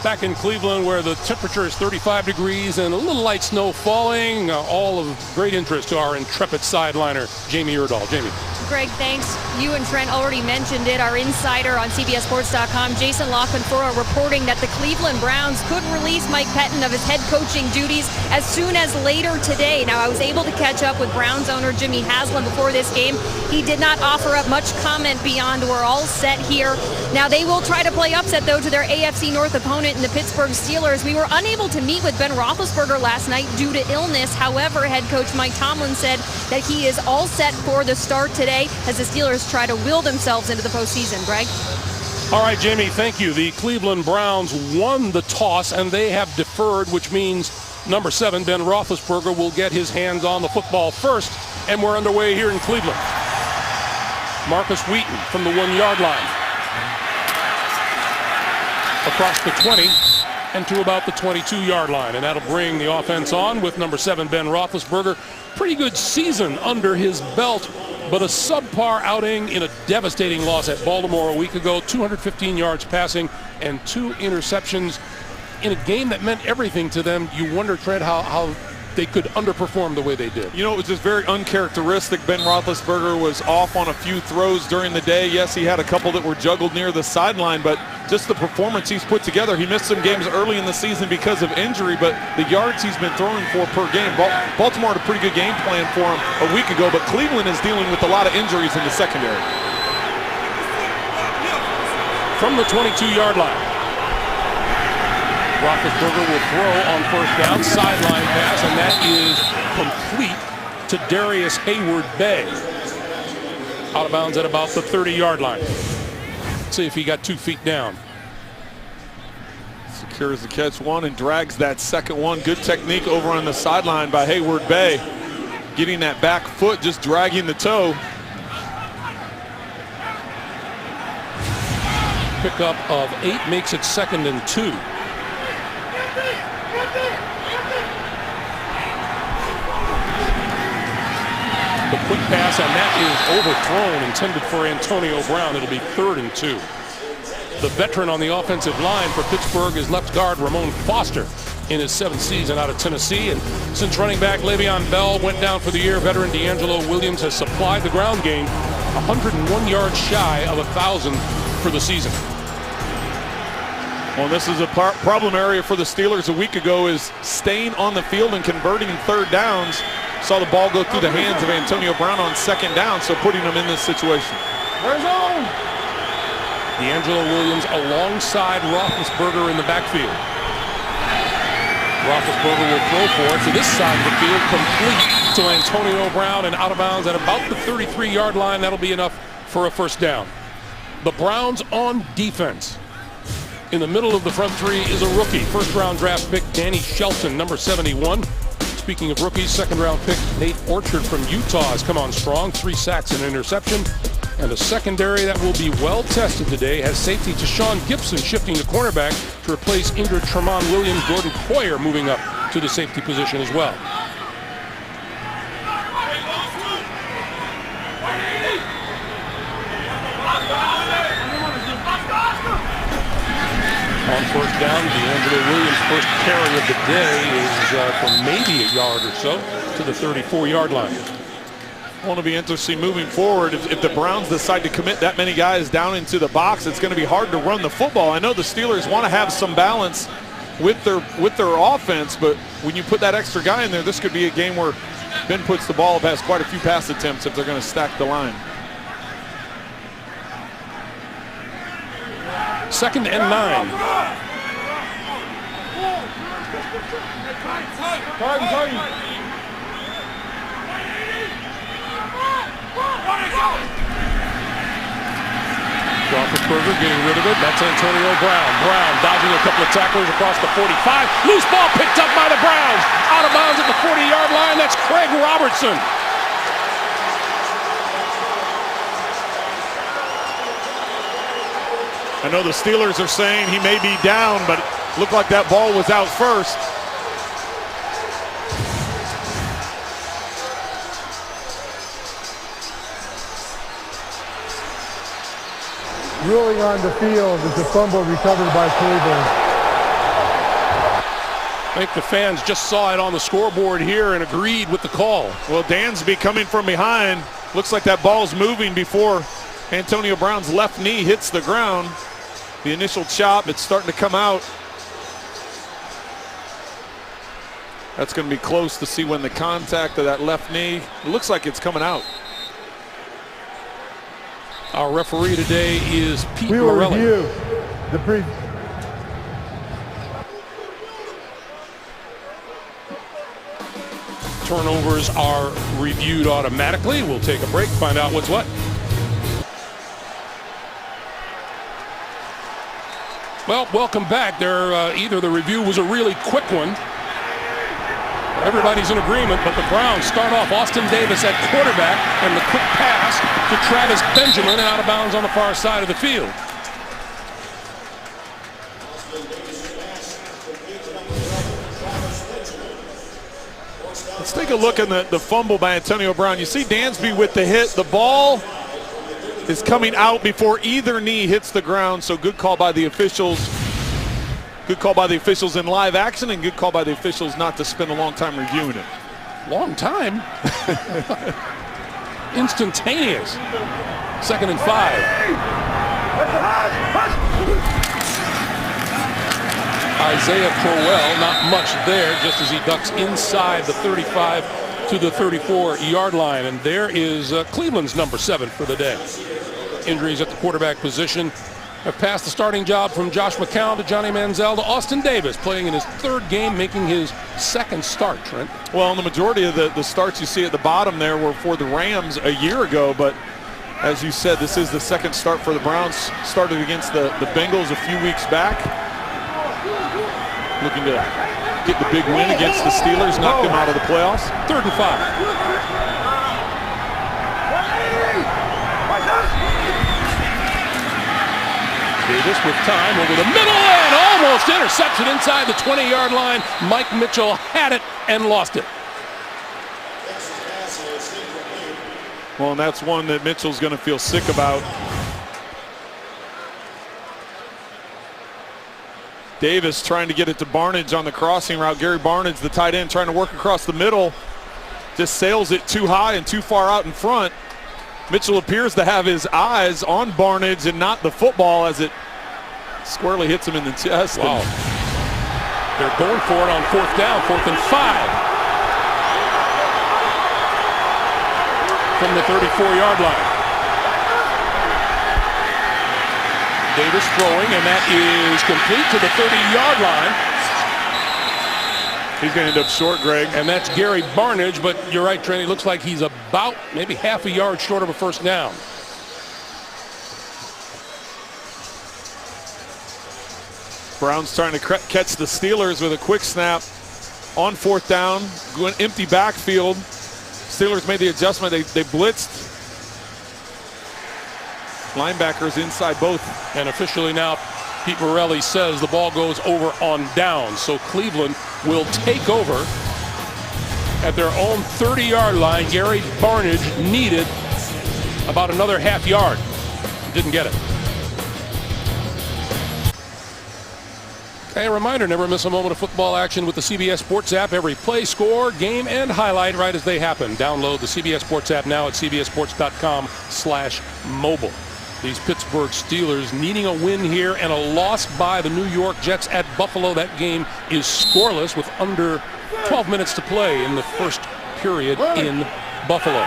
back in Cleveland where the temperature is 35 degrees and a little light snow falling. All of great interest to our intrepid sideliner, Jamie Erdahl. Jamie. Greg, thanks. You and Trent already mentioned it. Our insider on CBSSports.com, Jason LaConfora, reporting that the Cleveland Browns could release Mike Pettine of his head coaching duties as soon as later today. Now, I was able to catch up with Browns owner Jimmy Haslam before this game. He did not offer up much comment beyond "we're all set here." Now, they will try to play upset, though, to their AFC North opponent in the Pittsburgh Steelers. We were unable to meet with Ben Roethlisberger last night due to illness. However, head coach Mike Tomlin said that he is all set for the start today as the Steelers try to will themselves into the postseason. Greg? All right, Jamie, thank you. The Cleveland Browns won the toss, and they have deferred, which means number 7, Ben Roethlisberger, will get his hands on the football first, and we're underway here in Cleveland. Marcus Wheaton from the 1-yard line. Across the 20 and to about the 22-yard line, and that'll bring the offense on with number 7, Ben Roethlisberger. Pretty good season under his belt, but a subpar outing in a devastating loss at Baltimore a week ago. 215 yards passing and 2 interceptions in a game that meant everything to them. You wonder, Trent, how they could underperform the way they did. You know, it was just very uncharacteristic. Ben Roethlisberger was off on a few throws during the day. Yes, he had a couple that were juggled near the sideline, but just the performance he's put together. He missed some games early in the season because of injury, but the yards he's been throwing for per game. Baltimore had a pretty good game plan for him a week ago, but Cleveland is dealing with a lot of injuries in the secondary. From the 22-yard line, Roethlisberger will throw on first down, sideline pass, and that is complete to Darius Hayward-Bay. Out of bounds at about the 30-yard line. Let's see if he got 2 feet down. Secures the catch one and drags that second one. Good technique over on the sideline by Hayward-Bay. Getting that back foot, just dragging the toe. Pickup of 8 makes it 2nd and 2. The quick pass on that is overthrown, intended for Antonio Brown. It'll be 3rd and 2. The veteran on the offensive line for Pittsburgh is left guard Ramon Foster in his 7th season out of Tennessee. And since running back Le'Veon Bell went down for the year, veteran DeAngelo Williams has supplied the ground game, 101 yards shy of 1,000 for the season. Well, this is a problem area for the Steelers a week ago, is staying on the field and converting 3rd downs. Saw the ball go through the hands of Antonio Brown on 2nd down, so putting him in this situation. DeAngelo Williams alongside Roethlisberger in the backfield. Roethlisberger will throw for it to this side of the field, complete to Antonio Brown and out of bounds at about the 33-yard line. That'll be enough for a first down. The Browns on defense. In the middle of the front three is a rookie, 1st-round draft pick Danny Shelton, number 71. Speaking of rookies, 2nd-round pick Nate Orchard from Utah has come on strong, 3 sacks and an interception. And a secondary that will be well tested today has safety Tashawn Gibson shifting to cornerback to replace Ingrid Tremont Williams. Gordon Poyer moving up to the safety position as well. On first down, DeAngelo Williams' first carry of the day is from maybe a yard or so to the 34-yard line. Want to be interesting moving forward. If the Browns decide to commit that many guys down into the box, it's going to be hard to run the football. I know the Steelers want to have some balance with their offense, but when you put that extra guy in there, this could be a game where Ben puts the ball past quite a few pass attempts if they're going to stack the line. 2nd and 9. Roethlisberger getting rid of it. That's Antonio Brown. Brown dodging a couple of tacklers across the 45. Loose ball picked up by the Browns. Out of bounds at the 40-yard line. That's Craig Robertson. I know the Steelers are saying he may be down, but it looked like that ball was out first. Ruling on the field is a fumble recovered by Cleveland. I think the fans just saw it on the scoreboard here and agreed with the call. Well, Dansby coming from behind. Looks like that ball's moving before Antonio Brown's left knee hits the ground. The initial chop, it's starting to come out. That's going to be close to see when the contact of that left knee. It looks like it's coming out. Our referee today is Pete We will Morelli. review the Turnovers are reviewed automatically. We'll take a break, find out what's what. Well, welcome back. Either the review was a really quick one. Everybody's in agreement, but the Browns start off Austin Davis at quarterback and the quick pass to Travis Benjamin out of bounds on the far side of the field. Let's take a look at the fumble by Antonio Brown. You see Dansby with the hit. The ball is coming out before either knee hits the ground, so good call by the officials. Good call by the officials in live action, and good call by the officials not to spend a long time reviewing it. Long time. Instantaneous. 2nd and 5. Isaiah Crowell, not much there, just as he ducks inside the 35 to the 34-yard line. And there is Cleveland's number 7 for the day. Injuries at the quarterback position have passed the starting job from Josh McCown to Johnny Manziel to Austin Davis, playing in his 3rd game, making his 2nd start, Trent. Well, and the majority of the starts you see at the bottom there were for the Rams a year ago, but as you said, this is the 2nd start for the Browns. Started against the Bengals a few weeks back. Looking to get the big win against the Steelers, knock them out of the playoffs. 3rd and 5. Davis with time over the middle and almost intercepted inside the 20-yard line. Mike Mitchell had it and lost it. Well, and that's one that Mitchell's going to feel sick about. Davis trying to get it to Barnidge on the crossing route. Gary Barnidge, the tight end, trying to work across the middle. Just sails it too high and too far out in front. Mitchell appears to have his eyes on Barnidge and not the football as it squarely hits him in the chest. Wow. They're going for it on 4th down, 4th and 5. From the 34-yard line. Davis throwing, and that is complete to the 30-yard line. He's going to end up short, Greg. And that's Gary Barnidge, but you're right, Trent. It looks like he's about maybe half a yard short of a 1st down. Browns trying to catch the Steelers with a quick snap on 4th down. Going empty backfield. Steelers made the adjustment. They blitzed. Linebackers inside both. And officially now, Pete Morelli says the ball goes over on downs. So Cleveland will take over at their own 30-yard line. Gary Barnidge needed about another half yard. Didn't get it. Okay, a reminder, never miss a moment of football action with the CBS Sports app. Every play, score, game, and highlight right as they happen. Download the CBS Sports app now at cbssports.com/mobile. These Pittsburgh Steelers needing a win here and a loss by the New York Jets at Buffalo. That game is scoreless with under 12 minutes to play in the 1st period in Buffalo.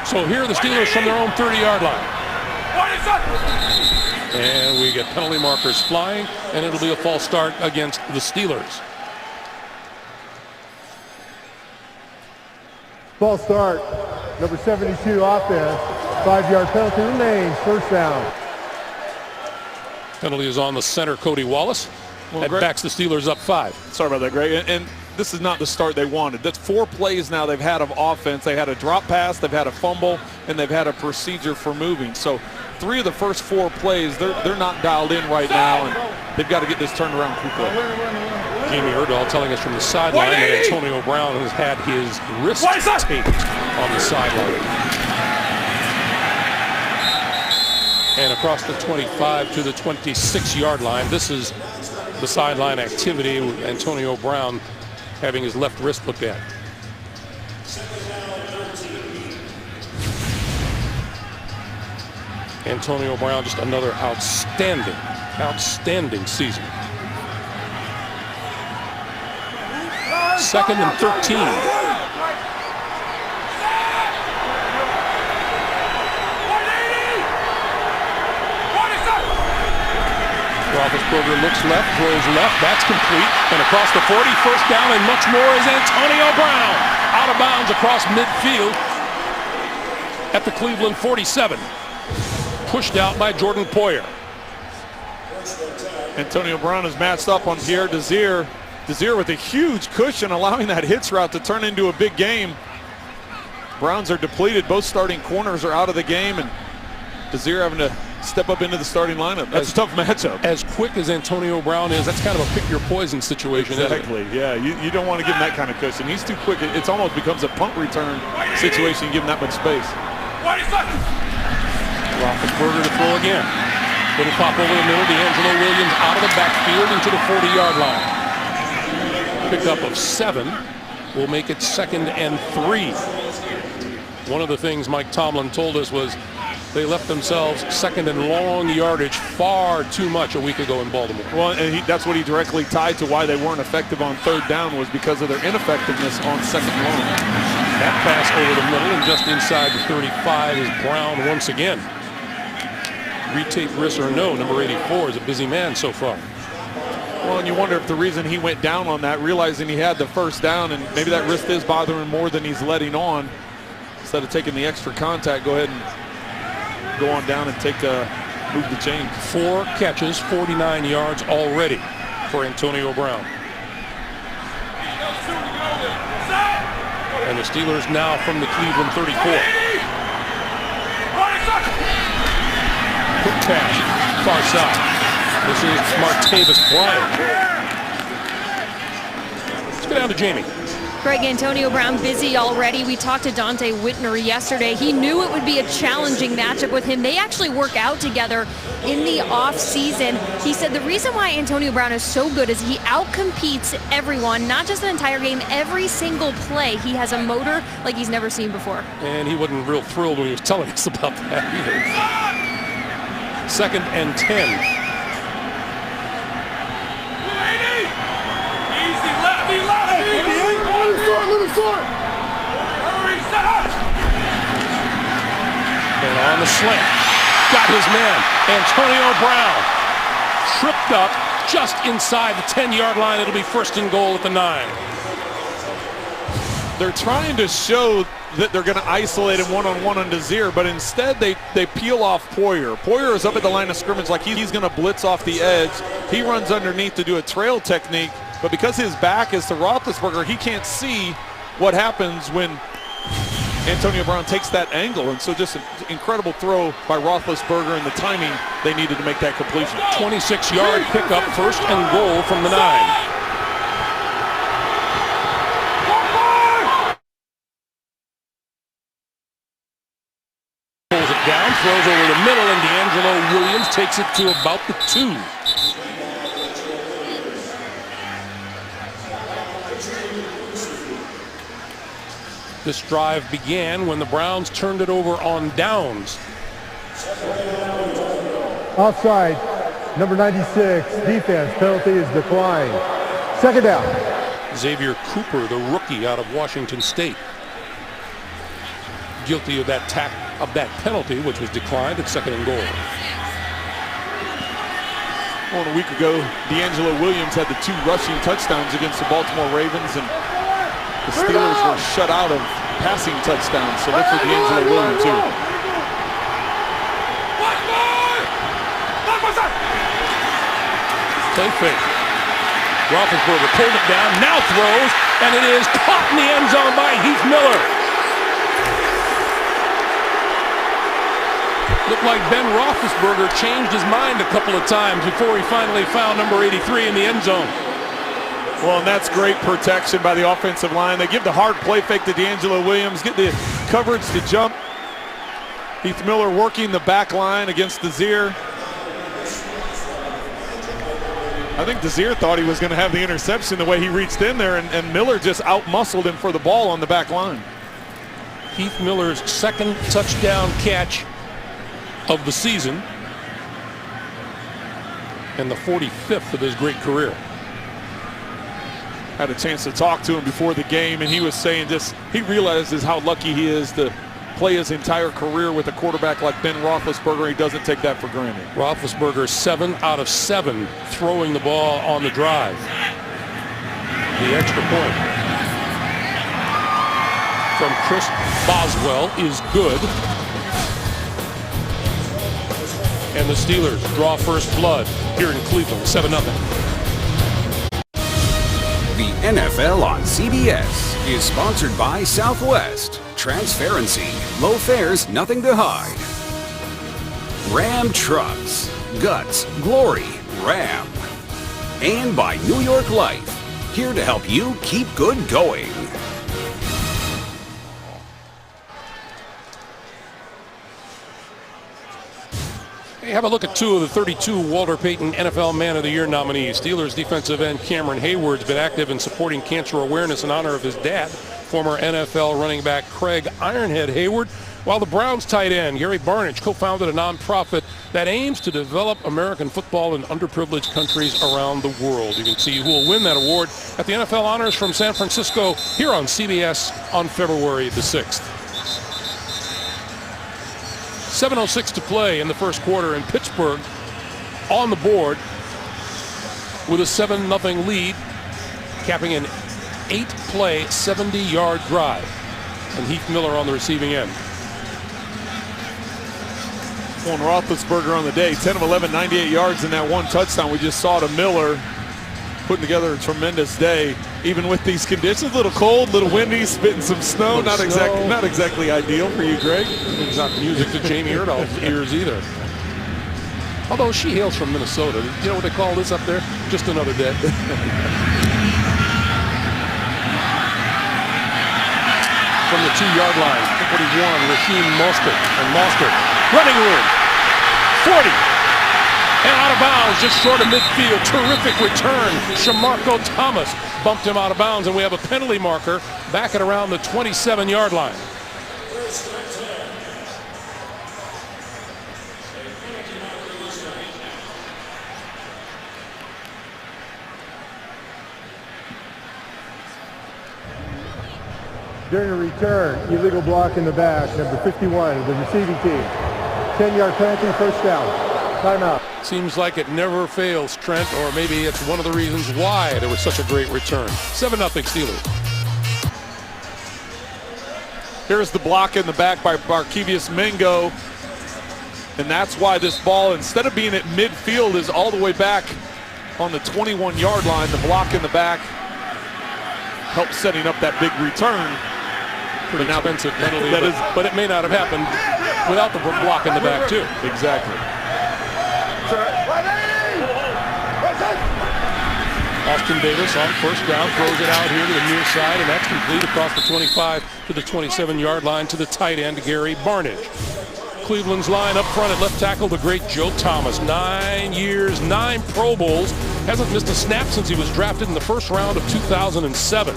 So here are the Steelers from their own 30-yard line. And we get penalty markers flying, and it'll be a false start against the Steelers. false start. Number 72 offense. 5-yard penalty remains. 1st down. Penalty is on the center, Cody Wallace. Well, that backs the Steelers up 5. Sorry about that, Greg. And this is not the start they wanted. That's 4 plays now they've had of offense. They had a drop pass, they've had a fumble, and they've had a procedure for moving. So 3 of the first 4 plays, they're not dialed in right now, and they've got to get this turned around quickly. Jamie Erdahl telling us from the sideline that Antonio Brown has had his wrist taped on the sideline. And across the 25 to the 26-yard line. This is the sideline activity with Antonio Brown having his left wrist looked at. Antonio Brown, just another outstanding season. 2nd and 13. Roethlisberger looks left, throws left, that's complete, and across the 40, first down, and much more is Antonio Brown. Out of bounds across midfield at the Cleveland 47. Pushed out by Jordan Poyer. Antonio Brown is matched up on Pierre Desir. Desir with a huge cushion, allowing that hits route to turn into a big game. Browns are depleted. Both starting corners are out of the game, and Desir having to step up into the starting lineup. That's a tough matchup. As quick as Antonio Brown is, that's kind of a pick your poison situation. Exactly, yeah. You don't want to give him that kind of cushion. He's too quick. It almost becomes a punt return situation. You give him that much space. Roethlisberger to throw again. Little pop over the middle. DeAngelo Williams out of the backfield into the 40-yard line. Pickup of 7 will make it 2nd and 3. One of the things Mike Tomlin told us was they left themselves second and long yardage far too much a week ago in Baltimore. Well, and that's what he directly tied to why they weren't effective on 3rd down, was because of their ineffectiveness on 2nd and long. That pass over the middle and just inside the 35 is Brown once again. Retape wrist or no, number 84 is a busy man so far. Well, and you wonder if the reason he went down on that, realizing he had the first down, and maybe that wrist is bothering more than he's letting on. Instead of taking the extra contact, go ahead and go on down and move the chain. 4 catches, 49 yards already for Antonio Brown. And the Steelers now from the Cleveland 34. Quick pass, far side. This is Martavis Bryant. Let's go down to Jamie. Greg, Antonio Brown busy already. We talked to Dante Whitner yesterday. He knew it would be a challenging matchup with him. They actually work out together in the off season. He said the reason why Antonio Brown is so good is he outcompetes everyone, not just the entire game, every single play. He has a motor like he's never seen before. And he wasn't real thrilled when he was telling us about that either. 2nd and 10. And on the slant, got his man, Antonio Brown, tripped up just inside the 10-yard line. It'll be 1st and goal at the 9. They're trying to show that they're going to isolate him one-on-one on Desir, but instead they peel off Poyer. Poyer is up at the line of scrimmage like he's going to blitz off the edge. He runs underneath to do a trail technique, but because his back is to Roethlisberger, he can't see what happens when Antonio Brown takes that angle. And so just an incredible throw by Roethlisberger, and the timing they needed to make that completion. 26-yard pickup, 1st and goal from the 9. Pulls it down, throws over the middle, and DeAngelo Williams takes it to about the 2. This drive began when the Browns turned it over on downs. Offside, number 96, defense, penalty is declined. 2nd down. Xavier Cooper, the rookie out of Washington State, guilty of that penalty, which was declined at 2nd and goal. Well, a week ago, DeAngelo Williams had the 2 rushing touchdowns against the Baltimore Ravens, and the Steelers were shut out of passing touchdowns, so look for DeAngelo Williams too. Play fake. Roethlisberger pulled it down, now throws, and it is caught in the end zone by Heath Miller. Looked like Ben Roethlisberger changed his mind a couple of times before he finally found number 83 in the end zone. Well, and that's great protection by the offensive line. They give the hard play fake to DeAngelo Williams, get the coverage to jump. Heath Miller working the back line against Desir. I think Desir thought he was going to have the interception the way he reached in there, and Miller just out-muscled him for the ball on the back line. Heath Miller's second touchdown catch of the season and the 45th of his great career. Had a chance to talk to him before the game, and he was saying just he realizes how lucky he is to play his entire career with a quarterback like Ben Roethlisberger. He doesn't take that for granted. Roethlisberger 7 out of 7 throwing the ball on the drive. The extra point from Chris Boswell is good. And the Steelers draw first blood here in Cleveland, 7-0. The NFL on CBS is sponsored by Southwest. Transparency, low fares, nothing to hide. Ram Trucks, guts, glory, Ram. And by New York Life, here to help you keep good going. Hey, have a look at 2 of the 32 Walter Payton NFL Man of the Year nominees. Steelers defensive end Cameron Hayward's been active in supporting cancer awareness in honor of his dad, former NFL running back Craig Ironhead Hayward, while the Browns tight end Gary Barnidge co-founded a nonprofit that aims to develop American football in underprivileged countries around the world. You can see who will win that award at the NFL Honors from San Francisco here on CBS on February the 6th. 7:06 to play in the first quarter, and Pittsburgh on the board with a 7-0 lead, capping an 8-play, 70-yard drive. And Heath Miller on the receiving end. On Roethlisberger on the day, 10 of 11, 98 yards in that one touchdown. We just saw to Miller putting together a tremendous day, even with these conditions. A little cold, a little windy, spitting some snow. Not exactly ideal for you, Greg. It's not music to Jamie Erdahl's ears either. Although she hails from Minnesota. You know what they call this up there? Just another day. From the 2-yard line, 41, Raheem Mostert. And Mostert, running room, 40. And out of bounds, just short of midfield. Terrific return. Shamarko Thomas bumped him out of bounds, and we have a penalty marker back at around the 27-yard line. During a return, illegal block in the back, number 51, the receiving team. 10-yard penalty, first down. Timeout. Seems like it never fails, Trent, or maybe it's one of the reasons why there was such a great return. 7-0 Steelers. Here's the block in the back by Barkevious Mingo. And that's why this ball, instead of being at midfield, is all the way back on the 21-yard line. The block in the back helps setting up that big return. Pretty expensive penalty, but it may not have happened without the block in the back, too. Exactly. Austin Davis on first down, throws it out here to the near side, and that's complete across the 25 to the 27-yard line to the tight end, Gary Barnidge. Cleveland's line up front at left tackle, the great Joe Thomas. 9 years, 9 Pro Bowls. Hasn't missed a snap since he was drafted in the first round of 2007.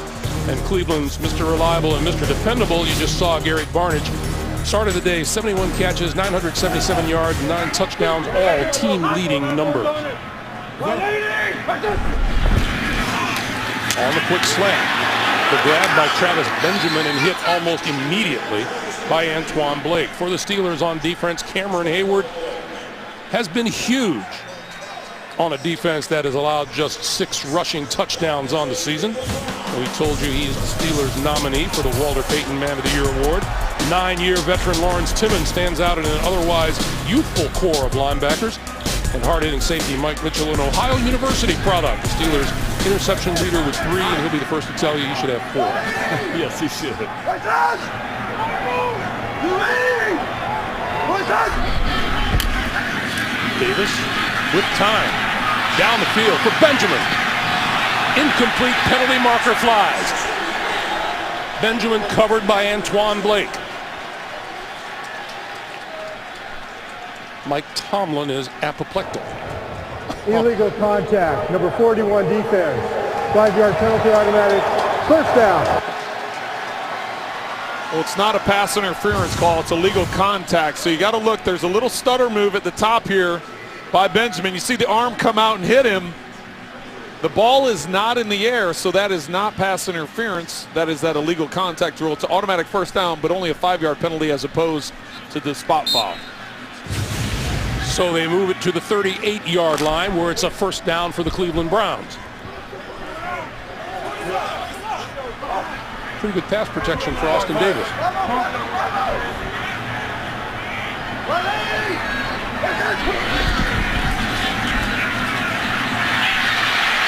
And Cleveland's Mr. Reliable and Mr. Dependable, you just saw Gary Barnidge. Started the day, 71 catches, 977 yards, 9 touchdowns, all team-leading numbers. On the quick slant, the grab by Travis Benjamin and hit almost immediately by Antoine Blake. For the Steelers on defense, Cameron Hayward has been huge on a defense that has allowed just 6 rushing touchdowns on the season. We told you he's the Steelers nominee for the Walter Payton Man of the Year award. 9-year veteran Lawrence Timmons stands out in an otherwise youthful core of linebackers. And hard-hitting safety Mike Mitchell, an Ohio University product. The Steelers interception leader with 3, and he'll be the first to tell you should have 4. Yes, he should. Davis with time. Down the field for Benjamin. Incomplete, penalty marker flies. Benjamin covered by Antoine Blake. Mike Tomlin is apoplectic. Illegal contact. Number 41 defense. 5-yard penalty automatic. First down. Well, it's not a pass interference call. It's illegal contact. So you got to look. There's a little stutter move at the top here by Benjamin. You see the arm come out and hit him. The ball is not in the air, so that is not pass interference. That is that illegal contact rule. It's an automatic first down, but only a 5-yard penalty as opposed to the spot foul. So they move it to the 38-yard line where it's a first down for the Cleveland Browns. Pretty good pass protection for Austin Davis.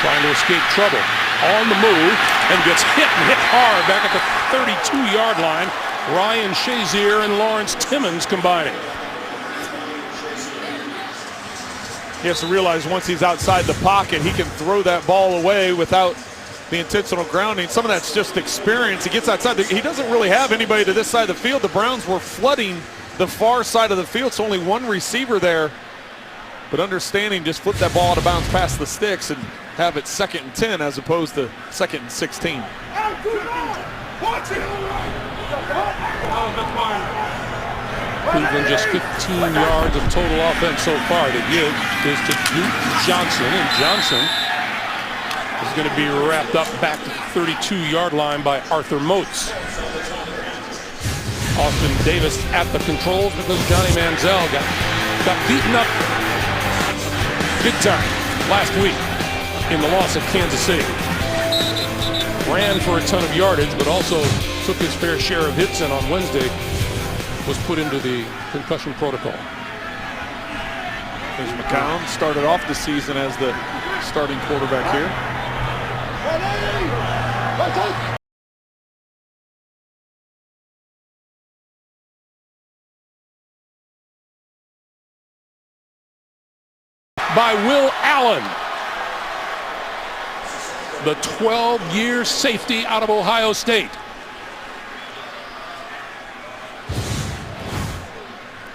Trying to escape trouble. On the move and gets hit hard back at the 32-yard line. Ryan Shazier and Lawrence Timmons combining. He has to realize once he's outside the pocket, he can throw that ball away without the intentional grounding. Some of that's just experience. He gets outside. He doesn't really have anybody to this side of the field. The Browns were flooding the far side of the field. It's only one receiver there. But understanding, just flip that ball out of bounds past the sticks and have it 2nd and 10 as opposed to 2nd and 16. Cleveland just 15 yards of total offense so far. The give is to Duke Johnson, and Johnson is going to be wrapped up back to the 32-yard line by Arthur Moats. Austin Davis at the controls because Johnny Manziel got beaten up big time last week in the loss at Kansas City. Ran for a ton of yardage, but also took his fair share of hits, and on Wednesday was put into the concussion protocol. There's McCown, started off the season as the starting quarterback here. By Will Allen, the 12-year safety out of Ohio State.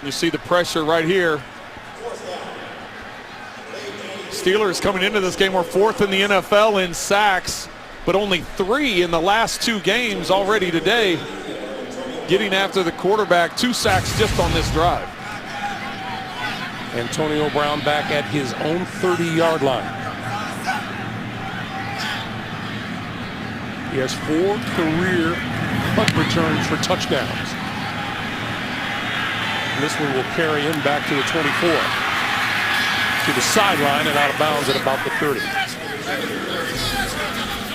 You see the pressure right here. Steelers coming into this game were 4th in the NFL in sacks, but only 3 in the last 2 games already today. Getting after the quarterback, 2 sacks just on this drive. Antonio Brown back at his own 30-yard line. He has 4 career punt returns for touchdowns. And this one will carry him back to the 24. To the sideline and out of bounds at about the 30.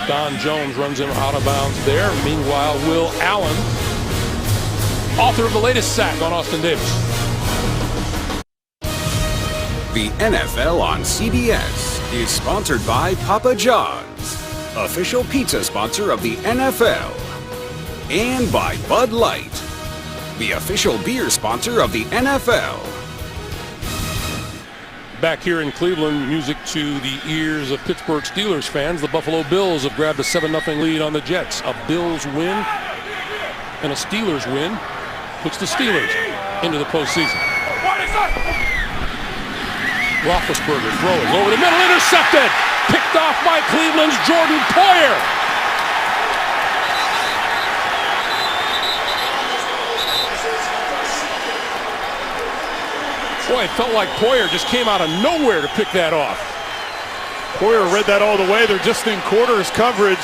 Don Jones runs him out of bounds there. Meanwhile, Will Allen, author of the latest sack on Austin Davis. The NFL on CBS is sponsored by Papa John's, official pizza sponsor of the NFL, and by Bud Light, the official beer sponsor of the NFL. Back here in Cleveland, music to the ears of Pittsburgh Steelers fans. The Buffalo Bills have grabbed a 7-0 lead on the Jets. A Bills win and a Steelers win puts the Steelers into the postseason. Roethlisberger throws over the middle, intercepted, picked off by Cleveland's Jordan Poyer. Boy, it felt like Poyer just came out of nowhere to pick that off. Poyer read that all the way. They're just in quarters coverage.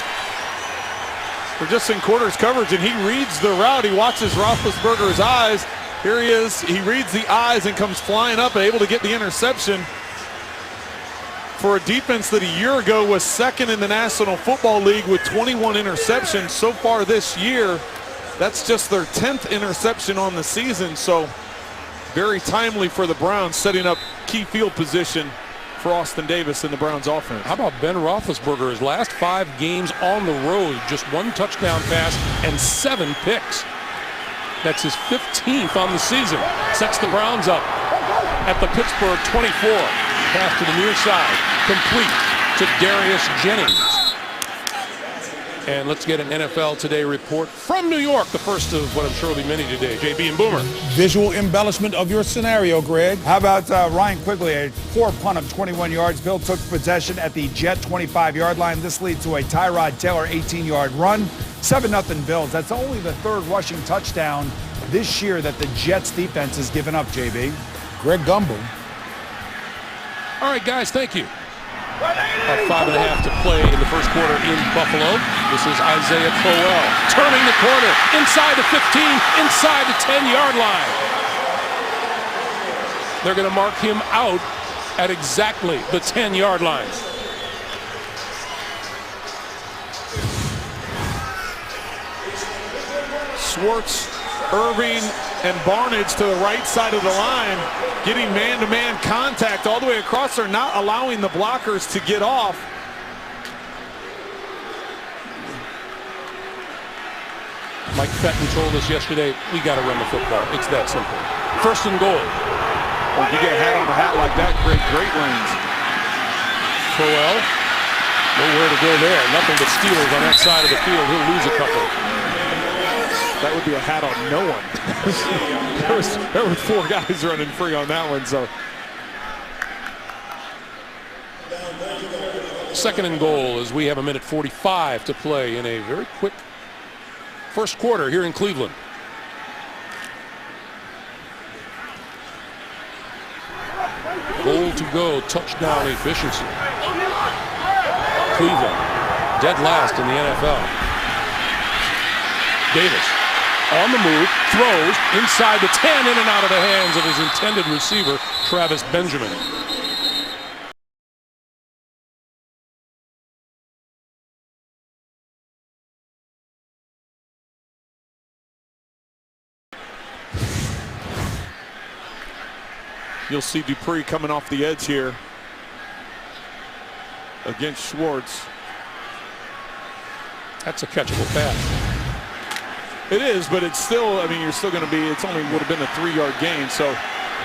And he reads the route. He watches Roethlisberger's eyes. Here he is. He reads the eyes and comes flying up and able to get the interception. For a defense that a year ago was 2nd in the National Football League with 21 interceptions so far this year, that's just their 10th interception on the season. So very timely for the Browns, setting up key field position for Austin Davis and the Browns offense. How about Ben Roethlisberger? His last 5 games on the road, just 1 touchdown pass and 7 picks. That's his 15th on the season. Sets the Browns up at the Pittsburgh 24. Pass to the near side, complete to Darius Jennings. And let's get an NFL Today report from New York, the first of what I'm sure will be many today. JB and Boomer. Visual embellishment of your scenario, Greg. How about Ryan Quigley, a poor punt of 21 yards. Bill took possession at the Jet 25-yard line. This leads to a Tyrod Taylor 18-yard run. 7-0 Bills. That's only the third rushing touchdown this year that the Jets defense has given up, JB. Greg Gumbel. All right, guys, thank you. 5.5 to play in the first quarter in Buffalo. This is Isaiah Crowell turning the corner inside the 15, inside the 10-yard line. They're going to mark him out at exactly the 10-yard line. Schwartz, Irving, and Barnage to the right side of the line, getting man-to-man contact all the way across there, not allowing the blockers to get off. Mike Pettin told us yesterday, we got to run the football. It's that simple. First and goal. Well, if you get a hat on a hat like that, great range. Crowell, nowhere to go there. Nothing but Steelers on that side of the field. He'll lose a couple. That would be a hat on no one. there were 4 guys running free on that one. So second and goal as we have a minute 45 to play in a very quick first quarter here in Cleveland. Goal to go, touchdown efficiency. Cleveland, dead last in the NFL. Davis on the move, throws inside the 10, in and out of the hands of his intended receiver, Travis Benjamin. you'll see Dupree coming off the edge here against Schwartz. That's a catchable pass. It is, but it's still, I mean, you're still going to be, it's only would have been a 3-yard gain. So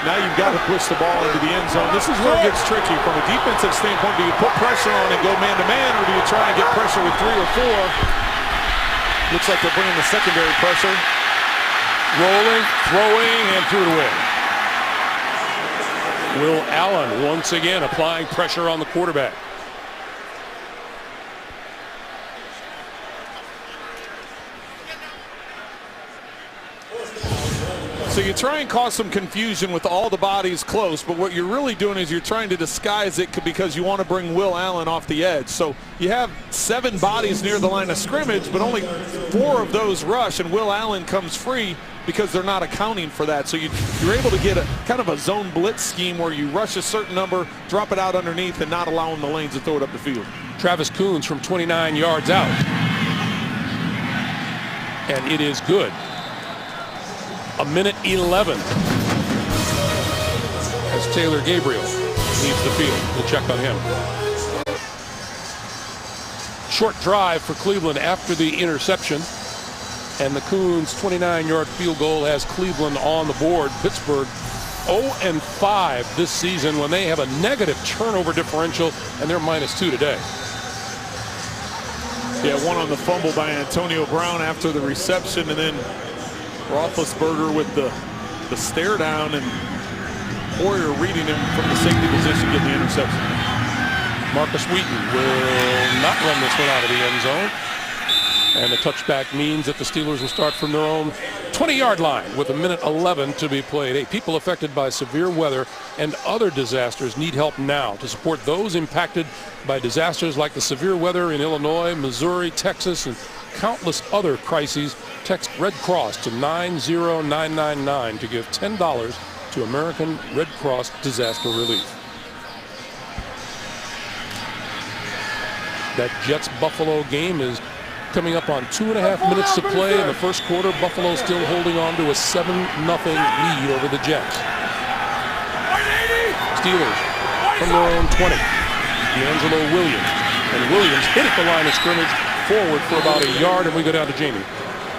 now you've got to push the ball into the end zone. This is where it gets tricky. From a defensive standpoint, do you put pressure on and go man-to-man, or do you try and get pressure with 3 or 4? Looks like they're bringing the secondary pressure. Rolling, throwing, and threw it away. Will Allen once again applying pressure on the quarterback. So you try and cause some confusion with all the bodies close, but what you're really doing is you're trying to disguise it because you want to bring Will Allen off the edge. So you have 7 bodies near the line of scrimmage, but only 4 of those rush, and Will Allen comes free because they're not accounting for that. So you're able to get a kind of a zone blitz scheme where you rush a certain number, drop it out underneath, and not allowing the lanes to throw it up the field. Travis Coons from 29 yards out. And it is good. A minute 11 as Taylor Gabriel leaves the field. We'll check on him. Short drive for Cleveland after the interception. And the Coons 29-yard field goal has Cleveland on the board. Pittsburgh 0-5 this season when they have a negative turnover differential, and they're -2 today. Yeah, one on the fumble by Antonio Brown after the reception, and then Roethlisberger with the stare down, and Hoyer reading him from the safety position, getting the interception. Marcus Wheaton will not run this one out of the end zone. And the touchback means that the Steelers will start from their own 20-yard line with a minute 11 to be played. Hey, people affected by severe weather and other disasters need help now. To support those impacted by disasters like the severe weather in Illinois, Missouri, Texas, and countless other crises, text Red Cross to 90999 to give $10 to American Red Cross Disaster Relief. That Jets-Buffalo game is coming up on 2.5 minutes to play in the first quarter. Buffalo still holding on to a 7-0 lead over the Jets. Steelers from their own 20. D'Angelo Williams. And Williams hit at the line of scrimmage forward for about a yard, and we go down to Jamie.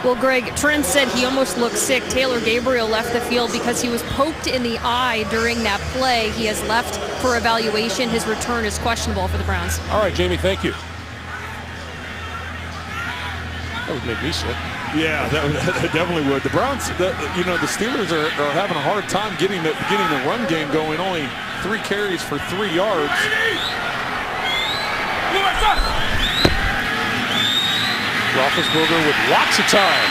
Well, Greg, Trent said he almost looked sick. Taylor Gabriel left the field because he was poked in the eye during that play. He has left for evaluation. His return is questionable for the Browns. All right, Jamie, thank you. That would make me sick. Yeah, that definitely would. The Browns, the Steelers are having a hard time getting the run game going. Only 3 carries for 3 yards. Roethlisberger with lots of time.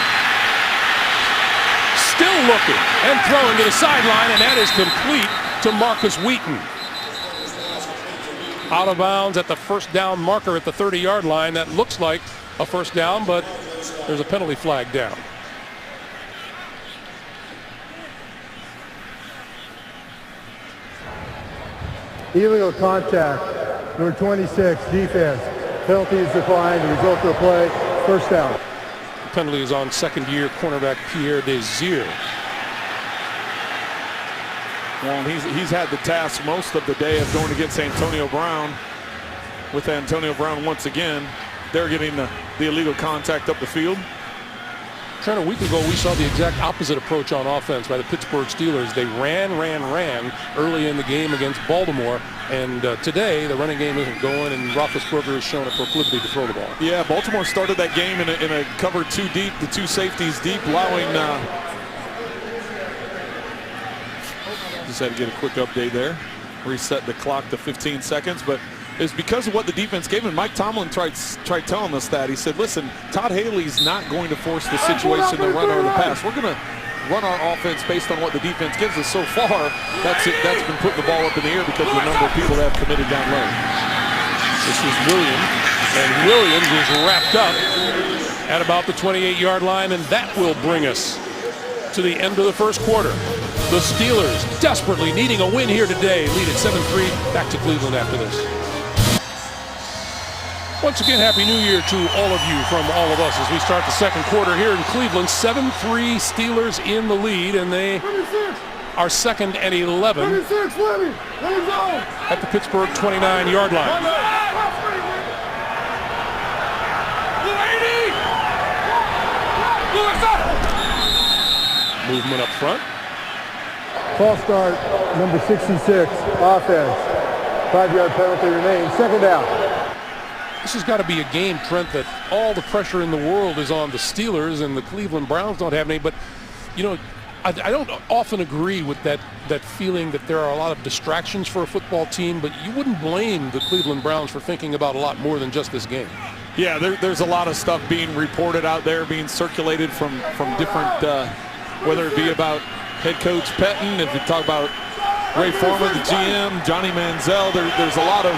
Still looking and throwing to the sideline, and that is complete to Marcus Wheaton. Out of bounds at the first down marker at the 30-yard line. That looks like a first down, but there's a penalty flag down. Illegal contact, number 26, defense. Penalty is declined. The result of the play, first down. The penalty is on second-year cornerback Pierre Desir. Well, he's had the task most of the day of going against Antonio Brown. With Antonio Brown once again, they're getting the illegal contact up the field. Trent, a week ago, we saw the exact opposite approach on offense by the Pittsburgh Steelers. They ran early in the game against Baltimore. And today, the running game isn't going, and Roethlisberger has shown a proclivity to throw the ball. Yeah, Baltimore started that game in a cover 2 deep, the 2 safeties deep, allowing... just had to get a quick update there. Reset the clock to 15 seconds, but it's because of what the defense gave him. Mike Tomlin tried telling us that. He said, listen, Todd Haley's not going to force the situation to run or the pass. We're going to run our offense based on what the defense gives us. So far, that's been putting the ball up in the air because of the number of people that have committed down low. This is Williams, and Williams is wrapped up at about the 28-yard line, and that will bring us to the end of the first quarter. The Steelers desperately needing a win here today. Lead at 7-3. Back to Cleveland after this. Once again, Happy New Year to all of you from all of us as we start the second quarter here in Cleveland. 7-3 Steelers in the lead, and they are second and 11 at the Pittsburgh 29-yard line. Movement up front. False start, number 66, offense. 5-yard penalty remains. Second down. This has got to be a game, Trent, that all the pressure in the world is on the Steelers, and the Cleveland Browns don't have any. But, you know, I don't often agree with that feeling that there are a lot of distractions for a football team, but you wouldn't blame the Cleveland Browns for thinking about a lot more than just this game. Yeah, there's a lot of stuff being reported out there, being circulated from different, whether it be about head coach Pettine, if you talk about Ray Foreman, the GM, Johnny Manziel, there's a lot of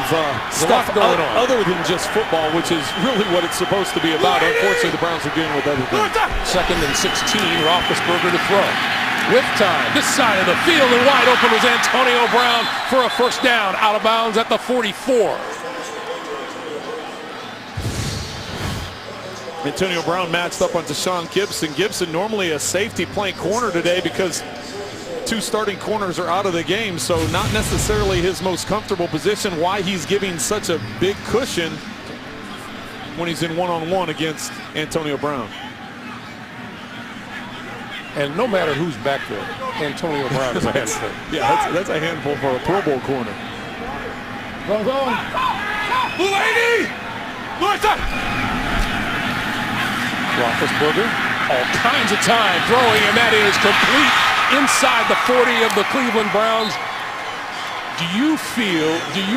stuff going on other than just football, which is really what it's supposed to be about. Unfortunately, the Browns are dealing with other things. Second and 16, Roethlisberger to throw. With time, this side of the field, and wide open was Antonio Brown for a first down, out of bounds at the 44. Antonio Brown matched up on Deshaun Gibson. Gibson normally a safety playing corner today because 2 starting corners are out of the game, so not necessarily his most comfortable position. Why he's giving such a big cushion when he's in one-on-one against Antonio Brown. And no matter who's back there, Antonio Brown is a handful. Yeah, that's a handful for a Pro Bowl corner. Roethlisberger, all kinds of time throwing, and that is complete inside the 40 of the Cleveland Browns. Do you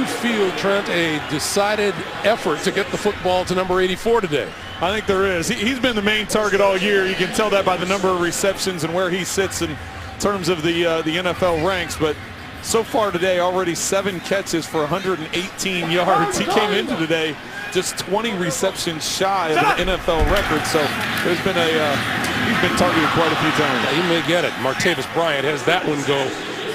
feel, Trent, a decided effort to get the football to number 84 today? I think there is. He's been the main target all year. You can tell that by the number of receptions and where he sits in terms of the NFL ranks. But so far today, already 7 catches for 118 yards. He came into today just 20 receptions shy of an NFL record. So there's been he's been targeted quite a few times. Yeah, he may get it. Martavis Bryant has that one go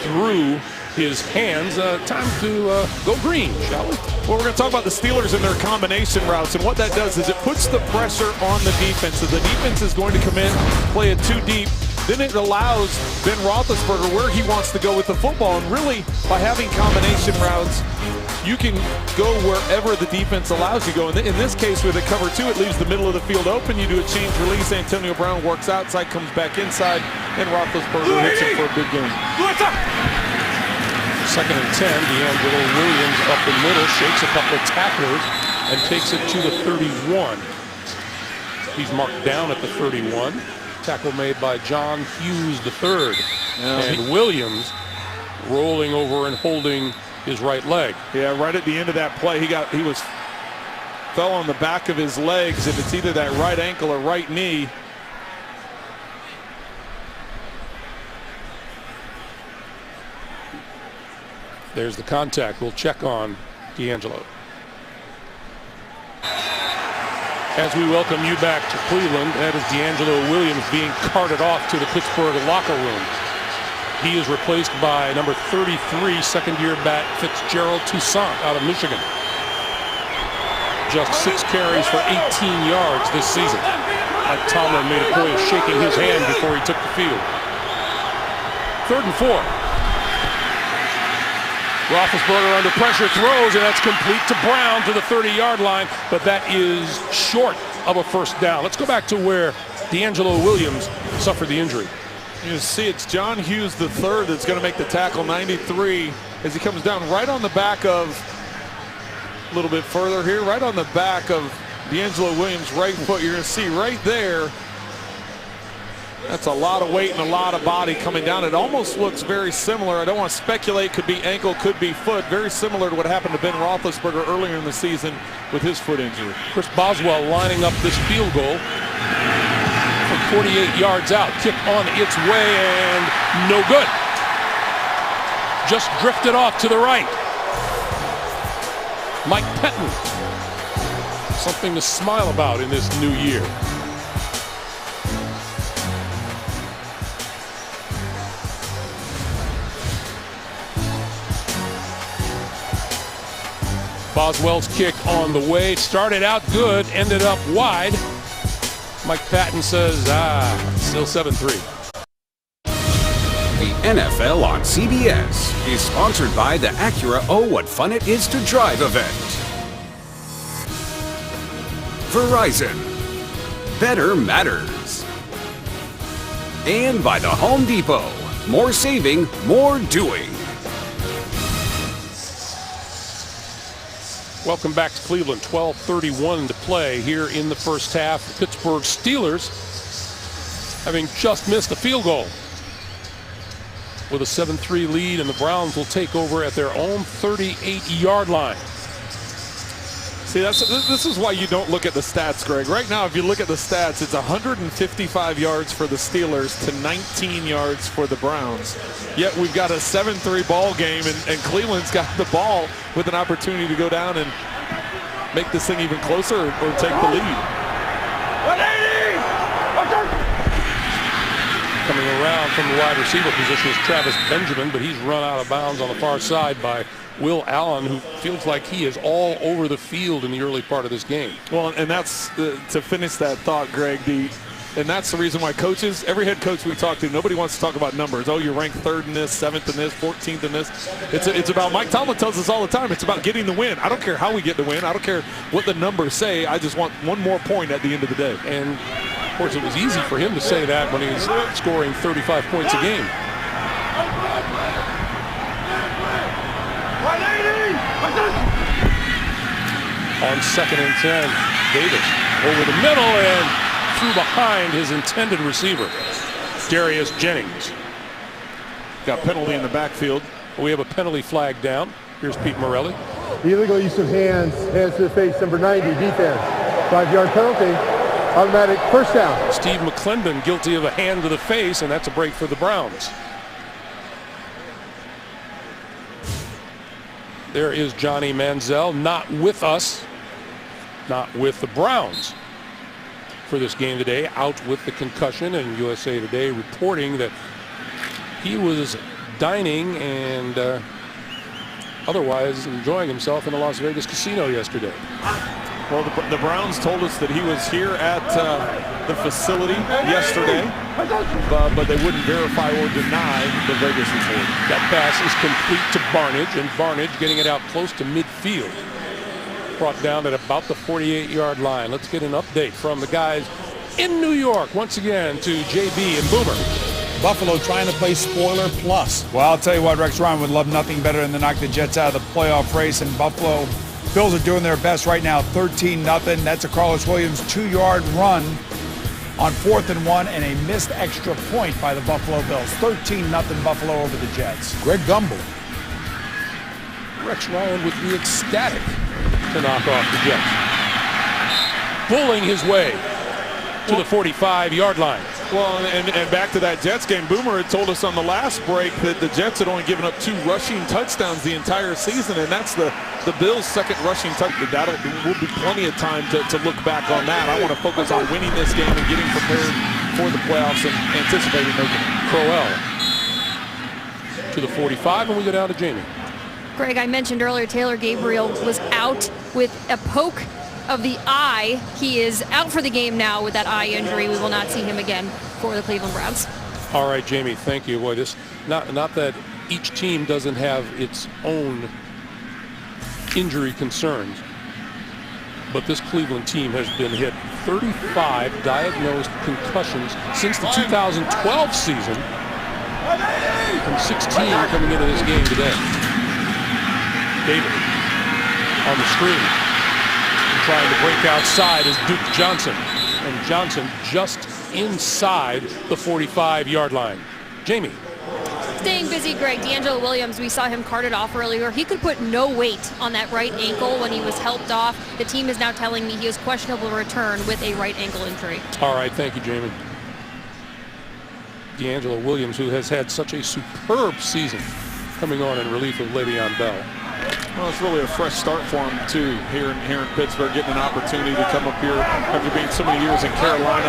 through his hands. Time to go green, shall we? Well, we're going to talk about the Steelers and their combination routes, and what that does is it puts the pressure on the defense. So the defense is going to come in, play it too deep. Then it allows Ben Roethlisberger where he wants to go with the football. And really, by having combination routes, you can go wherever the defense allows you to go. In this case, with a cover 2, it leaves the middle of the field open. You do a change release. Antonio Brown works outside, comes back inside, and Roethlisberger hits him for a big game. Second and 10, DeAngelo Williams up the middle, shakes a couple of tacklers, and takes it to the 31. He's marked down at the 31. Tackle made by John Hughes III. And Williams rolling over and holding his right leg. Yeah, right at the end of that play, he fell on the back of his legs, and it's either that right ankle or right knee. There's the contact. We'll check on D'Angelo. As we welcome you back to Cleveland, that is D'Angelo Williams being carted off to the Pittsburgh locker room. He is replaced by number 33, second-year back Fitzgerald Toussaint out of Michigan. Just 6 carries for 18 yards this season. Mike Tomlin made a point of shaking his hand before he took the field. 3rd and 4. Roethlisberger under pressure throws, and that's complete to Brown to the 30-yard line, but that is short of a first down. Let's go back to where D'Angelo Williams suffered the injury. You see it's John Hughes III that's going to make the tackle, 93, as he comes down right on the back of, a little bit further here, right on the back of D'Angelo Williams' right foot. You're going to see right there, that's a lot of weight and a lot of body coming down. It almost looks very similar. I don't want to speculate. Could be ankle, could be foot. Very similar to what happened to Ben Roethlisberger earlier in the season with his foot injury. Chris Boswell lining up this field goal from 48 yards out. Kick on its way and no good. Just drifted off to the right. Mike Pettine. Something to smile about in this new year. Boswell's kick on the way. Started out good, ended up wide. Mike Pettine says, still 7-3. The NFL on CBS is sponsored by the Acura Oh What Fun It Is to Drive event. Verizon. Better matters. And by the Home Depot. More saving, more doing. Welcome back to Cleveland. 12:31 to play here in the first half. The Pittsburgh Steelers having just missed a field goal with a 7-3 lead, and the Browns will take over at their own 38-yard line. See, this is why you don't look at the stats, Greg. Right now, if you look at the stats, it's 155 yards for the Steelers to 19 yards for the Browns. Yet we've got a 7-3 ball game, and Cleveland's got the ball with an opportunity to go down and make this thing even closer or take the lead. Coming around from the wide receiver position is Travis Benjamin, but he's run out of bounds on the far side by Will Allen, who feels like he is all over the field in the early part of this game. Well, and that's to finish that thought, Greg, and that's the reason why coaches, every head coach we talk to, nobody wants to talk about numbers. Oh, you're ranked 3rd in this, 7th in this, 14th in this. It's about, Mike Tomlin tells us all the time, it's about getting the win. I don't care how we get the win. I don't care what the numbers say. I just want one more point at the end of the day. And, of course, it was easy for him to say that when he's scoring 35 points a game. On 2nd and 10, Davis over the middle and through behind his intended receiver, Darius Jennings. Got penalty in the backfield. We have a penalty flag down. Here's Pete Morelli. Illegal use of hands to the face, number 90, defense. 5-yard penalty, automatic first down. Steve McClendon guilty of a hand to the face, and that's a break for the Browns. There is Johnny Manziel, not with us, not with the Browns for this game today, out with the concussion, and USA Today reporting that he was dining and otherwise enjoying himself in the Las Vegas casino yesterday. Well, the Browns told us that he was here at the facility yesterday, but they wouldn't verify or deny the Vegas report. That pass is complete to Barnidge, and Barnidge getting it out close to midfield. Brought down at about the 48-yard line. Let's get an update from the guys in New York once again to JB and Boomer. Buffalo trying to play spoiler plus. Well, I'll tell you what, Rex Ryan would love nothing better than to knock the Jets out of the playoff race, and Buffalo Bills are doing their best right now, 13-0. That's a Carlos Williams 2-yard run on 4th and 1 and a missed extra point by the Buffalo Bills. 13-0 Buffalo over the Jets. Greg Gumbel. Rex Ryan would be ecstatic to knock off the Jets. Pulling his way to the 45-yard line. Well, and back to that Jets game, Boomer had told us on the last break that the Jets had only given up 2 rushing touchdowns the entire season, and that's the Bills' second rushing touchdown. That will be plenty of time to look back on that. I want to focus on winning this game and getting prepared for the playoffs and anticipating making it. Crowell to the 45, and we go down to Jamie. Greg, I mentioned earlier Taylor Gabriel was out with a poke of the eye. He is out for the game now with that eye injury. We will not see him again for the Cleveland Browns. All right, Jamie, thank you. Boy, this not that each team doesn't have its own injury concerns, but this Cleveland team has been hit 35 diagnosed concussions since the 2012 season, and 16 coming into this game today. David on the screen, trying to break outside is Duke Johnson, and Johnson just inside the 45-yard line. Jamie. Staying busy, Greg. DeAngelo Williams, we saw him carted off earlier. He could put no weight on that right ankle when he was helped off. The team is now telling me he is questionable to return with a right ankle injury. All right, thank you, Jamie. DeAngelo Williams, who has had such a superb season, coming on in relief of Le'Veon Bell. Well, it's really a fresh start for him, too, here in Pittsburgh, getting an opportunity to come up here after being so many years in Carolina.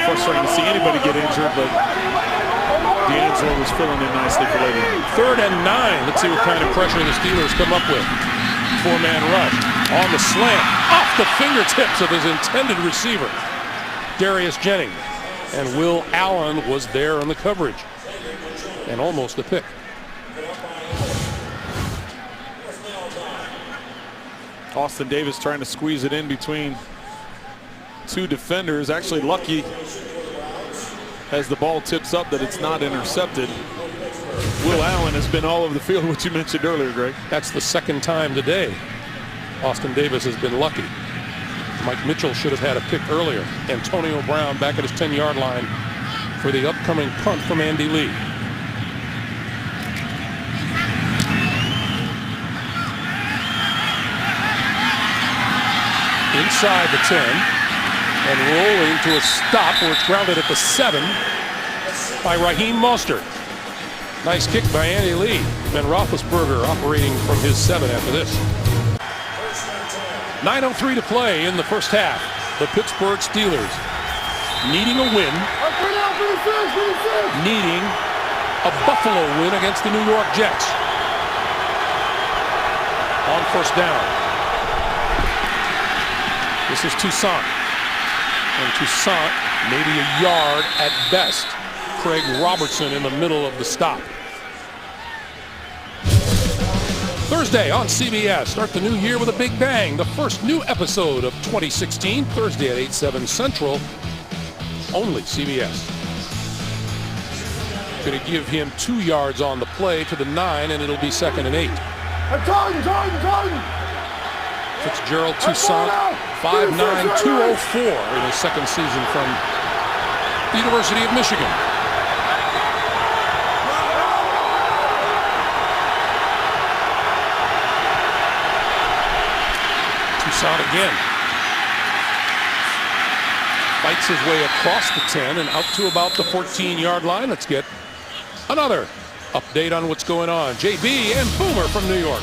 Frustrating to see anybody get injured, but DeAngelo was filling in nicely for Le'Veon. 3rd and 9. Let's see what kind of pressure the Steelers come up with. 4-man rush on the slant, off the fingertips of his intended receiver, Darius Jennings. And Will Allen was there on the coverage, and almost a pick. Austin Davis trying to squeeze it in between 2 defenders. Actually lucky as the ball tips up that it's not intercepted. Will Allen has been all over the field, which you mentioned earlier, Greg. That's the 2nd time today Austin Davis has been lucky. Mike Mitchell should have had a pick earlier. Antonio Brown back at his 10-yard line for the upcoming punt from Andy Lee. Inside the 10 and rolling to a stop where it's grounded at the 7 by Raheem Mostert. Nice kick by Andy Lee. Ben Roethlisberger operating from his 7 after this. 9:03 to play in the first half. The Pittsburgh Steelers needing a win, needing a Buffalo win against the New York Jets. On 1st down. This is Toussaint, and Toussaint maybe a yard at best. Craig Robertson in the middle of the stop. Thursday on CBS. Start the new year with a big bang. The first new episode of 2016, Thursday at 8/7 Central. Only CBS. Going to give him 2 yards on the play to the 9, and it'll be 2nd and 8. Fitzgerald Toussaint, 5'9", 204 in his 2nd season from the University of Michigan. Toussaint again. Fights his way across the 10 and out to about the 14-yard line. Let's get another update on what's going on. JB and Boomer from New York.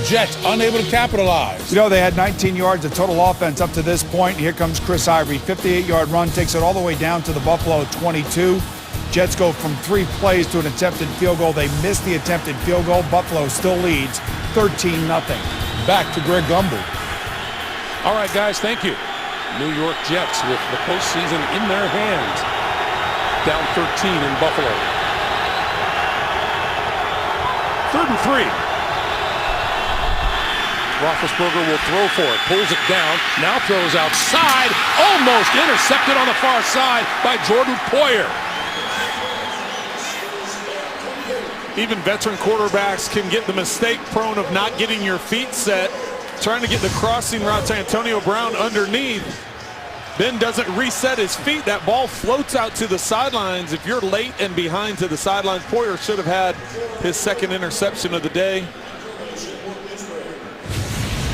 Jets unable to capitalize. You know, they had 19 yards of total offense up to this point. Here comes Chris Ivory. 58-yard run takes it all the way down to the Buffalo 22. Jets go from 3 plays to an attempted field goal. They missed the attempted field goal. Buffalo still leads 13-0. Back to Greg Gumbel. All right, guys, thank you. New York Jets with the postseason in their hands. Down 13 in Buffalo. 3rd and 3. Roethlisberger will throw for it, pulls it down, now throws outside, almost intercepted on the far side by Jordan Poyer. even veteran quarterbacks can get the mistake prone of not getting your feet set, trying to get the crossing route to Antonio Brown underneath. Ben doesn't reset his feet. That ball floats out to the sidelines. If you're late and behind to the sidelines, Poyer should have had his second interception of the day.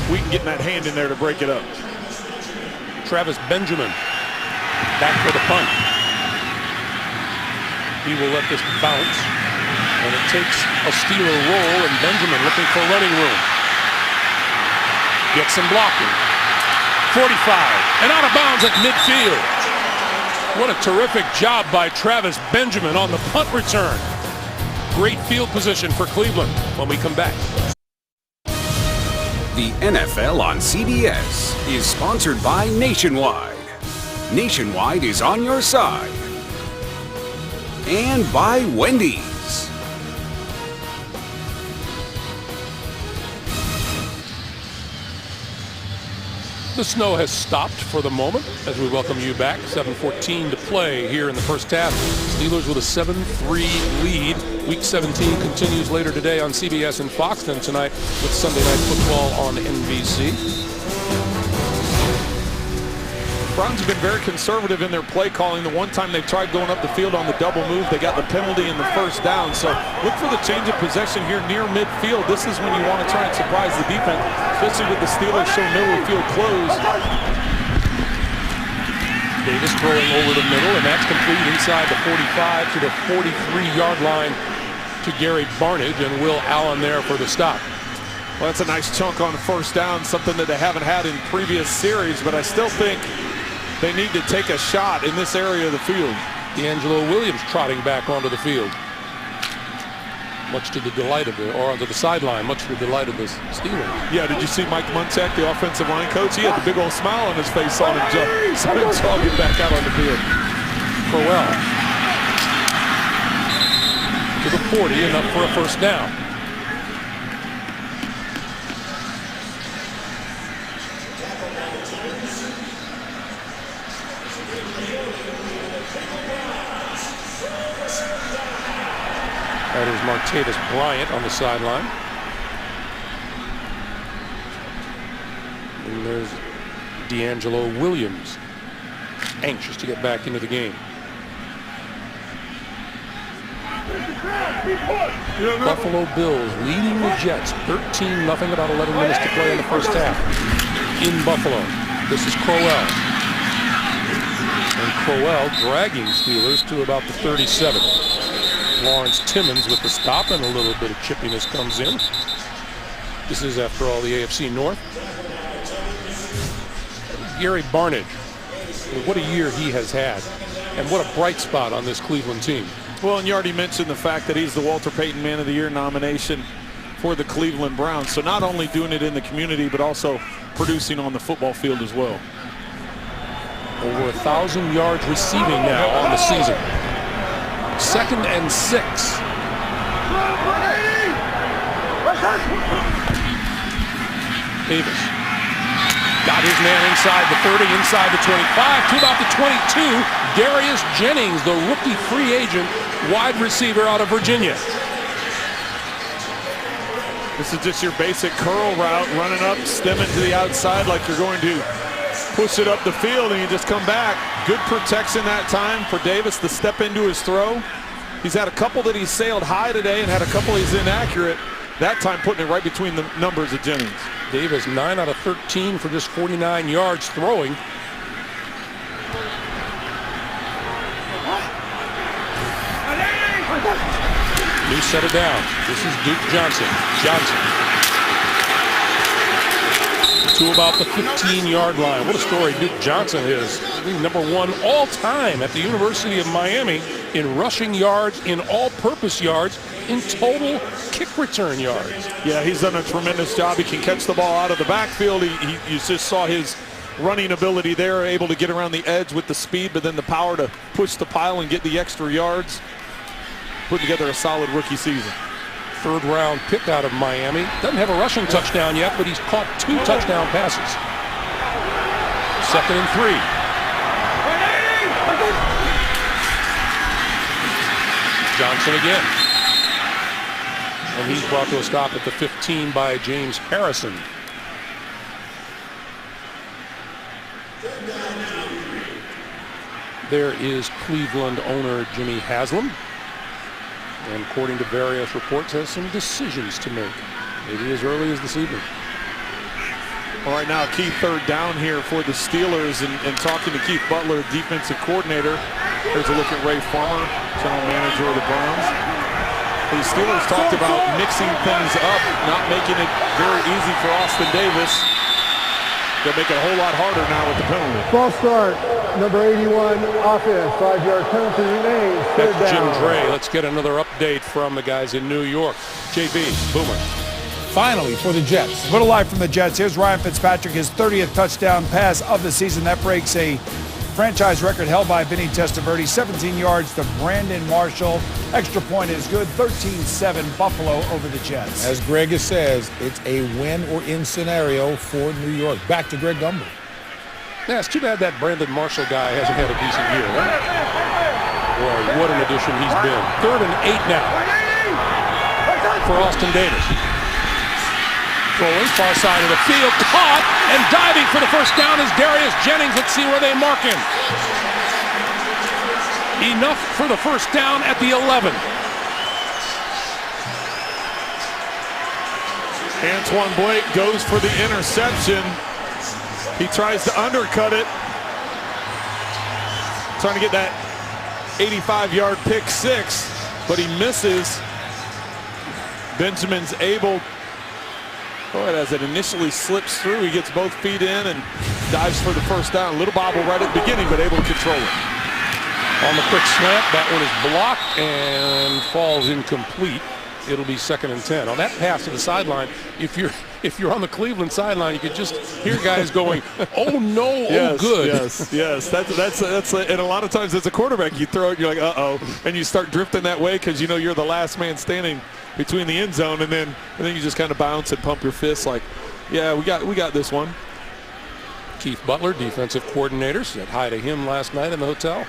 We can get that hand in there to break it up. Travis Benjamin back for the punt. He will let this bounce, and it takes a Steeler roll, and Benjamin looking for running room. Gets some blocking. 45, and out of bounds at midfield. What a terrific job by Travis Benjamin on the punt return. Great field position for Cleveland when we come back. The NFL on CBS is sponsored by Nationwide. Nationwide is on your side. And by Wendy's. The snow has stopped for the moment as we welcome you back. 7:14 to play here in the first half. Steelers with a 7-3 lead. Week 17 continues later today on CBS and Fox, then tonight with Sunday Night Football on NBC. Browns have been very conservative in their play calling. The one time they tried going up the field on the double move, they got the penalty in the first down. So look for the change of possession here near midfield. This is when you want to try and surprise the defense, especially with the Steelers showing middle of the field closed. Davis throwing over the middle, and that's complete inside the 45 to the 43-yard line to Gary Barnidge, and Will Allen there for the stop. Well, that's a nice chunk on first down, something that they haven't had in previous series, but I still think they need to take a shot in this area of the field. D'Angelo Williams trotting back onto the field. Much to the delight of or onto the sideline, much to the delight of the Steelers. Yeah, did you see Mike Munchak, the offensive line coach? He had the big old smile on his face on him jogging back out on the field. Crowell to the 40, enough for a first down. That is Martavis Bryant on the sideline. And there's D'Angelo Williams, anxious to get back into the game. Buffalo Bills leading the Jets 13-0, about 11 minutes to play in the first half. In Buffalo, this is Crowell. And Crowell dragging Steelers to about the 37. Lawrence Timmons with the stop, and a little bit of chippiness comes in. This is, after all, the AFC North. Gary Barnidge, what a year he has had, and what a bright spot on this Cleveland team. Well, and you already mentioned the fact that he's the Walter Payton Man of the Year nomination for the Cleveland Browns. So not only doing it in the community, but also producing on the football field as well. Over 1,000 yards receiving now on the season. 2nd and 6. Davis got his man inside the 30, inside the 25, to about the 22. Darius Jennings, the rookie free agent wide receiver out of Virginia. This is just your basic curl route, running up, stemming to the outside like you're going to push it up the field, and you just come back. Good protection that time for Davis to step into his throw. He's had a couple that he sailed high today and had a couple he's inaccurate. That time putting it right between the numbers of Jennings. Davis 9 out of 13 for just 49 yards throwing. New set it down. This is Duke Johnson. To about the 15-yard line. What a story Duke Johnson is. He's #1 all time at the University of Miami in rushing yards, in all-purpose yards, in total kick return yards. Yeah, he's done a tremendous job. He can catch the ball out of the backfield. You just saw his running ability there, able to get around the edge with the speed, but then the power to push the pile and get the extra yards. Put together a solid rookie season. 3rd-round pick out of Miami. Doesn't have a rushing touchdown yet, but he's caught 2 touchdown passes. 2nd and 3. Johnson again. And he's brought to a stop at the 15 by James Harrison. There is Cleveland owner Jimmy Haslam. And according to various reports, has some decisions to make. Maybe as early as this evening. All right, now key third down here for the Steelers, and talking to Keith Butler, defensive coordinator. Here's a look at Ray Farmer, general manager of the Browns. The Steelers talked about mixing things up, not making it very easy for Austin Davis. They'll make it a whole lot harder now with the penalty. False start, number 81, offense, 5-yard penalty remains. Third That's Jim down. Dre. Let's get another update from the guys in New York. JB, Boomer. Finally for the Jets. A little live from the Jets. Here's Ryan Fitzpatrick, his 30th touchdown pass of the season. That breaks a franchise record held by Vinny Testaverde. 17 yards to Brandon Marshall. Extra point is good. 13-7 Buffalo over the Jets. As Greg says, it's a win or in scenario for New York. Back to Greg Gumbel. Yeah, it's too bad that Brandon Marshall guy hasn't had a decent year, right? Boy, what an addition he's been. 3rd and 8 now for Austin Davis. Throwing far side of the field, caught, and diving for the first down is Darius Jennings. Let's see where they mark him. Enough for the first down at the 11. Antoine Blake goes for the interception. He tries to undercut it. Trying to get that 85-yard pick six, but he misses. Benjamin's able. Boy, as it initially slips through, he gets both feet in and dives for the first down. A little bobble right at the beginning, but able to control it. On the quick slant, that one is blocked and falls incomplete. It'll be 2nd and 10. On that pass to the sideline, if you're on the Cleveland sideline, you could just hear guys going, "Oh no, Yes, oh good." Yes. That's and a lot of times as a quarterback, you throw it, you're like, uh-oh, and you start drifting that way because you know you're the last man standing between the end zone, and then you just kind of bounce and pump your fists like, yeah, we got this one. Keith Butler, defensive coordinator, said hi to him last night in the hotel.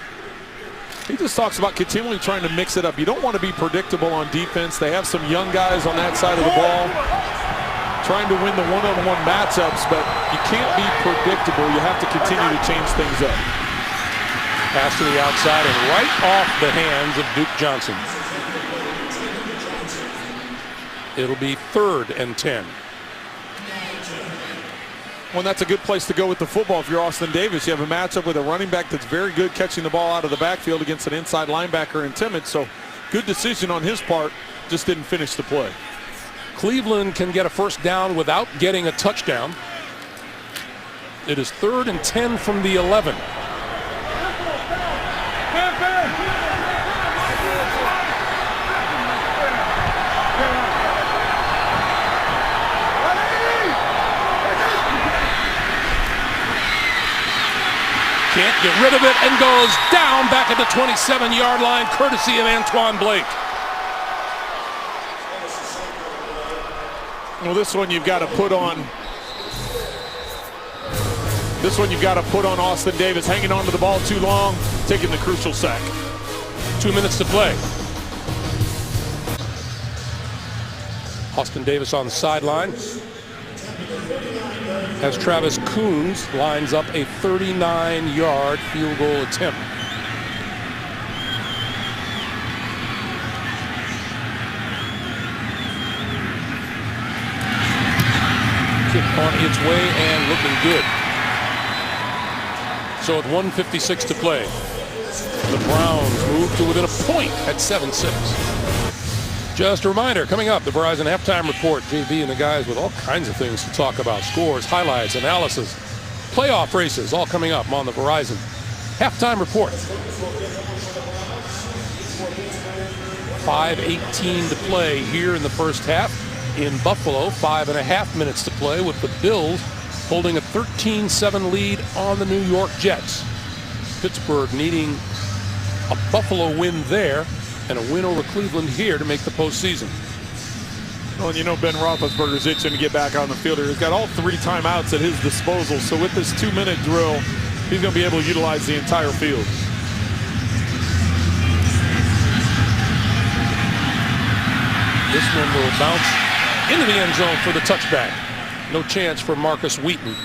He just talks about continually trying to mix it up. You don't want to be predictable on defense. They have some young guys on that side of the ball trying to win the one-on-one matchups, but you can't be predictable. You have to continue to change things up. Pass to the outside and right off the hands of Duke Johnson. It'll be 3rd and 10. Well, that's a good place to go with the football. If you're Austin Davis, you have a matchup with a running back that's very good catching the ball out of the backfield against an inside linebacker in Timmons. So good decision on his part, just didn't finish the play. Cleveland can get a first down without getting a touchdown. It is 3rd and 10 from the 11. Can't get rid of it and goes down back at the 27-yard line, courtesy of Antoine Blake. Well, this one you've got to put on. This one you've got to put on Austin Davis, hanging on to the ball too long, taking the crucial sack. 2 minutes to play. Austin Davis on the sideline as Travis Coons lines up a 39-yard field goal attempt. Kick on its way and looking good. So at 1:56 to play, the Browns move to within a point at 7-6. Just a reminder, coming up, the Verizon Halftime Report. JB and the guys with all kinds of things to talk about. Scores, highlights, analysis, playoff races, all coming up on the Verizon Halftime Report. 5:18 to play here in the first half in Buffalo. 5.5 minutes to play with the Bills holding a 13-7 lead on the New York Jets. Pittsburgh needing a Buffalo win there and a win over Cleveland here to make the postseason. Well, and you know Ben Roethlisberger's itching to get back on the field here. He's got all 3 timeouts at his disposal. So with this 2-minute drill, he's going to be able to utilize the entire field. This one will bounce into the end zone for the touchback. No chance for Marcus Wheaton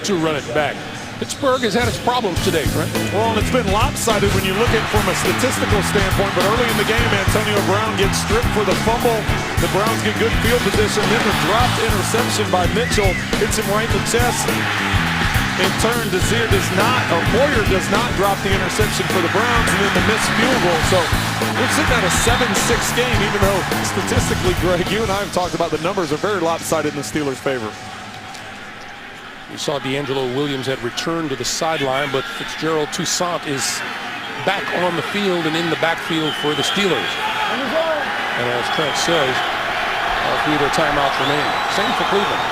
to run it back. Pittsburgh has had its problems today, right? Well, and it's been lopsided when you look at it from a statistical standpoint, but early in the game, Antonio Brown gets stripped for the fumble. The Browns get good field position. Then the dropped interception by Mitchell hits him right in the chest. In turn, Moyer does not drop the interception for the Browns, and then the missed field goal. So we're sitting at a 7-6 game, even though statistically, Greg, you and I have talked about the numbers are very lopsided in the Steelers' favor. We saw D'Angelo Williams had returned to the sideline, but Fitzgerald Toussaint is back on the field and in the backfield for the Steelers. And as Trent says, all 3 of their timeouts remain. Same for Cleveland.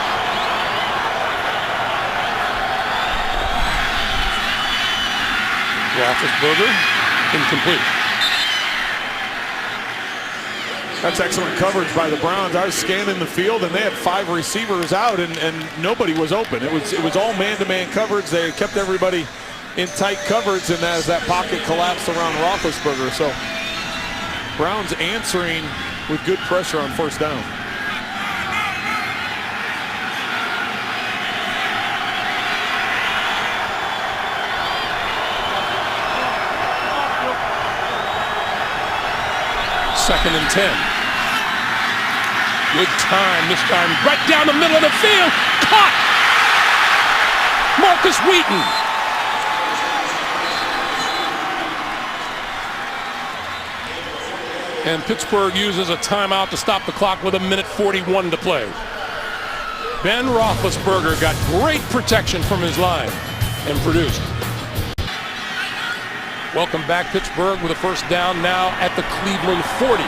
Roethlisberger, incomplete. That's excellent coverage by the Browns. I was scanning the field, and they had 5 receivers out, and nobody was open. It was all man-to-man coverage. They kept everybody in tight coverage, and as that pocket collapsed around Roethlisberger. So Browns answering with good pressure on first down. Second and 10. Good time this time, right down the middle of the field. Caught! Marcus Wheaton. And Pittsburgh uses a timeout to stop the clock with 1:41 to play. Ben Roethlisberger got great protection from his line and produced. Welcome back, Pittsburgh, with a first down now at the Cleveland 40.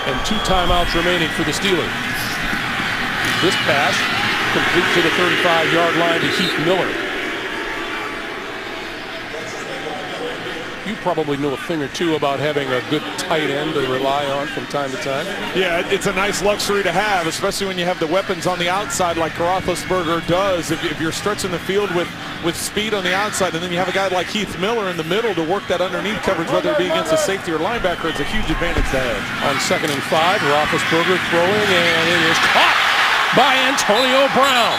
And 2 timeouts remaining for the Steelers. This pass complete to the 35-yard line to Heath Miller. You probably know a thing or two about having a good tight end to rely on from time to time. Yeah, it's a nice luxury to have, especially when you have the weapons on the outside like Roethlisberger does. If you're stretching the field with speed on the outside, and then you have a guy like Heath Miller in the middle to work that underneath coverage, whether it be against a safety or linebacker, it's a huge advantage to have. On 2nd and 5, Roethlisberger throwing, and it is caught by Antonio Brown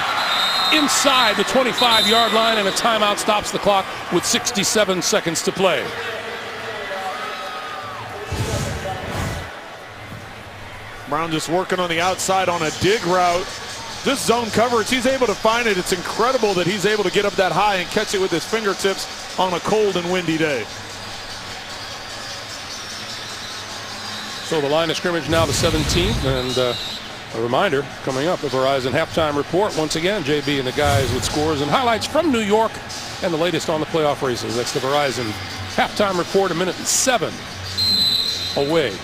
inside the 25-yard line, and a timeout stops the clock with 67 seconds to play. Brown just working on the outside on a dig route. This zone coverage, he's able to find it. It's incredible that he's able to get up that high and catch it with his fingertips on a cold and windy day. So the line of scrimmage now the 17th, and a reminder coming up, the Verizon halftime report. Once again, JB and the guys with scores and highlights from New York and the latest on the playoff races. That's the Verizon halftime report, 1:07 away.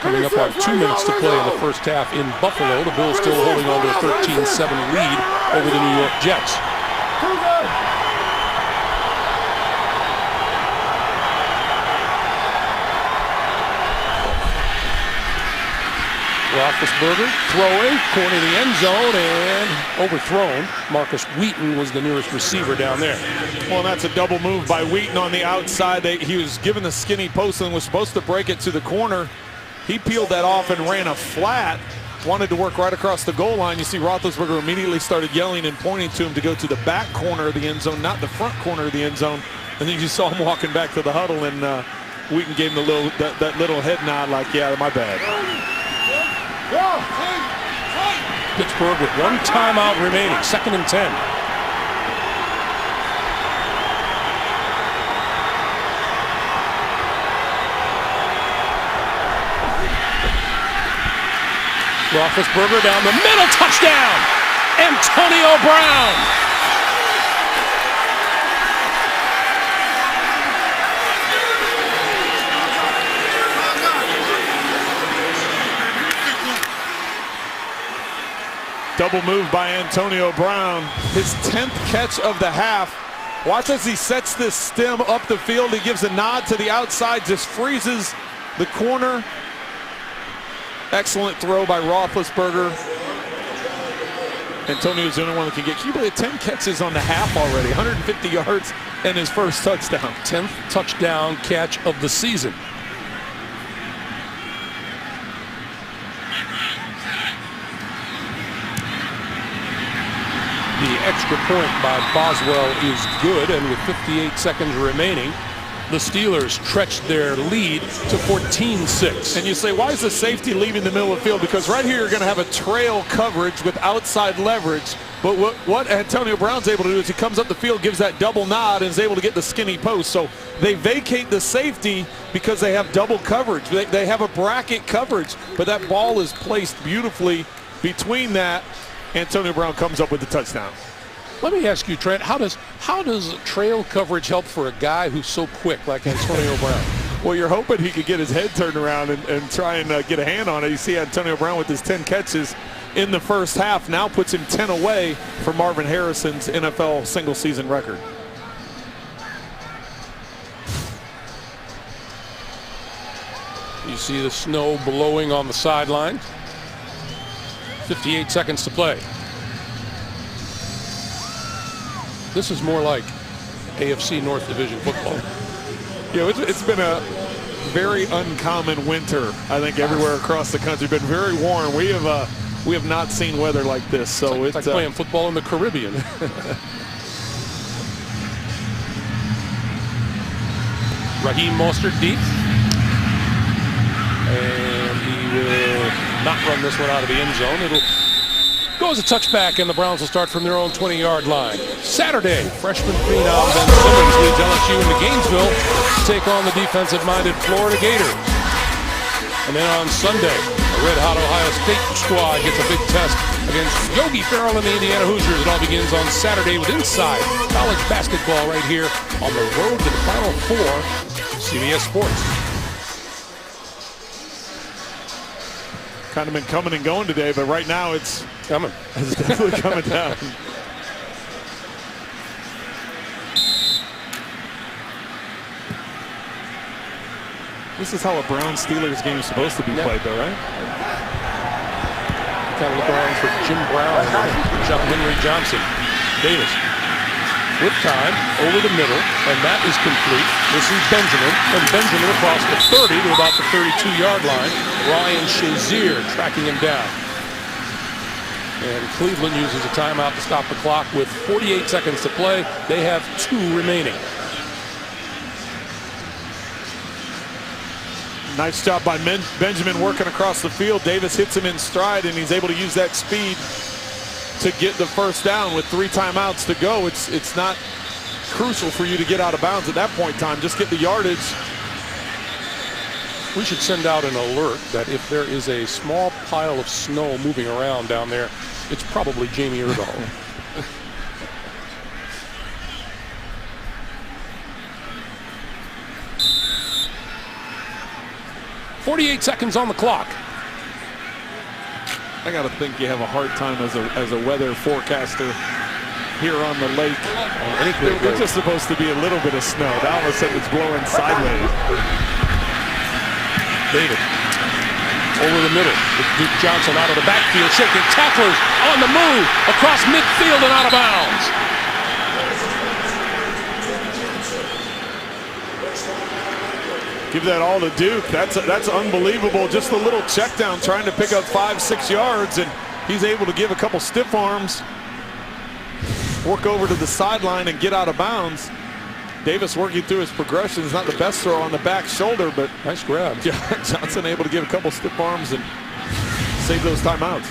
Coming up on 2 minutes to play in the first half in Buffalo. The Bills still holding on to a 13-7 lead over the New York Jets. Roethlisberger throwing, corner of the end zone, and overthrown. Marcus Wheaton was the nearest receiver down there. Well, that's a double move by Wheaton on the outside. He was given the skinny post and was supposed to break it to the corner. He peeled that off and ran a flat. Wanted to work right across the goal line. You see Roethlisberger immediately started yelling and pointing to him to go to the back corner of the end zone, not the front corner of the end zone. And then you saw him walking back to the huddle, and Wheaton gave him that little head nod like, yeah, my bad. Pittsburgh with 1 timeout remaining, 2nd and 10. Roethlisberger down the middle, touchdown! Antonio Brown! Double move by Antonio Brown. His 10th catch of the half. Watch as he sets this stem up the field. He gives a nod to the outside, just freezes the corner. Excellent throw by Roethlisberger. Antonio's the only one that can get. Can you believe 10 catches on the half already? 150 yards and his first touchdown. 10th touchdown catch of the season. The extra point by Boswell is good, and with 58 seconds remaining, the Steelers stretched their lead to 14-6. And you say, why is the safety leaving the middle of the field? Because right here you're going to have a trail coverage with outside leverage. But what Antonio Brown's able to do is he comes up the field, gives that double nod, and is able to get the skinny post. So they vacate the safety because they have double coverage. They have a bracket coverage, but that ball is placed beautifully between that. Antonio Brown comes up with the touchdown. Let me ask you, Trent, how does trail coverage help for a guy who's so quick like Antonio Brown? Well, you're hoping he could get his head turned around and try and get a hand on it. You see Antonio Brown with his 10 catches in the first half now puts him 10 away for Marvin Harrison's NFL single-season record. You see the snow blowing on the sideline. 58 seconds to play. This is more like AFC North Division football. Yeah, it's been a very uncommon winter, I think, everywhere across the country. Been very warm. We have not seen weather like this. So it's like playing football in the Caribbean. Raheem Mostert deep. And he will not run this one out of the end zone. It'll go as a touchback, and the Browns will start from their own 20-yard line. Saturday, freshman phenom Ben Simmons leads LSU into Gainesville to take on the defensive-minded Florida Gators. And then on Sunday, a red-hot Ohio State squad gets a big test against Yogi Ferrell and the Indiana Hoosiers. It all begins on Saturday with Inside College Basketball right here on the road to the Final Four, CBS Sports. Kind of been coming and going today, but right now it's coming. It's definitely coming down. This is how a Browns-Steelers game is supposed to be played, though, right? Kind of look around for Jim Brown and John Henry Johnson. Davis with time over the middle, and that is complete. This is Benjamin, and Benjamin across the 30 to about the 32-yard line. Ryan Shazier tracking him down. And Cleveland uses a timeout to stop the clock with 48 seconds to play. They have 2 remaining. Nice job by Benjamin working across the field. Davis hits him in stride, and he's able to use that speed to get the first down with 3 timeouts to go. It's not crucial for you to get out of bounds at that point in time. Just get the yardage. We should send out an alert that if there is a small pile of snow moving around down there, it's probably Jamie Erdahl. 48 seconds on the clock. I got to think you have a hard time as a weather forecaster here on the lake. It's just supposed to be a little bit of snow. Now all of a sudden it's blowing sideways. David over the middle with Duke Johnson out of the backfield, shaking tacklers on the move across midfield and out of bounds. Give that all to Duke. That's unbelievable. Just a little check down trying to pick up 5-6 yards, and he's able to give a couple stiff arms, work over to the sideline and get out of bounds. Davis working through his progressions. Not the best throw on the back shoulder, but nice grab. Johnson able to give a couple stiff arms and save those timeouts.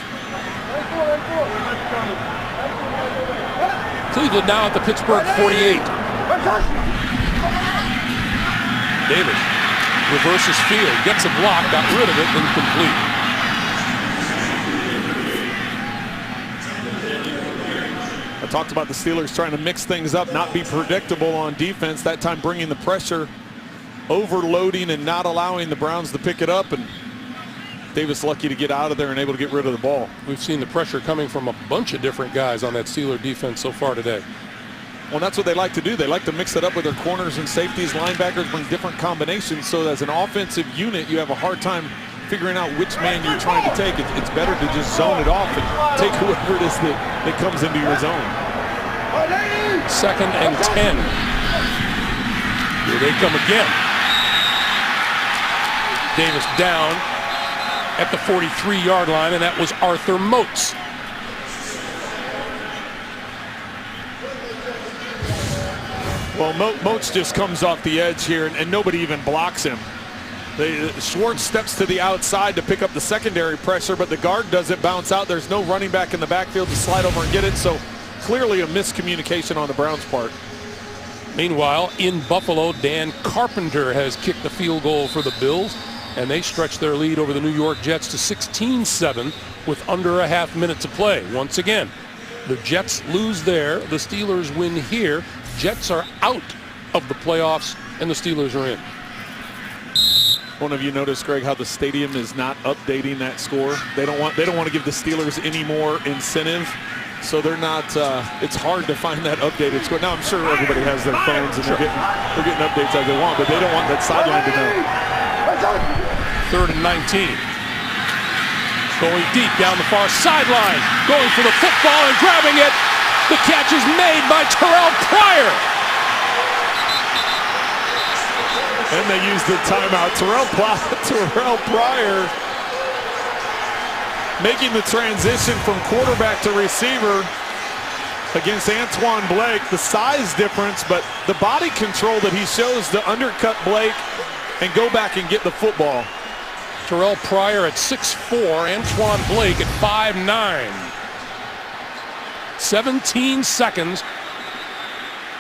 Cleveland now at the Pittsburgh 48. Davis reverses field, gets a block, got rid of it, incomplete. I talked about the Steelers trying to mix things up, not be predictable on defense, that time bringing the pressure, overloading and not allowing the Browns to pick it up, and Davis lucky to get out of there and able to get rid of the ball. We've seen the pressure coming from a bunch of different guys on that Steeler defense so far today. Well, that's what they like to do. They like to mix it up with their corners and safeties. Linebackers bring different combinations, so as an offensive unit, you have a hard time figuring out which man you're trying to take, it's better to just zone it off and take whoever it is that comes into your zone. 2nd and 10. Here they come again. Davis down at the 43-yard line, and that was Arthur Moats. Well, Moats just comes off the edge here, and nobody even blocks him. Schwartz steps to the outside to pick up the secondary pressure, but the guard doesn't bounce out. There's no running back in the backfield to slide over and get it, so clearly a miscommunication on the Browns' part. Meanwhile, in Buffalo, Dan Carpenter has kicked the field goal for the Bills, and they stretch their lead over the New York Jets to 16-7 with under a half minute to play. Once again, the Jets lose there, the Steelers win here. Jets are out of the playoffs, and the Steelers are in. One of you noticed, Greg, how the stadium is not updating that score. They don't want to give the Steelers any more incentive, so they're not. It's hard to find that updated score. Now I'm sure everybody has their phones and they're getting updates as they want, but they don't want that sideline to know. 3rd and 19. Going deep down the far sideline, going for the football and grabbing it. The catch is made by Terrell Pryor. And they use the timeout. Terrell Pryor making the transition from quarterback to receiver against Antoine Blake. The size difference, but the body control that he shows to undercut Blake and go back and get the football. Terrell Pryor at 6'4", Antoine Blake at 5'9". 17 seconds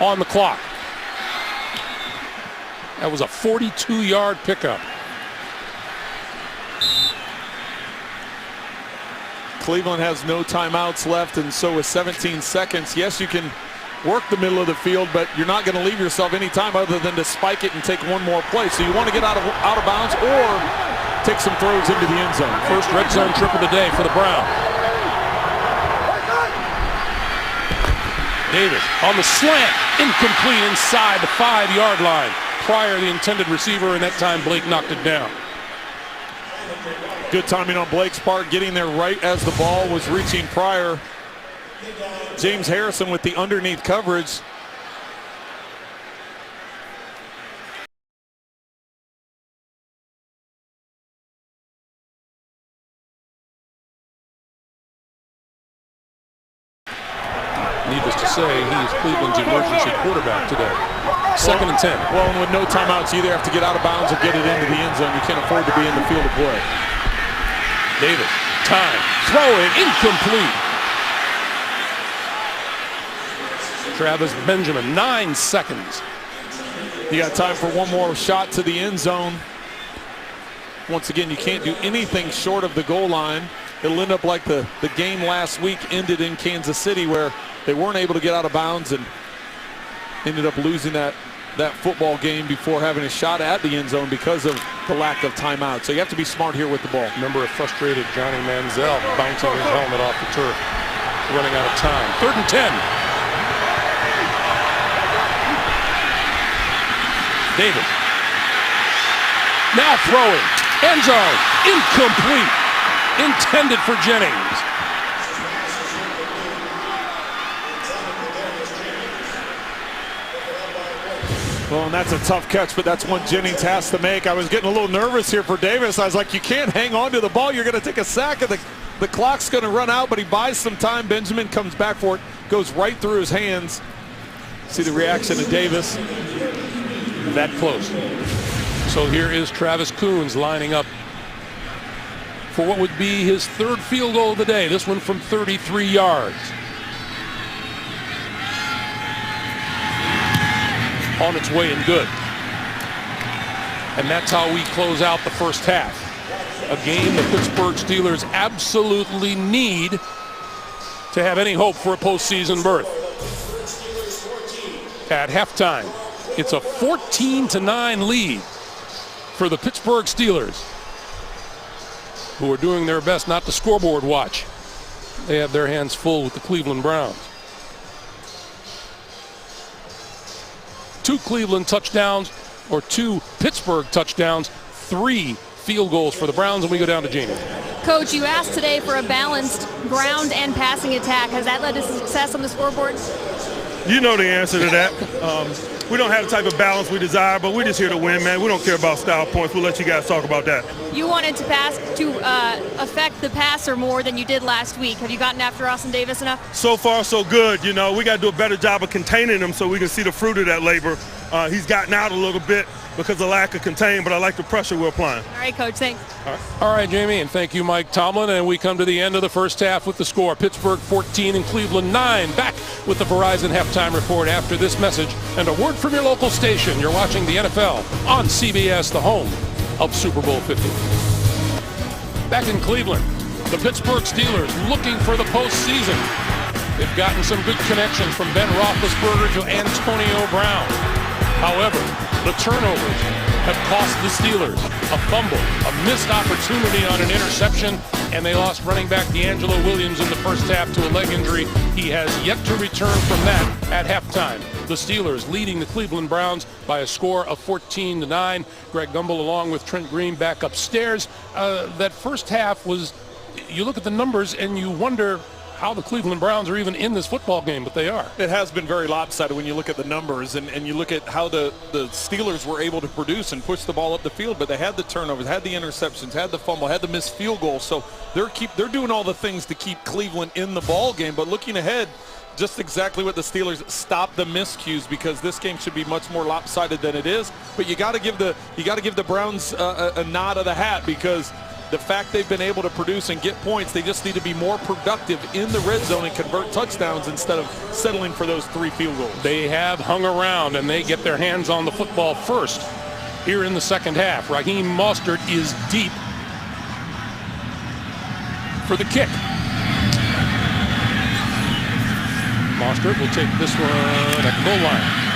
on the clock. That was a 42-yard pickup. Cleveland has no timeouts left, and so with 17 seconds, yes, you can work the middle of the field, but you're not going to leave yourself any time other than to spike it and take one more play. So you want to get out of bounds or take some throws into the end zone. First red zone trip of the day for the Browns. Davis on the slant, incomplete inside the 5-yard line. Pryor, the intended receiver, and that time Blake knocked it down. Good timing on Blake's part, getting there right as the ball was reaching Pryor. James Harrison with the underneath coverage. Needless to say, he is Cleveland's emergency quarterback today. 2nd and 10. Well, and with no timeouts, you either have to get out of bounds or get it into the end zone. You can't afford to be in the field of play. Davis, time, throwing, incomplete. Travis Benjamin, 9 seconds. You got time for one more shot to the end zone. Once again, you can't do anything short of the goal line. It'll end up like the game last week ended in Kansas City, where they weren't able to get out of bounds and ended up losing that football game before having a shot at the end zone because of the lack of timeout. So you have to be smart here with the ball. Remember a frustrated Johnny Manziel bouncing his helmet off the turf, running out of time. 3rd and 10. Davis. Now throwing. End zone. Incomplete. Intended for Jennings. Well, and that's a tough catch, but that's one Jennings has to make. I was getting a little nervous here for Davis. I was like, you can't hang on to the ball. You're going to take a sack, and the clock's going to run out, but he buys some time. Benjamin comes back for it, goes right through his hands. See the reaction of Davis. That close. So here is Travis Coons lining up for what would be his 3rd field goal of the day. This one from 33 yards. On its way and good. And that's how we close out the first half. A game the Pittsburgh Steelers absolutely need to have any hope for a postseason berth. At halftime, it's a 14-9 lead for the Pittsburgh Steelers, who are doing their best not to scoreboard watch. They have their hands full with the Cleveland Browns. 2 Cleveland touchdowns, or 2 Pittsburgh touchdowns, 3 field goals for the Browns, and we go down to Jamie. Coach, you asked today for a balanced ground and passing attack. Has that led to success on the scoreboard? You know the answer to that. We don't have the type of balance we desire, but we're just here to win, man. We don't care about style points. We'll let you guys talk about that. You wanted to pass to affect the passer more than you did last week. Have you gotten after Austin Davis enough? So far, so good. You know, we got to do a better job of containing him so we can see the fruit of that labor. He's gotten out a little bit because of lack of contain, but I like the pressure we're applying. All right, Coach, thanks. All right, Jamie, and thank you, Mike Tomlin. And we come to the end of the first half with the score. Pittsburgh 14 and Cleveland 9. Back with the Verizon halftime report after this message and a word from your local station. You're watching the NFL on CBS, the home of Super Bowl 50. Back in Cleveland, the Pittsburgh Steelers looking for the postseason. They've gotten some good connections from Ben Roethlisberger to Antonio Brown. However, the turnovers have cost the Steelers a fumble, a missed opportunity on an interception, and they lost running back DeAngelo Williams in the first half to a leg injury. He has yet to return from that at halftime. The Steelers leading the Cleveland Browns by a score of 14-9. Greg Gumbel along with Trent Green back upstairs. That first half was, you look at the numbers and you wonder how the Cleveland Browns are even in this football game, but they are. It has been very lopsided when you look at the numbers and you look at how the Steelers were able to produce and push the ball up the field, but they had the turnovers, had the interceptions, had the fumble, had the missed field goal. So they're doing all the things to keep Cleveland in the ball game. But looking ahead, just exactly what the Steelers stop the miscues, because this game should be much more lopsided than it is. But you got to give the Browns a nod of the hat, because the fact they've been able to produce and get points, they just need to be more productive in the red zone and convert touchdowns instead of settling for those 3 field goals. They have hung around, and they get their hands on the football first here in the second half. Raheem Mostert is deep for the kick. Mostert will take this one at the goal line.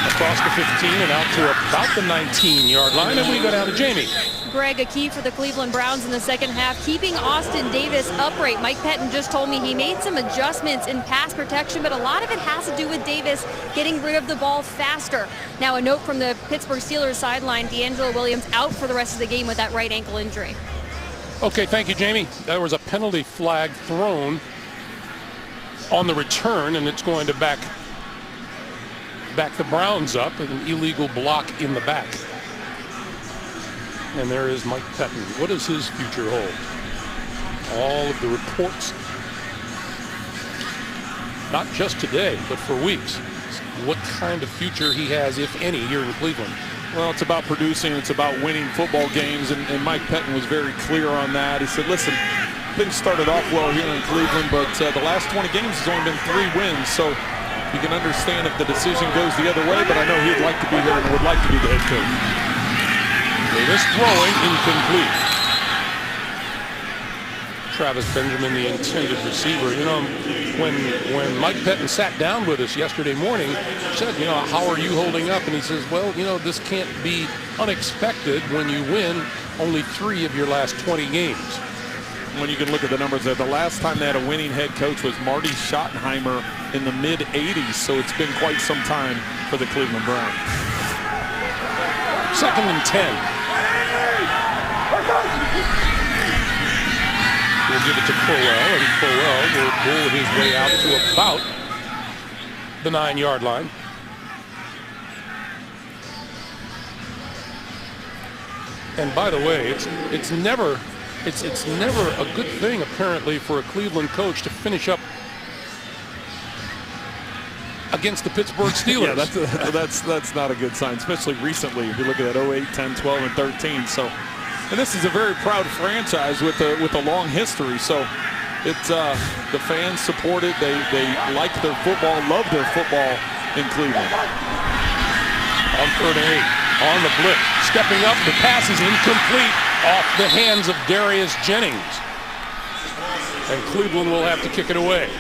Across the 15 and out to about the 19-yard line, and we go down to Jamie. Greg, a key for the Cleveland Browns in the second half, keeping Austin Davis upright. Mike Pettin just told me he made some adjustments in pass protection, but a lot of it has to do with Davis getting rid of the ball faster. Now, a note from the Pittsburgh Steelers sideline, DeAngelo Williams out for the rest of the game with that right ankle injury. Okay, thank you, Jamie. There was a penalty flag thrown on the return, and it's going to back the Browns up, an illegal block in the back. And there is Mike Pettin. What does his future hold? All of the reports, not just today, but for weeks, what kind of future he has, if any, here in Cleveland. Well, it's about producing. It's about winning football games, and Mike Pettin was very clear on that. He said, listen, things started off well here in Cleveland, but the last 20 games has only been 3 wins, so you can understand if the decision goes the other way, but I know he'd like to be here and would like to be the head coach. Davis throwing incomplete. Travis Benjamin, the intended receiver. You know, when Mike Pettin sat down with us yesterday morning, he said, you know, how are you holding up? And he says, well, you know, this can't be unexpected when you win only 3 of your last 20 games. When you can look at the numbers there, the last time they had a winning head coach was Marty Schottenheimer in the mid-'80s, so it's been quite some time for the Cleveland Browns. 2nd and 10. We'll give it to Crowell, and Crowell will pull his way out to about the 9-yard line. And by the way, it's never a good thing, apparently, for a Cleveland coach to finish up against the Pittsburgh Steelers. Yeah, that's not a good sign, especially recently. If you look at that 08, 10, 12, and 13. So, and this is a very proud franchise with a long history. So, it's the fans support it. They like their football, love their football in Cleveland. On 3rd and 8, on the blitz, stepping up, the pass is incomplete off the hands of Darius Jennings. And Cleveland will have to kick it away.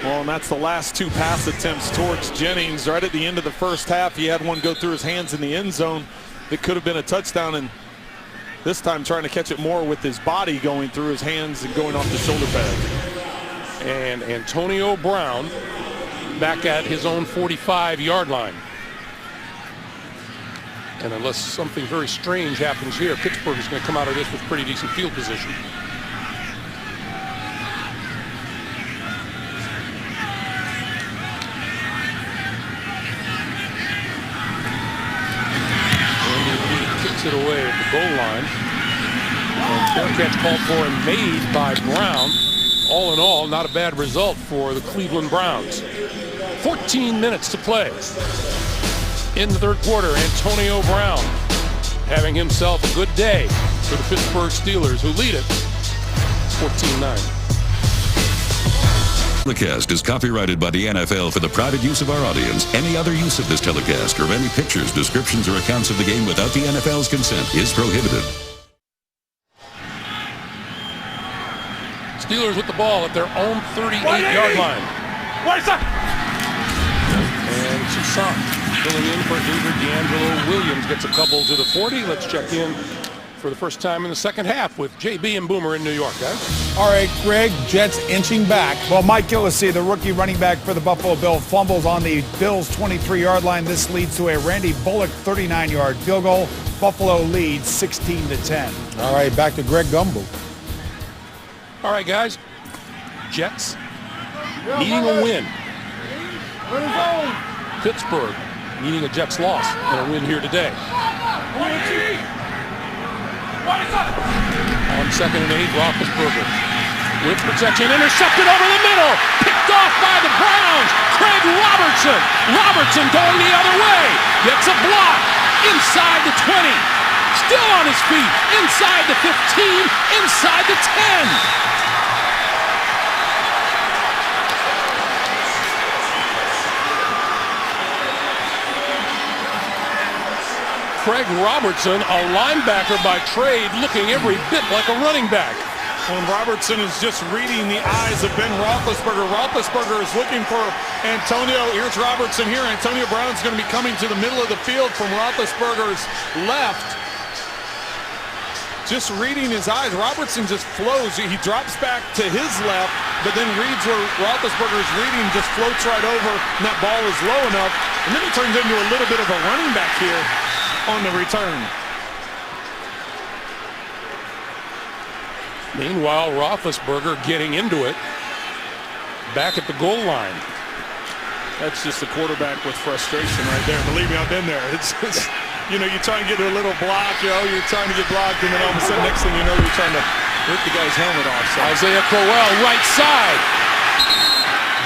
Well, and that's the last 2 pass attempts towards Jennings. Right at the end of the first half, he had one go through his hands in the end zone. It could have been a touchdown, and this time trying to catch it more with his body going through his hands and going off the shoulder pad. And Antonio Brown back at his own 45-yard line. And unless something very strange happens here, Pittsburgh is going to come out of this with pretty decent field position. Kicks it away at the goal line. And fair catch called for and made by Brown. All in all, not a bad result for the Cleveland Browns. 14 minutes to play. In the third quarter, Antonio Brown having himself a good day for the Pittsburgh Steelers, who lead it 14-9. Telecast is copyrighted by the NFL for the private use of our audience. Any other use of this telecast or of any pictures, descriptions, or accounts of the game without the NFL's consent is prohibited. Steelers with the ball at their own 38-yard line. And Toussaint filling in for injured D'Angelo Williams gets a couple to the 40. Let's check in for the first time in the second half with JB and Boomer in New York, guys. All right, Greg, Jets inching back. Well, Mike Gillislee, the rookie running back for the Buffalo Bills, fumbles on the Bills' 23-yard line. This leads to a Randy Bullock 39-yard field goal. Buffalo leads 16-10. All right, back to Greg Gumbel. All right, guys. Jets needing a win. Pittsburgh needing a Jets loss and a win here today. On 2nd and 8, Roethlisberger with protection, intercepted over the middle, picked off by the Browns. Craig Robertson. Robertson going the other way, gets a block inside the 20, still on his feet, inside the 15, inside the 10. Craig Robertson, a linebacker by trade, looking every bit like a running back. And Robertson is just reading the eyes of Ben Roethlisberger. Roethlisberger is looking for Antonio. Here's Robertson here. Antonio Brown's going to be coming to the middle of the field from Roethlisberger's left. Just reading his eyes. Robertson just flows. He drops back to his left, but then reads where Roethlisberger is reading, just floats right over, and that ball is low enough. And then he turns into a little bit of a running back here on the return. Meanwhile, Roethlisberger getting into it back at the goal line. That's just a quarterback with frustration right there. Believe me, I've been there. It's you know, you try and get a little block, you're trying to get blocked, and then all of a sudden, next thing you know, you're trying to rip the guy's helmet off. So. Isaiah Crowell, right side.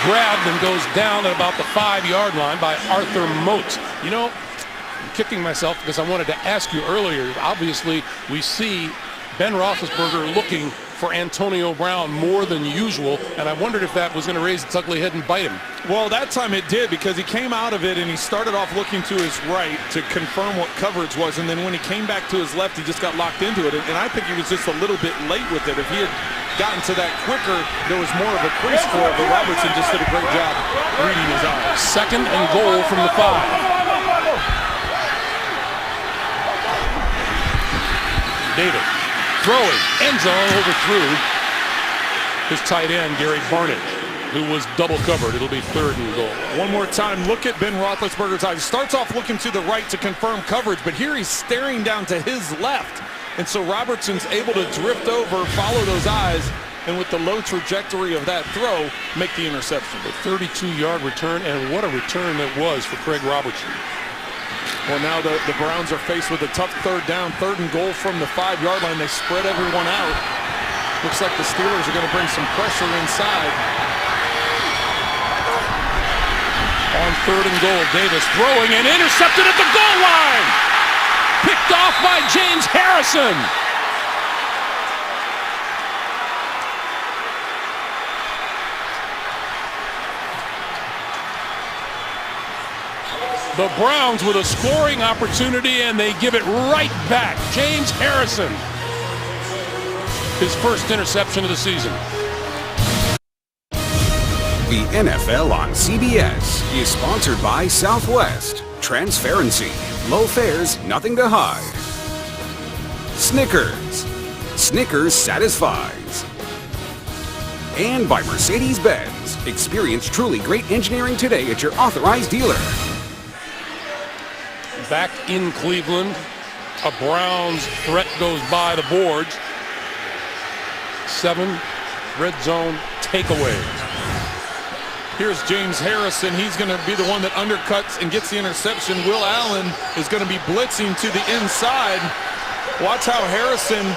Grabbed and goes down at about the 5-yard line by Arthur Moat. You know, I'm kicking myself because I wanted to ask you earlier. Obviously, we see Ben Roethlisberger looking for Antonio Brown more than usual, and I wondered if that was going to raise its ugly head and bite him. Well, that time it did, because he came out of it and he started off looking to his right to confirm what coverage was, and then when he came back to his left, he just got locked into it, and I think he was just a little bit late with it. If he had gotten to that quicker, there was more of a crease for it, but Robertson just did a great job reading his eyes. 2nd and goal from the 5. David throwing, end zone, overthrew his tight end, Gary Barnidge, who was double covered. It'll be 3rd and goal. One more time, look at Ben Roethlisberger's eyes. He starts off looking to the right to confirm coverage, but here he's staring down to his left. And so Robertson's able to drift over, follow those eyes, and with the low trajectory of that throw, make the interception. A 32-yard return, and what a return that was for Craig Robertson. Well, now the Browns are faced with a tough 3rd down, 3rd and goal from the 5-yard line. They spread everyone out. Looks like the Steelers are going to bring some pressure inside. On 3rd and goal, Davis throwing and intercepted at the goal line. Picked off by James Harrison. The Browns with a scoring opportunity, and they give it right back. James Harrison, his first interception of the season. The NFL on CBS is sponsored by Southwest. Transparency, low fares, nothing to hide. Snickers. Snickers satisfies. And by Mercedes-Benz. Experience truly great engineering today at your authorized dealer. back in Cleveland. A Browns threat goes by the boards. 7 red zone takeaways. Here's James Harrison. He's going to be the one that undercuts and gets the interception. Will Allen is going to be blitzing to the inside. Watch how Harrison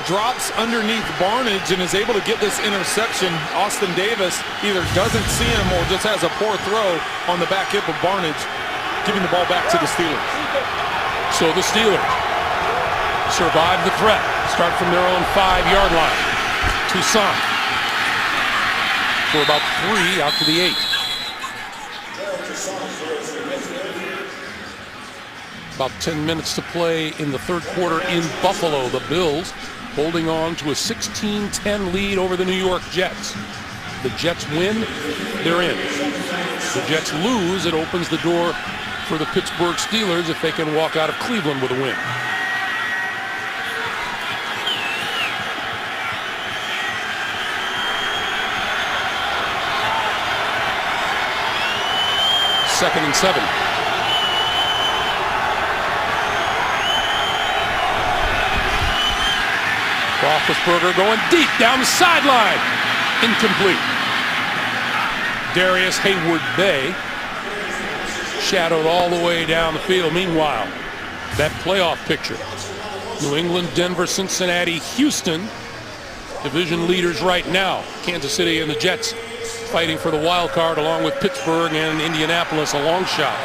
drops underneath Barnidge and is able to get this interception. Austin Davis either doesn't see him or just has a poor throw on the back hip of Barnidge, giving the ball back to the Steelers. So the Steelers survive the threat. Start from their own 5-yard line. Toussaint for about 3 out to the 8. About 10 minutes to play in the third quarter in Buffalo. The Bills holding on to a 16-10 lead over the New York Jets. The Jets win, they're in. The Jets lose, it opens the door for the Pittsburgh Steelers if they can walk out of Cleveland with a win. Second and 7. Roethlisberger going deep down the sideline. Incomplete. Darius Hayward-Bay shadowed all the way down the field. Meanwhile, that playoff picture. New England, Denver, Cincinnati, Houston. Division leaders right now. Kansas City and the Jets fighting for the wild card along with Pittsburgh and Indianapolis a long shot.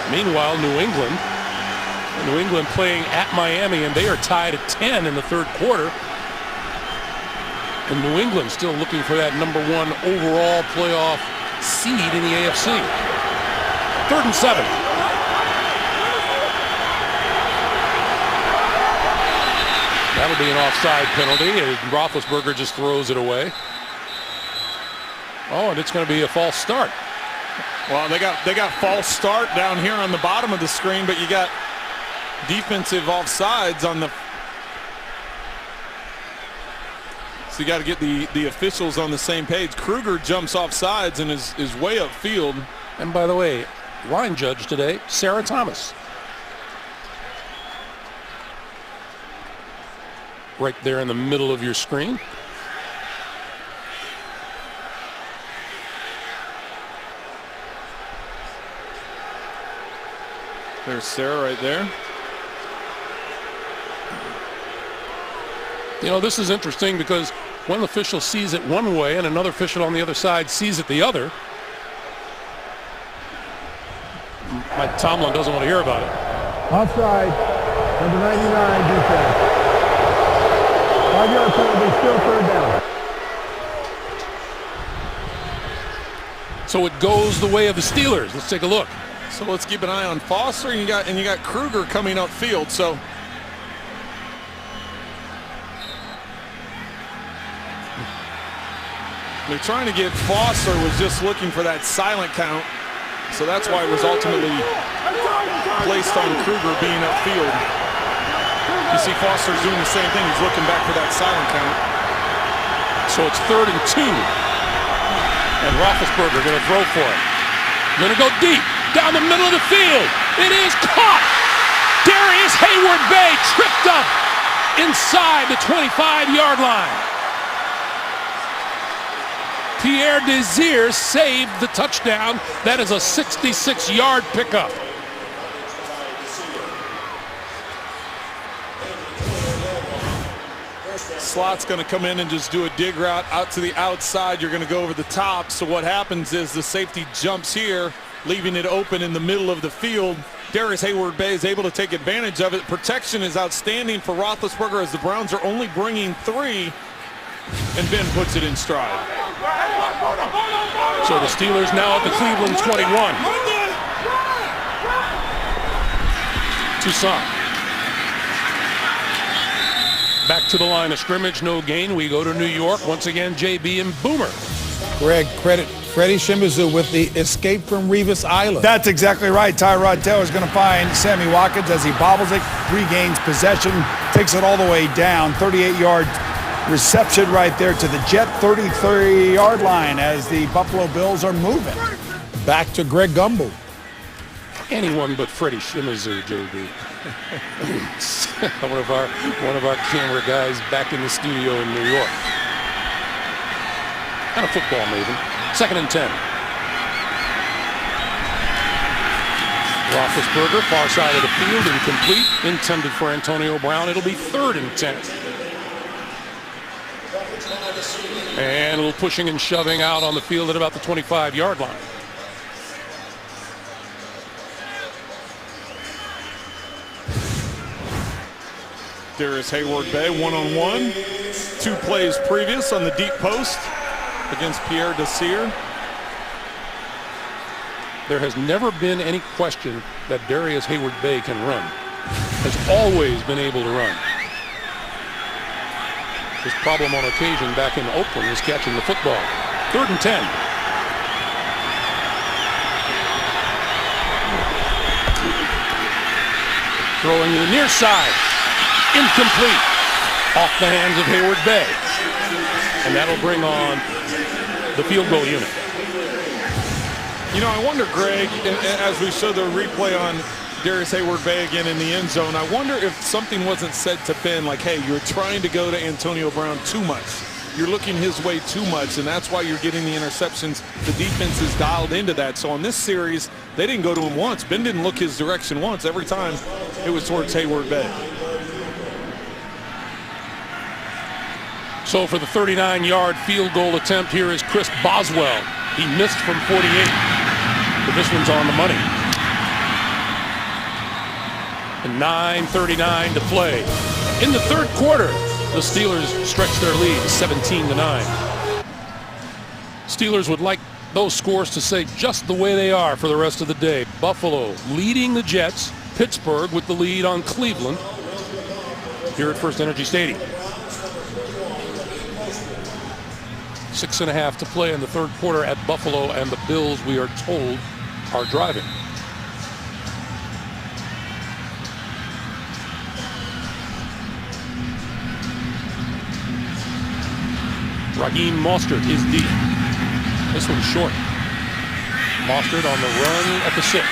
Meanwhile, New England playing at Miami, and they are tied at 10 in the third quarter. And New England still looking for that number 1 overall playoff seed in the AFC. 3rd and 7. That'll be an offside penalty, and Roethlisberger just throws it away. Oh, and it's going to be a false start. Well, they got false start down here on the bottom of the screen, but you got defensive offsides on the. So you got to get the officials on the same page. Kruger jumps off sides and is way upfield. And by the way, line judge today, Sarah Thomas. Right there in the middle of your screen. There's Sarah right there. You know, this is interesting because one official sees it one way and another official on the other side sees it the other. Mike Tomlin doesn't want to hear about it. Offside, number 99 defense. 5-yard penalty, still 3rd down. So it goes the way of the Steelers. Let's take a look. So let's keep an eye on Foster, and you got Kruger coming upfield. So they're trying to get Foster, was just looking for that silent count. So that's why it was ultimately placed on Kruger being upfield. You see Foster's doing the same thing. He's looking back for that silent count. So it's 3rd and 2. And Roethlisberger going to throw for it. Going to go deep down the middle of the field. It is caught. Darius Hayward-Bay tripped up inside the 25-yard line. Pierre Desir saved the touchdown. That is a 66-yard pickup. Slot's going to come in and just do a dig route out to the outside. You're going to go over the top. So what happens is the safety jumps here, leaving it open in the middle of the field. Darius Hayward-Bay is able to take advantage of it. Protection is outstanding for Roethlisberger as the Browns are only bringing 3, and Ben puts it in stride. So the Steelers now at the Cleveland 21. Toussaint. Back to the line of scrimmage, no gain. We go to New York. Once again, JB and Boomer. Greg, credit Freddie Shimizu with the escape from Revis Island. That's exactly right. Tyrod Taylor's going to find Sammy Watkins as he bobbles it, regains possession, takes it all the way down. 38-yard reception right there to the Jet 33-yard line as the Buffalo Bills are moving. Back to Greg Gumbel. anyone but Freddie Shimizu, JB. one of our camera guys back in the studio in New York. And a football maven. 2nd and 10. Roethlisberger, far side of the field, incomplete, intended for Antonio Brown. It'll be 3rd and 10. And a little pushing and shoving out on the field at about the 25-yard line. Darrius Heyward-Bey one-on-one. 2 plays previous on the deep post against Pierre Desir. There has never been any question that Darrius Heyward-Bey can run. Has always been able to run. His problem on occasion back in Oakland was catching the football. 3rd and 10. Throwing to the near side. Incomplete. Off the hands of Heyward-Bey. And that'll bring on the field goal unit. You know, I wonder, Greg, as we show the replay on Darrius Heyward-Bey again in the end zone, I wonder if something wasn't said to Ben, like, hey, you're trying to go to Antonio Brown too much. You're looking his way too much, and that's why you're getting the interceptions. The defense is dialed into that. So on this series, they didn't go to him once. Ben didn't look his direction once. Every time it was towards Heyward-Bey. So for the 39-yard field goal attempt, here is Chris Boswell. He missed from 48, but this one's on the money. And 9:39 to play. In the 3rd quarter, the Steelers stretch their lead 17-9. Steelers would like those scores to stay just the way they are for the rest of the day. Buffalo leading the Jets. Pittsburgh with the lead on Cleveland here at First Energy Stadium. 6.5 to play in the 3rd quarter at Buffalo, and the Bills, we are told, are driving. Raheem Mostert is deep. This one's short. Mostert on the run at the 6.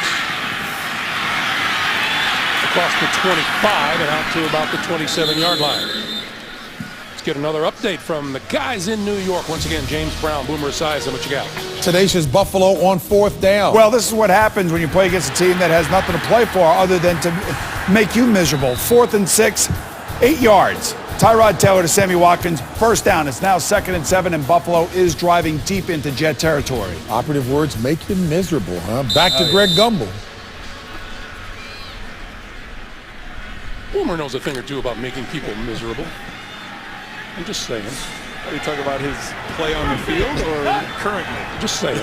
Across the 25 and out to about the 27-yard line. Let's get another update from the guys in New York. Once again, James Brown, Boomer Esiason, what you got? Tenacious Buffalo on 4th down. Well, this is what happens when you play against a team that has nothing to play for other than to make you miserable. 4th and 6, 8 yards. Tyrod Taylor to Sammy Watkins, 1st down. It's now 2nd and 7, and Buffalo is driving deep into Jet territory. Operative words, make you miserable, huh? Back to Greg Gumbel. Boomer knows a thing or two about making people miserable. I'm just saying. Are you talking about his play on the field or currently? Just saying.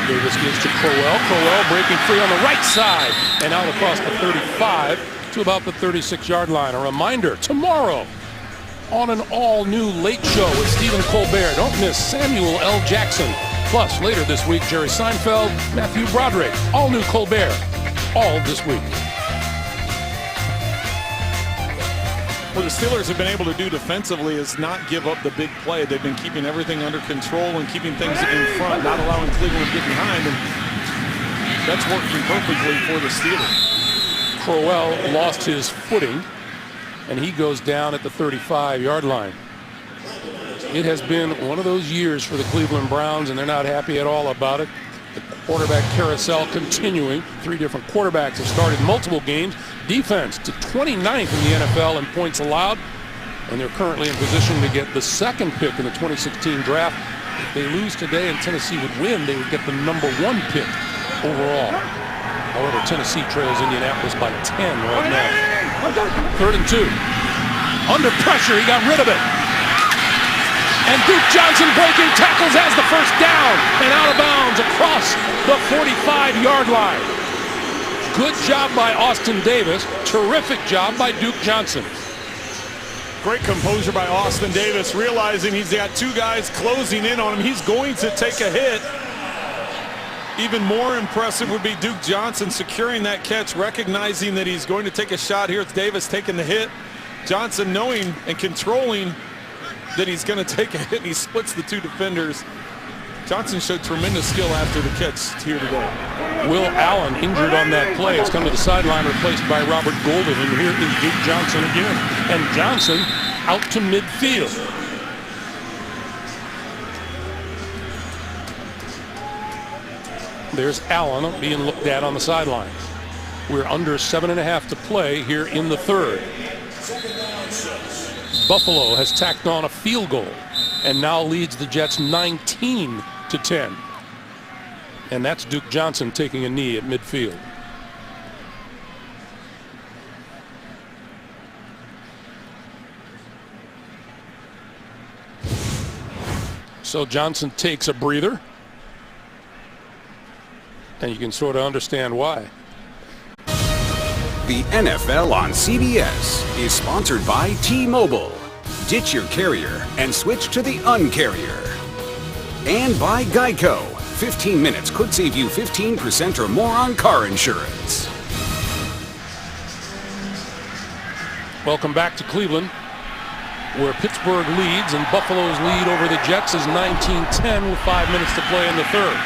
Davis gives to Crowell. Crowell breaking free on the right side and out across the 35 to about the 36-yard line. A reminder, tomorrow on an all-new Late Show with Stephen Colbert. Don't miss Samuel L. Jackson. Plus, later this week, Jerry Seinfeld, Matthew Broderick. All new Colbert. All this week. What the Steelers have been able to do defensively is not give up the big play. They've been keeping everything under control and keeping things in front, not allowing Cleveland to get behind, and that's working perfectly for the Steelers. Crowell lost his footing, and he goes down at the 35-yard line. It has been one of those years for the Cleveland Browns, and they're not happy at all about it. The quarterback carousel continuing. 3 different quarterbacks have started multiple games. Defense to 29th in the NFL in points allowed, and they're currently in position to get the 2nd pick in the 2016 draft. If they lose today and Tennessee would win, they would get the number 1 pick overall. However, Tennessee trails Indianapolis by 10 right now. 3rd and 2. Under pressure, he got rid of it. And Duke Johnson breaking tackles has the 1st down and out of bounds across the 45-yard line. Good job by Austin Davis. Terrific job by Duke Johnson. Great composure by Austin Davis, realizing he's got 2 guys closing in on him. He's going to take a hit. Even more impressive would be Duke Johnson securing that catch, recognizing that he's going to take a shot. Here it's Davis taking the hit. Johnson knowing and controlling that he's going to take a hit, and he splits the 2 defenders Johnson showed tremendous skill after the catch here today. Will Allen, injured on that play, has come to the sideline, replaced by Robert Golden. And here is Duke Johnson again. And Johnson out to midfield. There's Allen being looked at on the sideline. We're under 7.5 to play here in the third. Buffalo has tacked on a field goal and now leads the Jets 19-10. And that's Duke Johnson taking a knee at midfield. So Johnson takes a breather, and you can sort of understand why. The NFL on CBS is sponsored by T-Mobile. Ditch your carrier and switch to the Un-carrier. And by Geico. 15 minutes could save you 15% or more on car insurance. Welcome back to Cleveland, where Pittsburgh leads and Buffalo's lead over the Jets is 19-10 with 5 minutes to play in the third.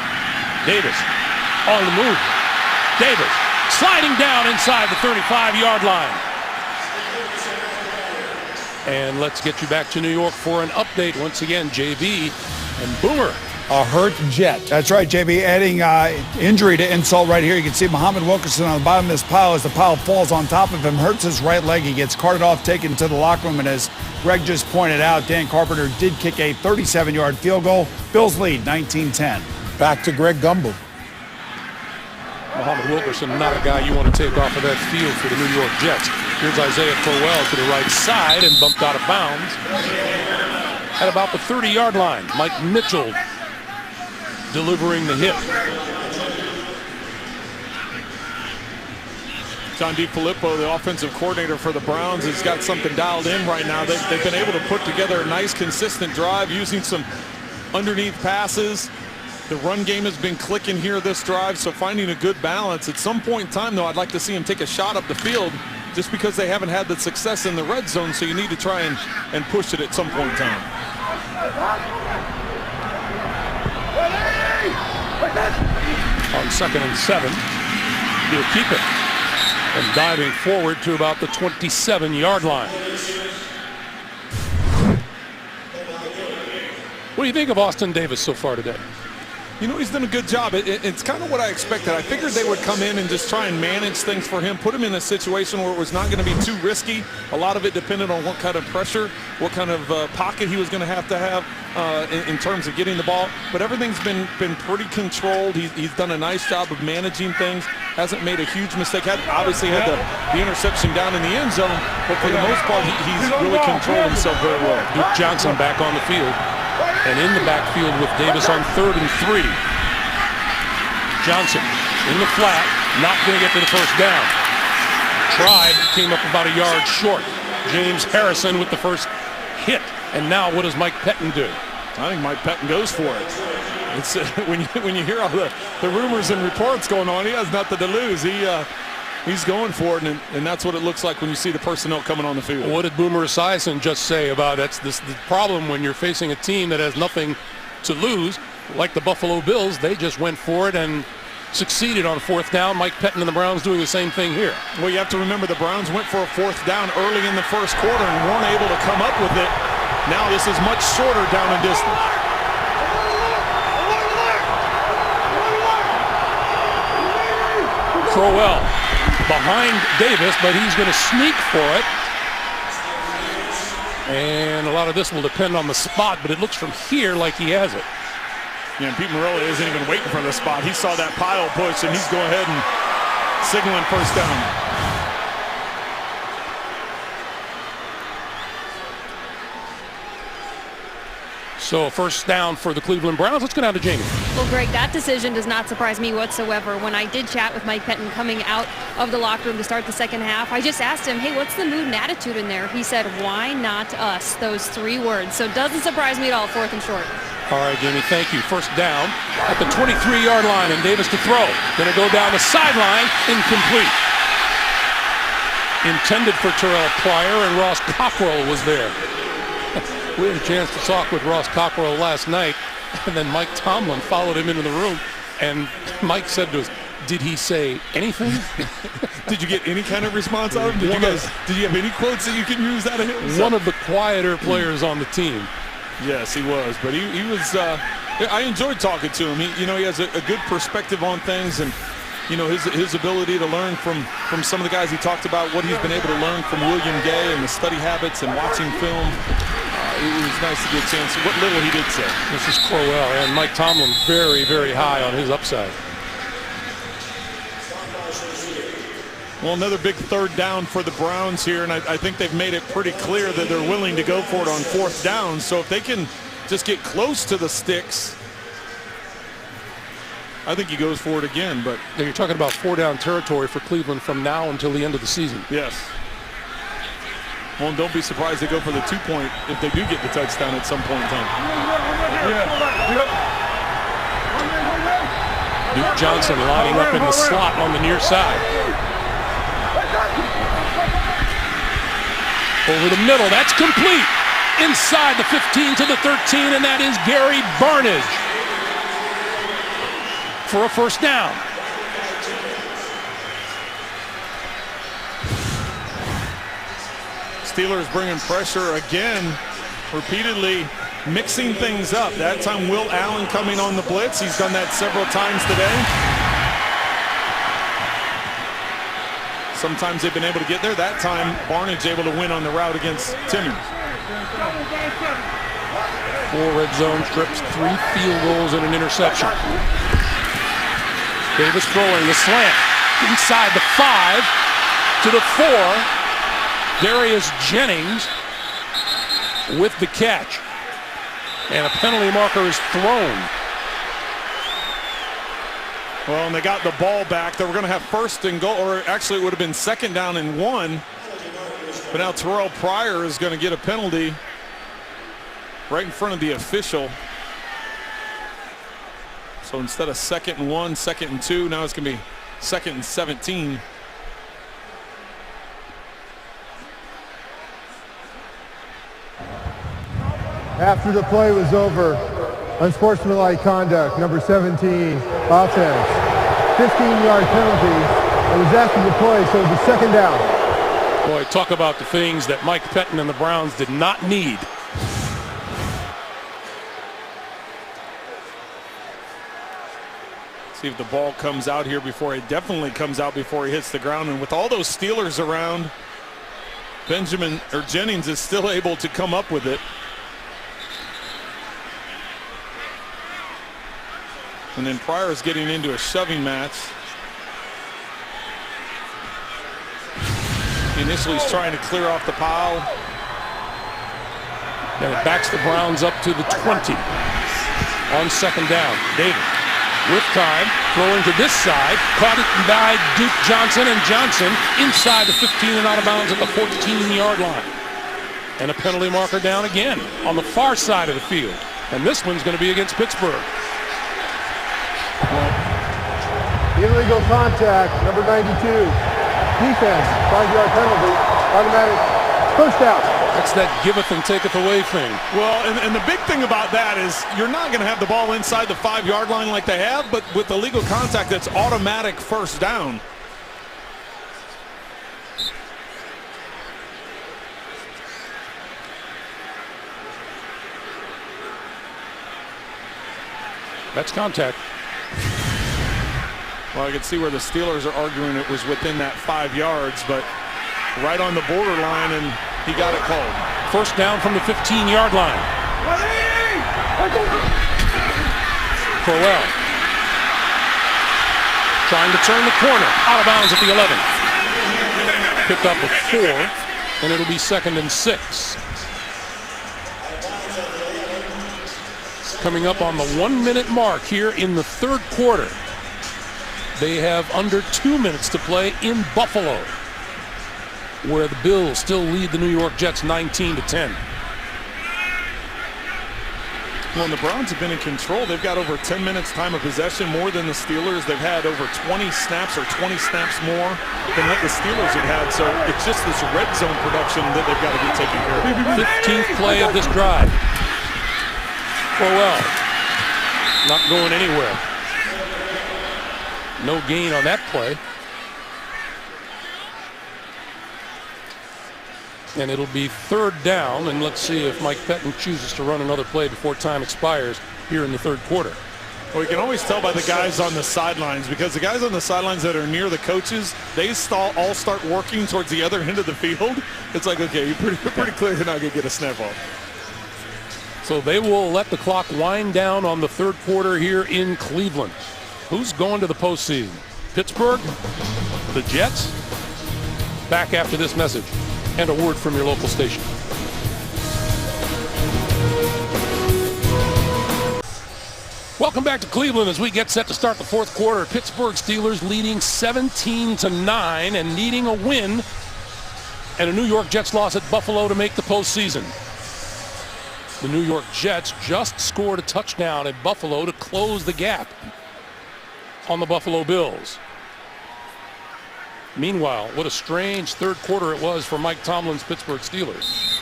Davis on the move. Davis sliding down inside the 35-yard line. And let's get you back to New York for an update. Once again, JB and Boomer. A hurt Jet. That's right, JB. Adding injury to insult right here. You can see Muhammad Wilkerson on the bottom of this pile as the pile falls on top of him, hurts his right leg. He gets carted off, taken to the locker room, and as Greg just pointed out, Dan Carpenter did kick a 37-yard field goal. Bills lead 19-10. Back to Greg Gumbel. Muhammad Wilkerson, not a guy you want to take off of that field for the New York Jets. Here's Isaiah Crowell to the right side and bumped out of bounds at about the 30-yard line. Mike Mitchell delivering the hit. John DeFilippo, the offensive coordinator for the Browns, has got something dialed in right now. They've been able to put together a nice, consistent drive using some underneath passes. The run game has been clicking here this drive, so finding a good balance. At some point in time, though, I'd like to see him take a shot up the field just because they haven't had the success in the red zone, so you need to try and push it at some point in time. On 2nd and 7, he'll keep it. And diving forward to about the 27-yard line. What do you think of Austin Davis so far today? You know, he's done a good job. It's kind of what I expected. I figured they would come in and just try and manage things for him, put him in a situation where it was not going to be too risky. A lot of it depended on what kind of pressure, what kind of pocket he was going to have in terms of getting the ball. But everything's been pretty controlled. He's done a nice job of managing things. Hasn't made a huge mistake. Obviously had the interception down in the end zone, but for the most part, he's really controlled himself very well. Duke Johnson back on the field. And in the backfield with Davis on 3rd and 3. Johnson in the flat, not going to get to the first down. Tried, came up about a yard short. James Harrison with the first hit. And now what does Mike Pettine do? I think Mike Pettine goes for it. It's when you hear all the rumors and reports going on, he has nothing to lose. He's going for it, and that's what it looks like when you see the personnel coming on the field. What did Boomer Esiason just say about the problem when you're facing a team that has nothing to lose, like the Buffalo Bills? They just went for it and succeeded on 4th down. Mike Pettine and the Browns doing the same thing here. Well, you have to remember the Browns went for a 4th down early in the first quarter and weren't able to come up with it. Now this is much shorter down in distance. Crowell behind Davis, but he's going to sneak for it. And a lot of this will depend on the spot, but it looks from here like he has it. Yeah, and Pete Morelli isn't even waiting for the spot. He saw that pile push, and he's going ahead and signaling first down. So first down for the Cleveland Browns. Let's go down to Jamie. Well, Greg, that decision does not surprise me whatsoever. When I did chat with Mike Pettine coming out of the locker room to start the second half, I just asked him, hey, what's the mood and attitude in there? He said, why not us? Those 3 words. So it doesn't surprise me at all, 4th and short. All right, Jamie, thank you. First down at the 23-yard line, and Davis to throw. Going to go down the sideline, incomplete. Intended for Terrell Pryor, and Ross Cockrell was there. We had a chance to talk with Ross Cockrell last night. And then Mike Tomlin followed him into the room, and Mike said to us, "Did he say anything?" Did you get any kind of response out of him? Did you have any quotes that you can use out of him? One of the quieter players on the team. Yes, he was, but he was. I enjoyed talking to him. He has a good perspective on things, and his ability to learn from some of the guys he talked about, what he's been able to learn from William Gay and the study habits and watching film. It was nice to get a chance. What little he did say. This is Crowell, and Mike Tomlin very, very high on his upside. Well, another big third down for the Browns here, and I think they've made it pretty clear that they're willing to go for it on fourth down. So if they can just get close to the sticks, I think he goes for it again. But you're talking about 4-down territory for Cleveland from now until the end of the season. Yes. Well, and don't be surprised they go for the 2-point if they do get the touchdown at some point in time. Duke Johnson lining up in the slot on the near side. Over the middle, that's complete. Inside the 15 to the 13, and that is Gary Barnidge for a first down. Steelers bringing pressure again, repeatedly mixing things up. That time Will Allen coming on the blitz. He's done that several times today. Sometimes they've been able to get there. That time Barnidge able to win on the route against Timmons. 4 red zone trips, 3 field goals, and an interception. Davis throwing the slant inside the 5 to the 4. Darius Jennings with the catch. And a penalty marker is thrown. Well, and they got the ball back. They were going to have first and goal, or actually it would have been 2nd down and 1. But now Terrell Pryor is going to get a penalty right in front of the official. So instead of 2nd and 1, 2nd and 2, now it's going to be 2nd and 17. After the play was over, unsportsmanlike conduct, number 17, offense. 15-yard penalty. It was after the play, so it was a 2nd down. Boy, talk about the things that Mike Pettine and the Browns did not need. See if the ball comes out here before it definitely comes out before he hits the ground. And with all those Steelers around, Jennings is still able to come up with it. And then Pryor is getting into a shoving match. Initially he's trying to clear off the pile. And it backs the Browns up to the 20 on 2nd down. Davis with time, throwing to this side, caught it by Duke Johnson, and Johnson inside the 15 and out of bounds at the 14-yard line. And a penalty marker down again on the far side of the field. And this one's going to be against Pittsburgh. Illegal contact, number 92. Defense, 5-yard penalty, automatic first down. That's that giveth and taketh away thing. Well, and the big thing about that is you're not going to have the ball inside the 5-yard line like they have, but with illegal contact, that's automatic first down. That's contact. Well, I can see where the Steelers are arguing it was within that 5 yards, but right on the borderline, and he got it called. First down from the 15-yard line. Crowell trying to turn the corner, out of bounds at the 11. Picked up a 4, and it'll be 2nd and 6. Coming up on the 1-minute mark here in the 3rd quarter. They have under 2 minutes to play in Buffalo, where the Bills still lead the New York Jets 19-10. Well, and the Browns have been in control. They've got over 10 minutes time of possession, more than the Steelers. They've had over 20 snaps or 20 snaps more than what the Steelers have had. So it's just this red zone production that they've got to be taking care of. 15th play of this drive. Crowell not going anywhere. No gain on that play. And it'll be 3rd down, and let's see if Mike Pettine chooses to run another play before time expires here in the 3rd quarter. Well, you can always tell by the guys on the sidelines, because the guys on the sidelines that are near the coaches, they all start working towards the other end of the field. It's like, okay, you're pretty clear you're not going to get a snap off. So they will let the clock wind down on the 3rd quarter here in Cleveland. Who's going to the postseason? Pittsburgh? The Jets? Back after this message and a word from your local station. Welcome back to Cleveland as we get set to start the 4th quarter. Pittsburgh Steelers leading 17-9 and needing a win and a New York Jets loss at Buffalo to make the postseason. The New York Jets just scored a touchdown at Buffalo to close the gap on the Buffalo Bills. Meanwhile, what a strange 3rd quarter it was for Mike Tomlin's Pittsburgh Steelers.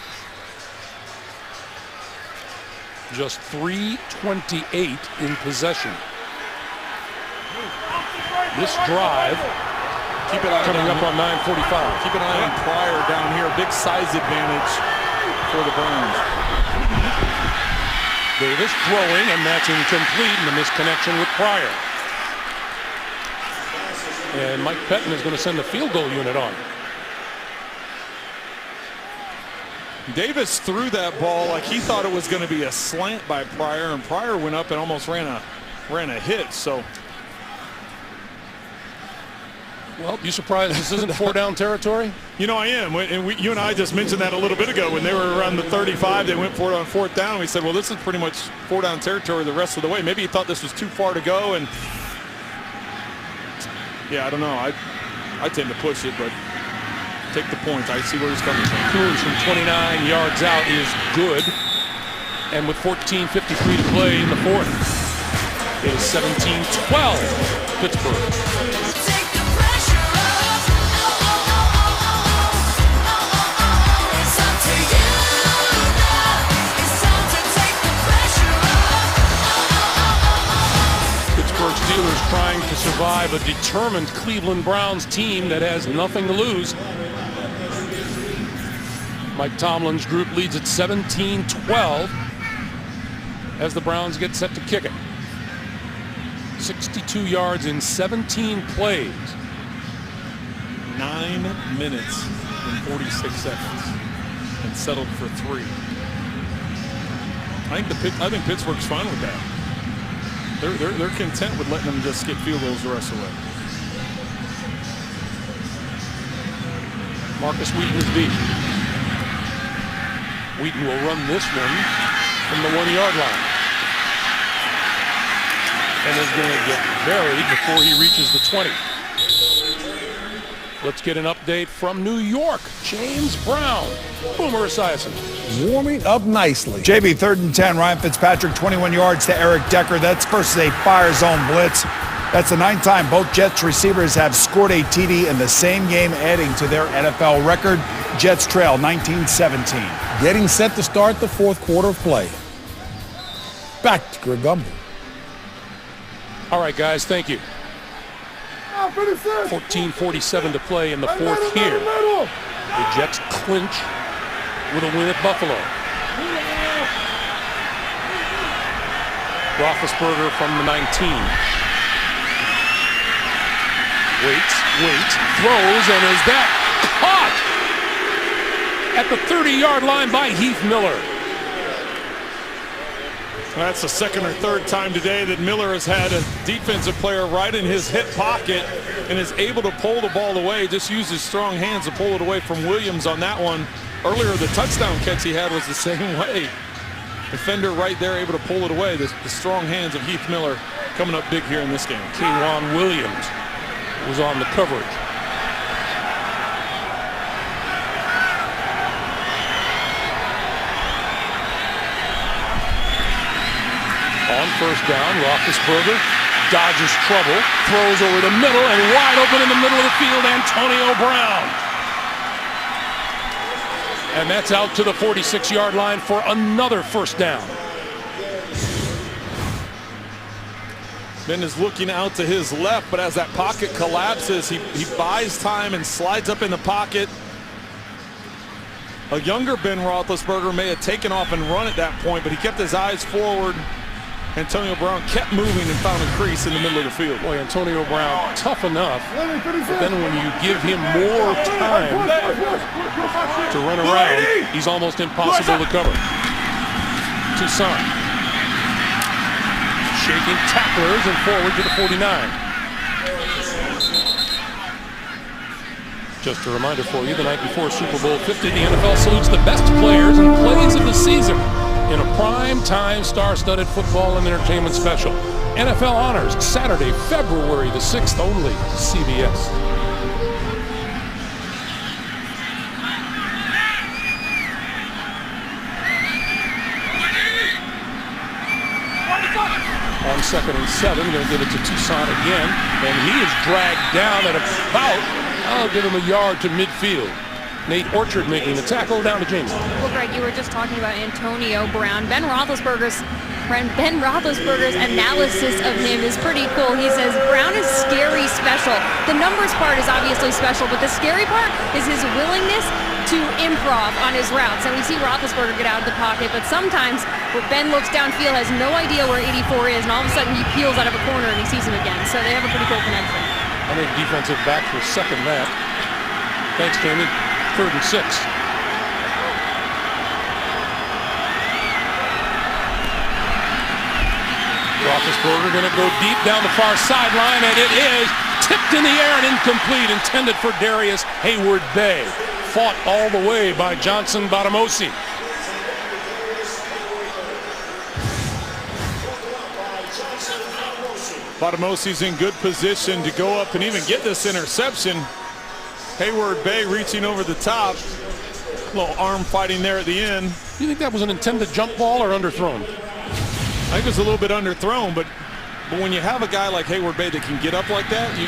Just 3:28 in possession. This drive coming up on 9:45. Keep an eye on Pryor down here. Big size advantage for the Browns. Davis throwing, and that's incomplete, and the misconnection with Pryor. And Mike Pettine is going to send the field goal unit on. Davis threw that ball like he thought it was going to be a slant by Pryor, and Pryor went up and almost ran a hit. So, well, you surprised this isn't 4-down territory? You know, I am. And you and I just mentioned that a little bit ago when they were around the 35. They went for it on 4th down. We said, well, this is pretty much 4-down territory the rest of the way. Maybe he thought this was too far to go, and yeah, I don't know. I tend to push it, but take the points. I see where he's coming from. Coons from 29 yards out is good. And with 14:53 to play in the 4th, it is 17-12 Pittsburgh. Pittsburgh Steelers trying to survive a determined Cleveland Browns team that has nothing to lose. Mike Tomlin's group leads at 17-12 as the Browns get set to kick it. 62 yards in 17 plays. 9 minutes and 46 seconds and settled for 3. I think Pittsburgh's fine with that. They're content with letting them just get field goals the rest of the way. Marcus Wheaton is deep. Wheaton will run this one from the 1-yard line. And is going to get buried before he reaches the 20. Let's get an update from New York. James Brown. Boomer Esiason. Warming up nicely. JB, 3rd and 10. Ryan Fitzpatrick, 21 yards to Eric Decker. That's versus a fire zone blitz. That's the 9th time both Jets receivers have scored a TD in the same game, adding to their NFL record. Jets trail 19-17. Getting set to start the 4th quarter of play. Back to Greg Gumbel. All right, guys, thank you. 14:47 to play in the 4th here. The Jets clinch with a win at Buffalo. Roethlisberger from the 19. Waits, throws, and is that caught at the 30-yard line by Heath Miller. That's the 2nd or 3rd time today that Miller has had a defensive player right in his hip pocket and is able to pull the ball away. Just used his strong hands to pull it away from Williams on that one. Earlier, the touchdown catch he had was the same way. Defender right there able to pull it away. The strong hands of Heath Miller coming up big here in this game. K'Waun Williams was on the coverage. On 1st down, Roethlisberger dodges trouble, throws over the middle, and wide open in the middle of the field, Antonio Brown. And that's out to the 46-yard line for another 1st down. Ben is looking out to his left, but as that pocket collapses, he buys time and slides up in the pocket. A younger Ben Roethlisberger may have taken off and run at that point, but he kept his eyes forward. Antonio Brown kept moving and found a crease in the middle of the field. Boy, Antonio Brown, tough enough, but then when you give him more time to run around, he's almost impossible to cover. Toussaint shaking tacklers and forward to the 49. Just a reminder for you, the night before Super Bowl 50, the NFL salutes the best players and plays of the season in a prime-time, star-studded football and entertainment special. NFL Honors, Saturday, February the 6th, only CBS. On 2nd and 7, going to give it to Toussaint again, and he is dragged down at about, I'll give him a yard to midfield. Nate Orchard making the tackle, down to James. Well, Greg, you were just talking about Antonio Brown. Ben Roethlisberger's analysis of him is pretty cool. He says Brown is scary special. The numbers part is obviously special, but the scary part is his willingness to improv on his routes. And we see Roethlisberger get out of the pocket, but sometimes Ben looks downfield, has no idea where 84 is, and all of a sudden he peels out of a corner and he sees him again. So they have a pretty cool connection. I think defensive backs will second that. Thanks, Jamie. 3rd and 6. Roethlisberger going to go deep down the far sideline, and it is tipped in the air and incomplete, intended for Darius Hayward-Bay. Fought all the way by Johnson Badamosi. Badamosi's in good position to go up and even get this interception. Hayward-Bay reaching over the top. A little arm fighting there at the end. You think that was an intended jump ball or underthrown? I think it was a little bit underthrown, but when you have a guy like Hayward-Bay that can get up like that, you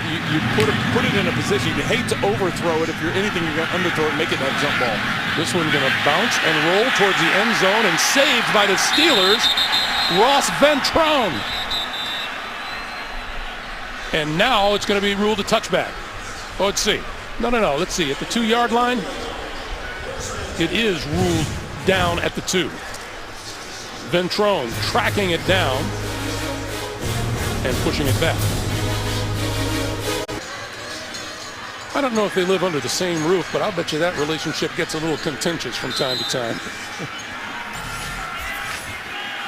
put it in a position. You hate to overthrow it. If you're anything, you're going to underthrow it and make it that jump ball. This one going to bounce and roll towards the end zone and saved by the Steelers, Ross Ventrone. And now it's going to be ruled a touchback. Oh, let's see. No. Let's see. At the 2-yard line, it is ruled down at the 2. Ventrone tracking it down and pushing it back. I don't know if they live under the same roof, but I'll bet you that relationship gets a little contentious from time to time.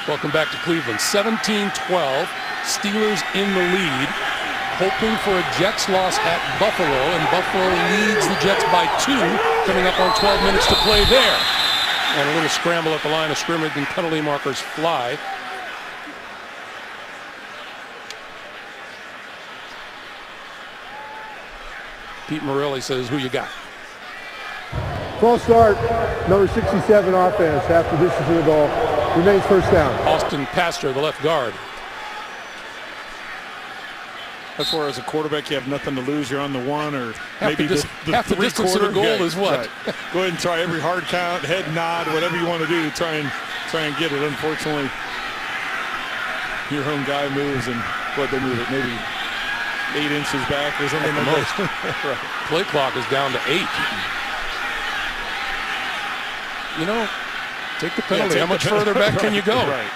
Welcome back to Cleveland. 17-12. Steelers in the lead, hoping for a Jets loss at Buffalo, and Buffalo leads the Jets by 2, coming up on 12 minutes to play there. And a little scramble at the line of scrimmage and penalty markers fly. Pete Morelli says, who you got? False start, number 67 offense, half the distance to the goal, remains first down. Austin Pastor, the left guard. That's where, as a quarterback, you have nothing to lose. You're on the 1 or half maybe half the distance to the goal is what? Right. Go ahead and try every hard count, head nod, whatever you want to do to try and get it. Unfortunately, your home guy moves, and what they move it maybe 8 inches back or something like that. Right. Play clock is down to 8. You know, take the penalty. How much further back can you go? Right.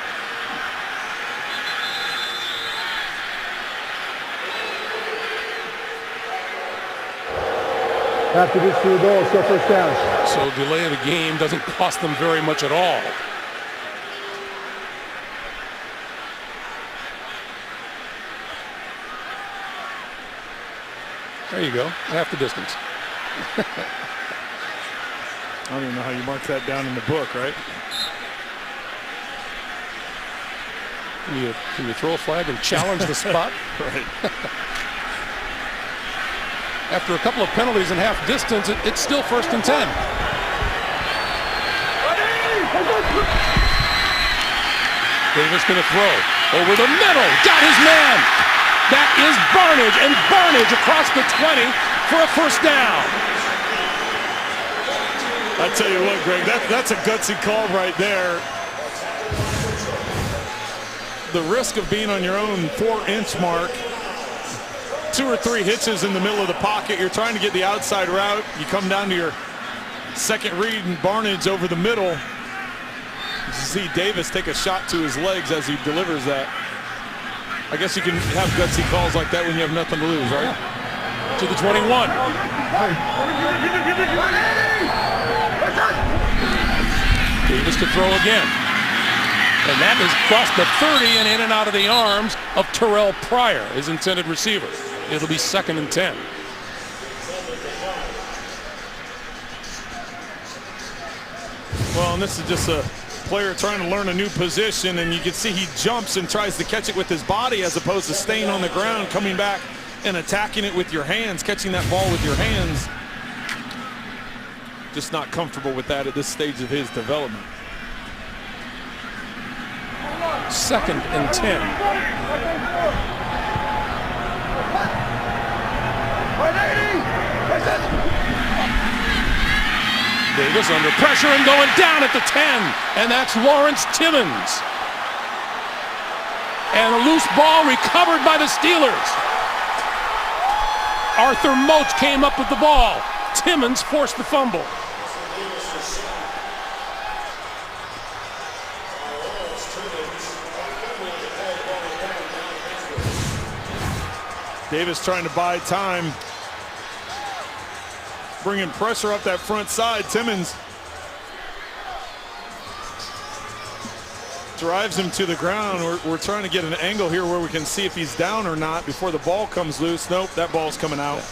After this to the goal, still first down. So delay of the game doesn't cost them very much at all. There you go, half the distance. I don't even know how you mark that down in the book, right? Can you throw a flag and challenge the spot? Right. After a couple of penalties in half distance, it's still 1st and 10. Davis going to throw over the middle. Got his man. That is Barnidge, and Barnidge across the 20 for a first down. I tell you what, Greg, that's a gutsy call right there. the risk of being on your own 4-inch mark. 2 or 3 hitches in the middle of the pocket. You're trying to get the outside route. You come down to your second read and Barnage over the middle. You see Davis take a shot to his legs as he delivers that. I guess you can have gutsy calls like that when you have nothing to lose, right? To the 21. Davis to throw again. And that is across the 30 and in and out of the arms of Terrell Pryor, his intended receiver. It'll be 2nd and 10. Well, and this is just a player trying to learn a new position, and you can see he jumps and tries to catch it with his body as opposed to staying on the ground, coming back and attacking it with your hands, catching that ball with your hands. Just not comfortable with that at this stage of his development. 2nd and 10. Davis under pressure and going down at the 10. And that's Lawrence Timmons. And a loose ball recovered by the Steelers. Arthur Moats came up with the ball. Timmons forced the fumble. Davis trying to buy time, bringing pressure up that front side. Timmons drives him to the ground. We're trying to get an angle here where we can see if he's down or not before the ball comes loose. Nope, that ball's coming out.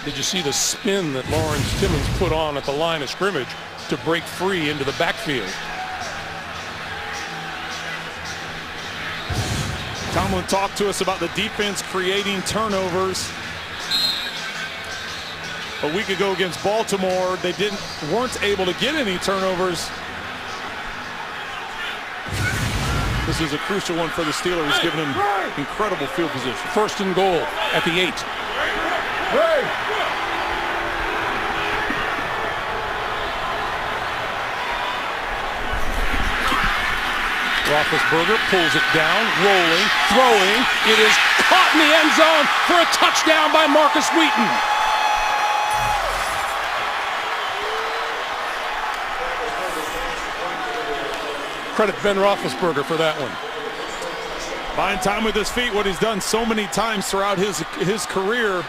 Did you see the spin that Lawrence Timmons put on at the line of scrimmage to break free into the backfield? Tomlin talked to us about the defense creating turnovers. A week ago against Baltimore, they weren't able to get any turnovers. This is a crucial one for the Steelers, giving them incredible field position. 1st and goal at the 8. Roethlisberger pulls it down, rolling, throwing. It is caught in the end zone for a touchdown by Marcus Wheaton. Credit Ben Roethlisberger for that one. Buying time with his feet, what he's done so many times throughout his career.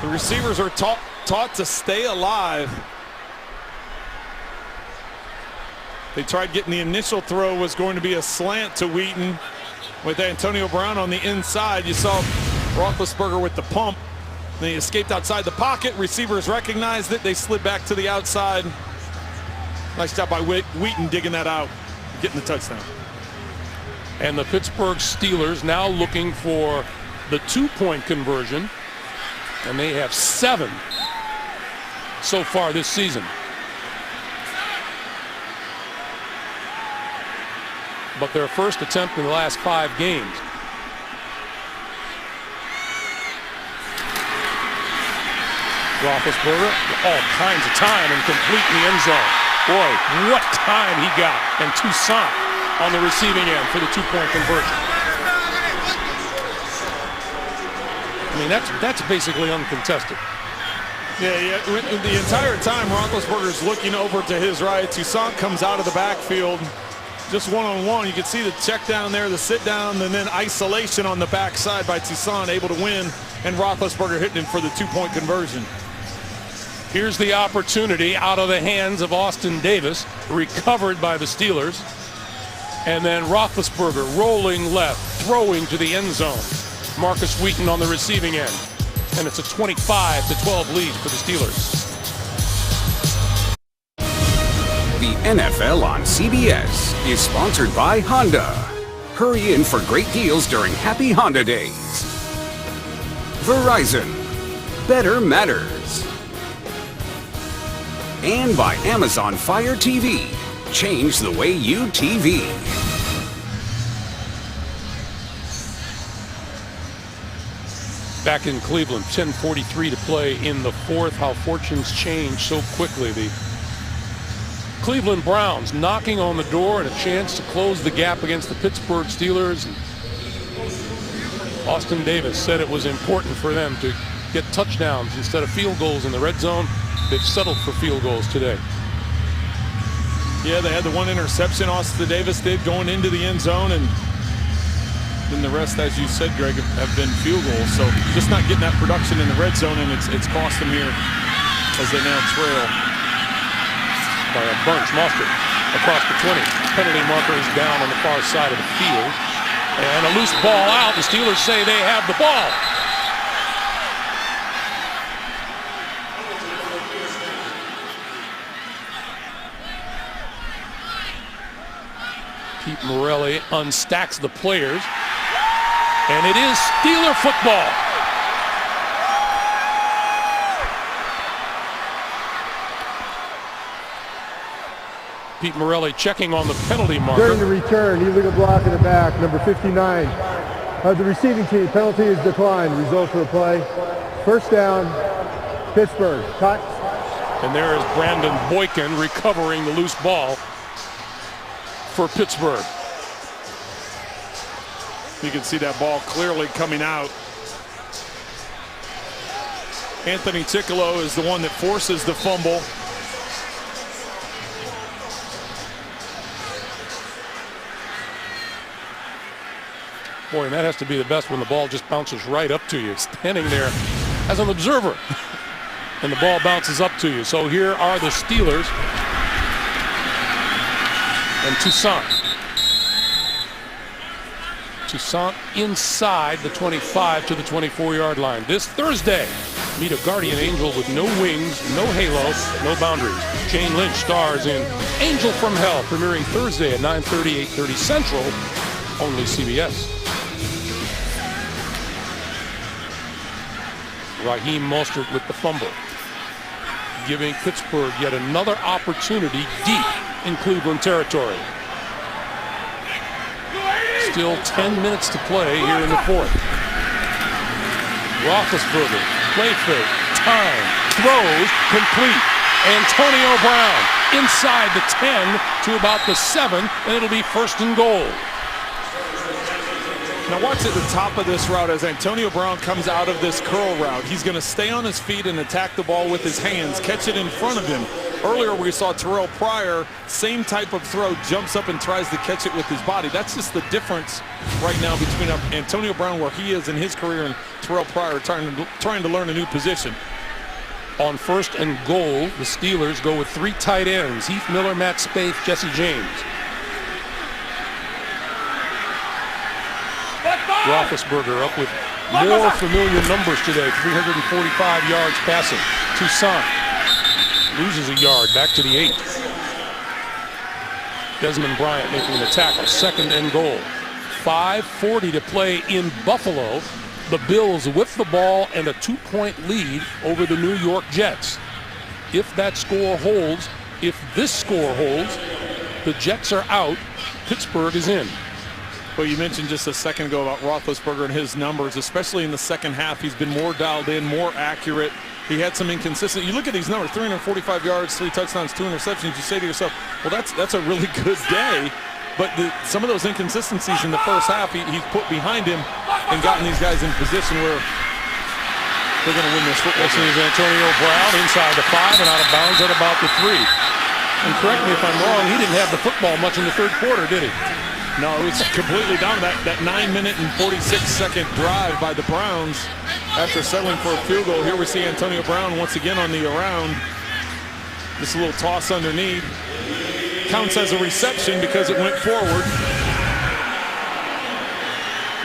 The receivers are taught to stay alive. They tried getting the initial throw was going to be a slant to Wheaton with Antonio Brown on the inside. You saw Roethlisberger with the pump. Then he escaped outside the pocket. Receivers recognized it. They slid back to the outside. Nice job by Wheaton digging that out, getting the touchdown. And the Pittsburgh Steelers now looking for the 2-point conversion. And they have 7 so far this season. But their first attempt in the last 5 games. Roethlisberger, all kinds of time and complete in the end zone. Boy, what time he got. And Toussaint on the receiving end for the 2-point conversion. I mean, that's basically uncontested. Yeah. The entire time Roethlisberger's looking over to his right. Toussaint comes out of the backfield. Just one-on-one. You can see the check down there, the sit down, and then isolation on the backside by Toussaint, able to win, and Roethlisberger hitting him for the 2-point conversion. Here's the opportunity out of the hands of Austin Davis, recovered by the Steelers. And then Roethlisberger rolling left, throwing to the end zone. Marcus Wheaton on the receiving end. And it's a 25-12 lead for the Steelers. The NFL on CBS is sponsored by Honda. Hurry in for great deals during Happy Honda Days. Verizon. Better matters. And by Amazon Fire TV. Change the way you TV. Back in Cleveland, 10:43 to play in the 4th. How fortunes change so quickly. The Cleveland Browns knocking on the door and a chance to close the gap against the Pittsburgh Steelers. Austin Davis said it was important for them to get touchdowns instead of field goals in the red zone. They've settled for field goals today. Yeah, they had the one interception Austin Davis did going into the end zone, and then the rest, as you said, Greg, have been field goals. So just not getting that production in the red zone, and it's cost them here as they now trail. By a bunch, Mostert across the 20. Penalty marker is down on the far side of the field. And a loose ball out. The Steelers say they have the ball. Pete Morelli unstacks the players. And it is Steeler football. Pete Morelli checking on the penalty marker. During the return, illegal block in the back, number 59. The receiving team, penalty is declined. Result for the play. First down, Pittsburgh. Cut. And there is Brandon Boykin recovering the loose ball for Pittsburgh. You can see that ball clearly coming out. Anthony Chickillo is the one that forces the fumble. Boy, and that has to be the best when the ball just bounces right up to you. Standing there as an observer. And the ball bounces up to you. So here are the Steelers. And Toussaint. Toussaint inside the 25 to the 24-yard line. This Thursday, meet a guardian angel with no wings, no halo, no boundaries. Jane Lynch stars in Angel from Hell, premiering Thursday at 9:30, 8:30 Central, only CBS. Raheem Mostert with the fumble, giving Pittsburgh yet another opportunity deep in Cleveland territory. Still 10 minutes to play here in the fourth. Roethlisberger, play fake, time, throws, complete. Antonio Brown inside the 10 to about the 7, and it'll be first and goal. Now watch at the top of this route as Antonio Brown comes out of this curl route. He's going to stay on his feet and attack the ball with his hands, catch it in front of him. Earlier we saw Terrell Pryor, same type of throw, jumps up and tries to catch it with his body. That's just the difference right now between Antonio Brown, where he is in his career, and Terrell Pryor trying to learn a new position. On first and goal, the Steelers go with 3 tight ends: Heath Miller, Matt Spaeth, Jesse James. Roethlisberger up with more familiar numbers today. 345 yards passing. Toussaint loses a yard back to the 8. Desmond Bryant making the tackle. Second and goal. 5:40 to play in Buffalo. The Bills with the ball and a 2-point lead over the New York Jets. If that score holds, if this score holds, the Jets are out. Pittsburgh is in. Well, you mentioned just a second ago about Roethlisberger and his numbers, especially in the second half. He's been more dialed in, more accurate. He had some inconsistent. You look at these numbers: 345 yards, 3 touchdowns, 2 interceptions. You say to yourself, well, that's a really good day. But some of those inconsistencies in the first half, he's put behind him and gotten these guys in position where they're going to win this football. This is Antonio Brown inside the 5 and out of bounds at about the 3. And correct me if I'm wrong, he didn't have the football much in the third quarter, did he? No, it was completely down. That 9-minute and 46-second drive by the Browns after settling for a field goal. Here we see Antonio Brown once again on the around. Just a little toss underneath. Counts as a reception because it went forward.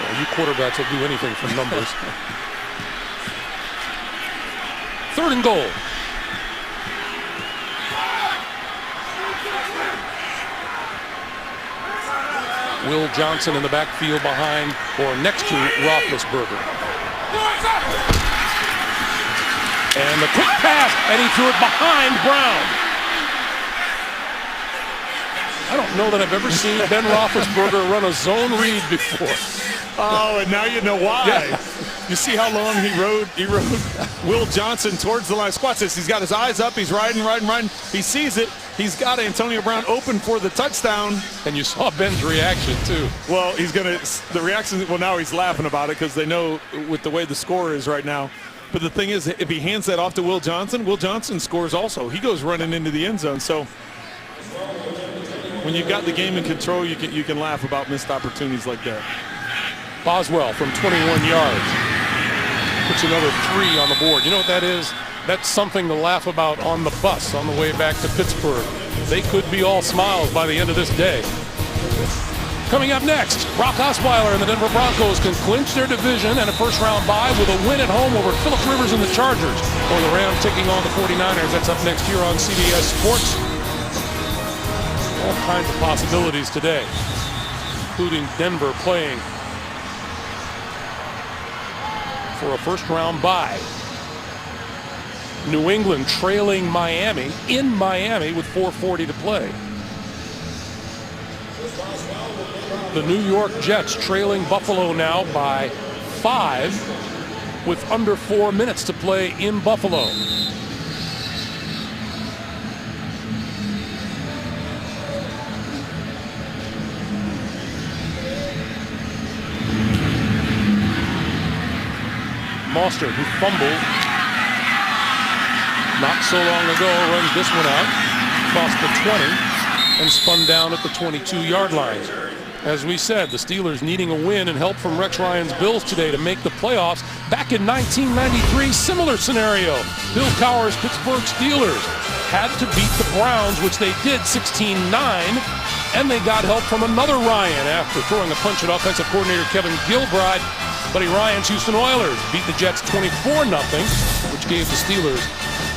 Well, you quarterbacks will do anything for numbers. Third and goal. Will Johnson in the backfield behind or next to Roethlisberger. And the quick pass, and he threw it behind Brown. I don't know that I've ever seen Ben Roethlisberger run a zone read before. Oh, and now you know why. Yeah. You see how long he rode Will Johnson towards the line. Watch this. He's got his eyes up. He's riding. He sees it. He's got Antonio Brown open for the touchdown. And you saw Ben's reaction, too. Well, the reaction, well, now he's laughing about it because they know with the way the score is right now. But the thing is, if he hands that off to Will Johnson scores also. He goes running into the end zone. So when you've got the game in control, you can laugh about missed opportunities like that. Boswell from 21 yards puts another 3 on the board. You know what that is? That's something to laugh about on the bus on the way back to Pittsburgh. They could be all smiles by the end of this day. Coming up next, Brock Osweiler and the Denver Broncos can clinch their division and a first-round bye with a win at home over Phillip Rivers and the Chargers. Or the Rams taking on the 49ers. That's up next here on CBS Sports. All kinds of possibilities today, including Denver playing for a first-round bye. New England trailing Miami in Miami with 4:40 to play. The New York Jets trailing Buffalo now by 5 with under 4 minutes to play in Buffalo. Mostert, who fumbled not so long ago, runs this one out, crossed the 20, and spun down at the 22-yard line. As we said, the Steelers needing a win and help from Rex Ryan's Bills today to make the playoffs. Back in 1993, similar scenario. Bill Cowher's Pittsburgh Steelers had to beat the Browns, which they did 16-9, and they got help from another Ryan after throwing a punch at offensive coordinator Kevin Gilbride. Buddy Ryan's Houston Oilers beat the Jets 24-0, which gave the Steelers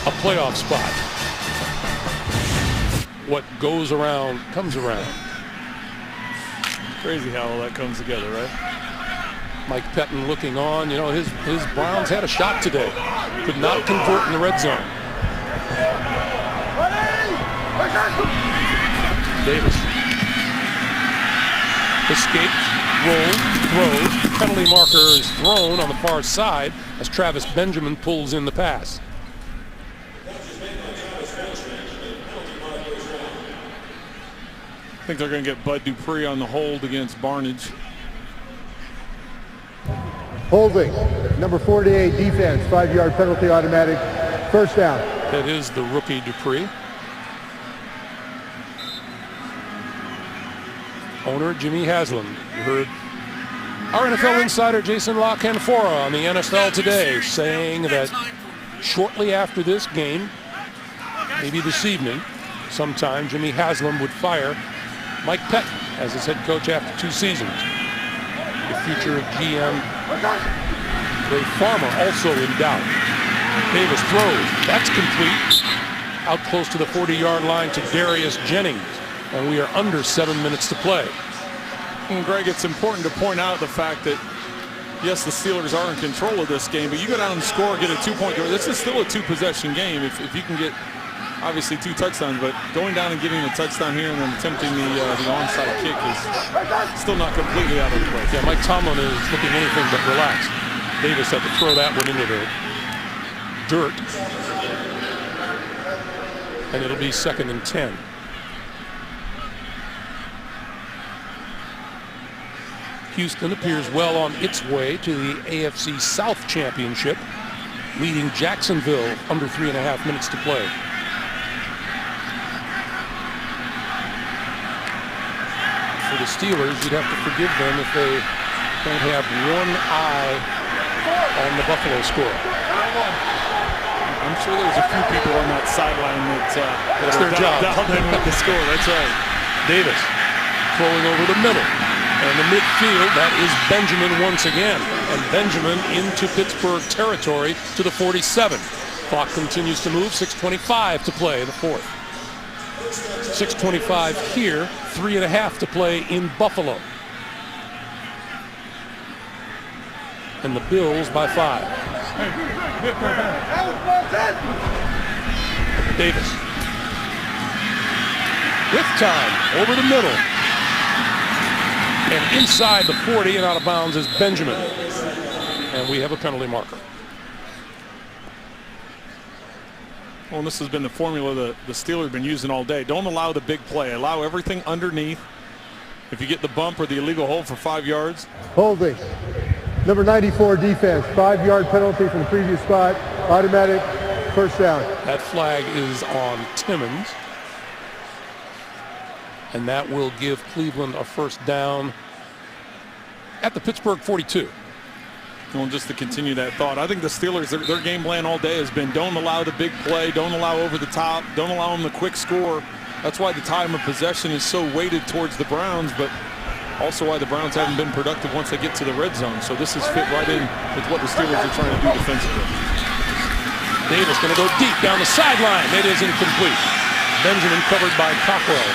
a playoff spot. What goes around comes around. Crazy how all that comes together, right? Mike Pettin looking on. You know, his Browns had a shot today. Could not convert in the red zone. Davis. Escapes, rolls, throws. Penalty marker is thrown on the far side as Travis Benjamin pulls in the pass. I think they're going to get Bud Dupree on the hold against Barnage. Holding, number 48, defense, 5-yard penalty automatic, first down. That is the rookie Dupree. Owner Jimmy Haslam. You heard our NFL insider Jason La Canfora on the NFL Today saying that shortly after this game, maybe this evening, sometime, Jimmy Haslam would fire Mike Pettin as his head coach after 2 seasons. The future of GM Ray Farmer also in doubt. Davis throws. That's complete. Out close to the 40-yard line to Darius Jennings. And we are under 7 minutes to play. And Greg, it's important to point out the fact that, yes, the Steelers are in control of this game, but you go down and score, get a 2-point goal. This is still a 2-possession game. If you can get, obviously, 2 touchdowns, but going down and getting a touchdown here and then attempting the onside kick is still not completely out of the place. Yeah, Mike Tomlin is looking anything but relaxed. Davis had to throw that one into the dirt. And it'll be 2nd and 10. Houston appears well on its way to the AFC South Championship, leading Jacksonville under 3.5 minutes to play. For the Steelers, you'd have to forgive them if they don't have one eye on the Buffalo score. I'm sure there's a few people on that sideline that's their job. Dialed in with the score. That's right. Davis throwing over the middle. And the midfield, that is Benjamin once again. And Benjamin into Pittsburgh territory to the 47. Clock continues to move, 6:25 to play in the fourth. 6:25 here, 3.5 to play in Buffalo. And the Bills by 5. Davis. With time, over the middle. And inside the 40 and out of bounds is Benjamin. And we have a penalty marker. Well, this has been the formula the Steelers have been using all day. Don't allow the big play. Allow everything underneath. If you get the bump or the illegal hold for 5 yards. Holding. Number 94 defense. 5-yard penalty from the previous spot. Automatic first down. That flag is on Timmons. And that will give Cleveland a first down at the Pittsburgh 42. Well, just to continue that thought, I think the Steelers, their game plan all day has been don't allow the big play, don't allow over the top, don't allow them the quick score. That's why the time of possession is so weighted towards the Browns, but also why the Browns haven't been productive once they get to the red zone. So this is fit right in with what the Steelers are trying to do defensively. Davis going to go deep down the sideline. It is incomplete. Benjamin covered by Cockrell.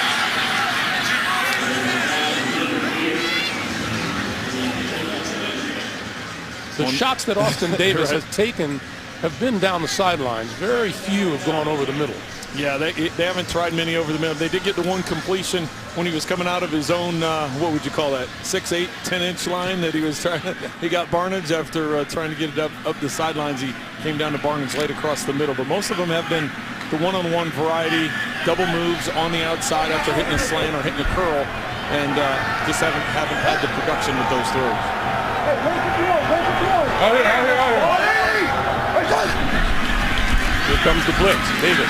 The shots that Austin Davis has taken have been down the sidelines. Very few have gone over the middle. Yeah, they haven't tried many over the middle. They did get the one completion when he was coming out of his own, what would you call that, 6, 8, 10-inch line that he was trying. He got Barnidge after trying to get it up the sidelines. He came down to Barnidge late across the middle. But most of them have been the one-on-one variety, double moves on the outside after hitting a slant or hitting a curl, and just haven't had the production with those throws. Here comes the blitz. Davis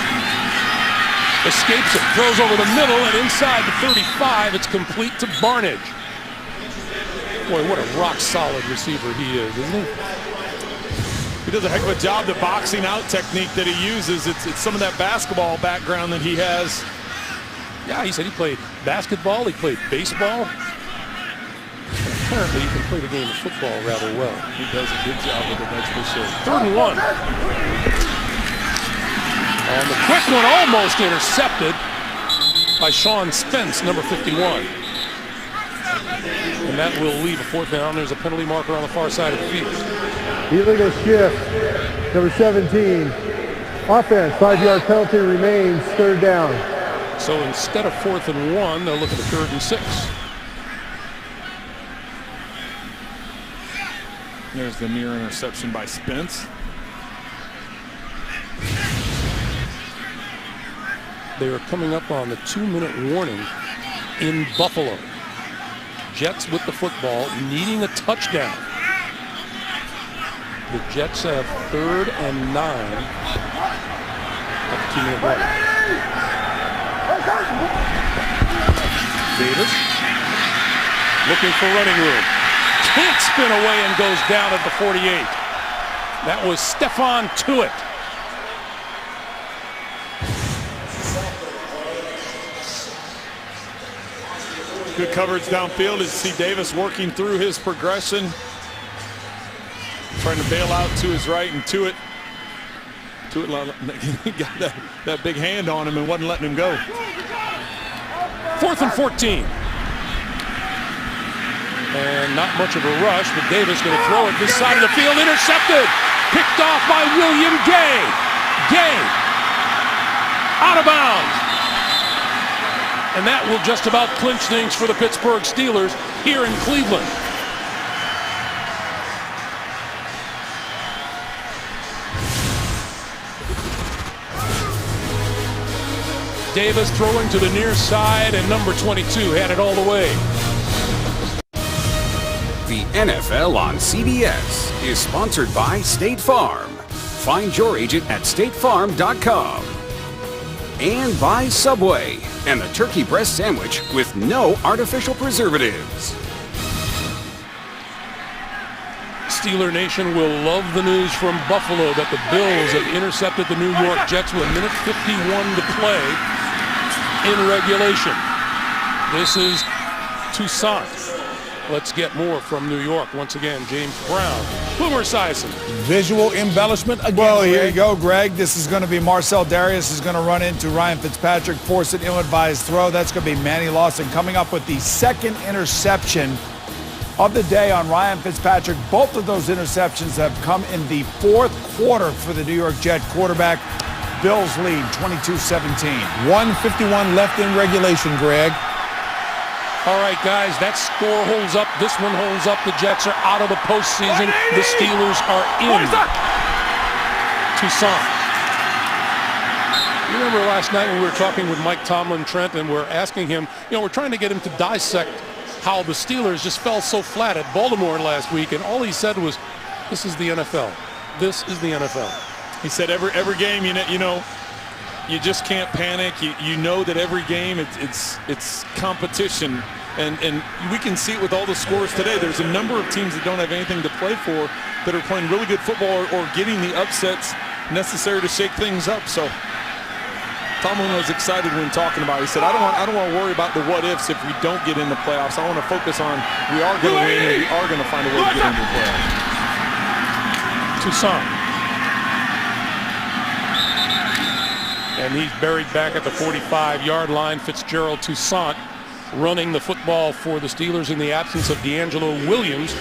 escapes it, throws over the middle, and inside the 35, it's complete to Barnidge. Boy, what a rock-solid receiver he is, isn't he? He does a heck of a job. The boxing out technique that he uses, it's some of that basketball background that he has. Yeah, he said he played basketball, he played baseball. Apparently, he can play the game of football rather well. He does a good job with it, that's for sure. 3rd and 1. And the quick one almost intercepted by Sean Spence, number 51. And that will leave a 4th down. There's a penalty marker on the far side of the field. Illegal shift. Number 17. Offense. 5-yard penalty remains. 3rd down. So instead of 4th and 1, they'll look at the 3rd and 6. There's the near interception by Spence. They are coming up on the 2-minute warning in Buffalo. Jets with the football, needing a touchdown. The Jets have 3rd and 9 at the 2-minute warning. Davis looking for running room. Can't spin away and goes down at the 48. That was Stephon Tuitt. Good coverage downfield as you see Davis working through his progression. Trying to bail out to his right, and Tuitt got that big hand on him and wasn't letting him go. 4th and 14. And not much of a rush, but Davis going to throw it this side of the field. Intercepted. Picked off by William Gay. Gay. Out of bounds. And that will just about clinch things for the Pittsburgh Steelers here in Cleveland. Davis throwing to the near side, and number 22 had it all the way. The NFL on CBS is sponsored by State Farm. Find your agent at statefarm.com. And by Subway and the turkey breast sandwich with no artificial preservatives. Steeler Nation will love the news from Buffalo that the Bills have intercepted the New York Jets with 1:51 to play in regulation. This is Toussaint. Let's get more from New York. Once again, James Brown. Boomer Esiason. Visual embellishment again. Well, here Greg. you go, Greg. This is going to be Marcel Darius is going to run into Ryan Fitzpatrick, force an ill-advised throw. That's going to be Manny Lawson coming up with the 2nd interception of the day on Ryan Fitzpatrick. Both of those interceptions have come in the 4th quarter for the New York Jet quarterback. Bills lead 22-17. 1:51 left in regulation, Greg. All right, guys, that score holds up. This one holds up. The Jets are out of the postseason. The Steelers are in. Toussaint. remember last night when we were talking with Mike Tomlin, Trent, and we're asking him, we're trying to get him to dissect how the Steelers just fell so flat at Baltimore last week, and all he said was, this is the NFL. This is the NFL. He said every game, you just can't panic. You know that every game it's competition, and we can see it with all the scores today. There's a number of teams that don't have anything to play for that are playing really good football or getting the upsets necessary to shake things up. So Tomlin was excited when talking about it. He said, I don't want to worry about the what ifs if we don't get in the playoffs. I want to focus on we are going to win and we are going to find a way to get into the playoffs. Toussaint. And he's buried back at the 45-yard line. Fitzgerald Toussaint running the football for the Steelers in the absence of D'Angelo Williams,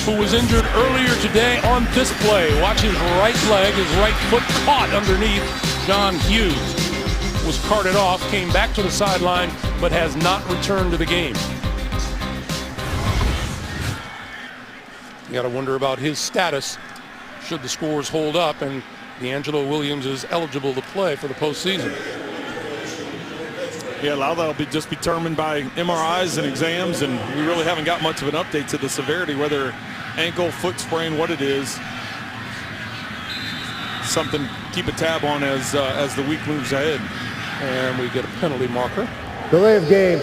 who was injured earlier today on this play. Watch his right leg, his right foot caught underneath. John Hughes was carted off, came back to the sideline, but has not returned to the game. You got to wonder about his status should the scores hold up, and D'Angelo Williams is eligible to play for the postseason. Yeah, a lot of that will just be determined by MRIs and exams, and we really haven't got much of an update to the severity, whether ankle, foot sprain, what it is. Something to keep a tab on as the week moves ahead. And we get a penalty marker. Delay of game.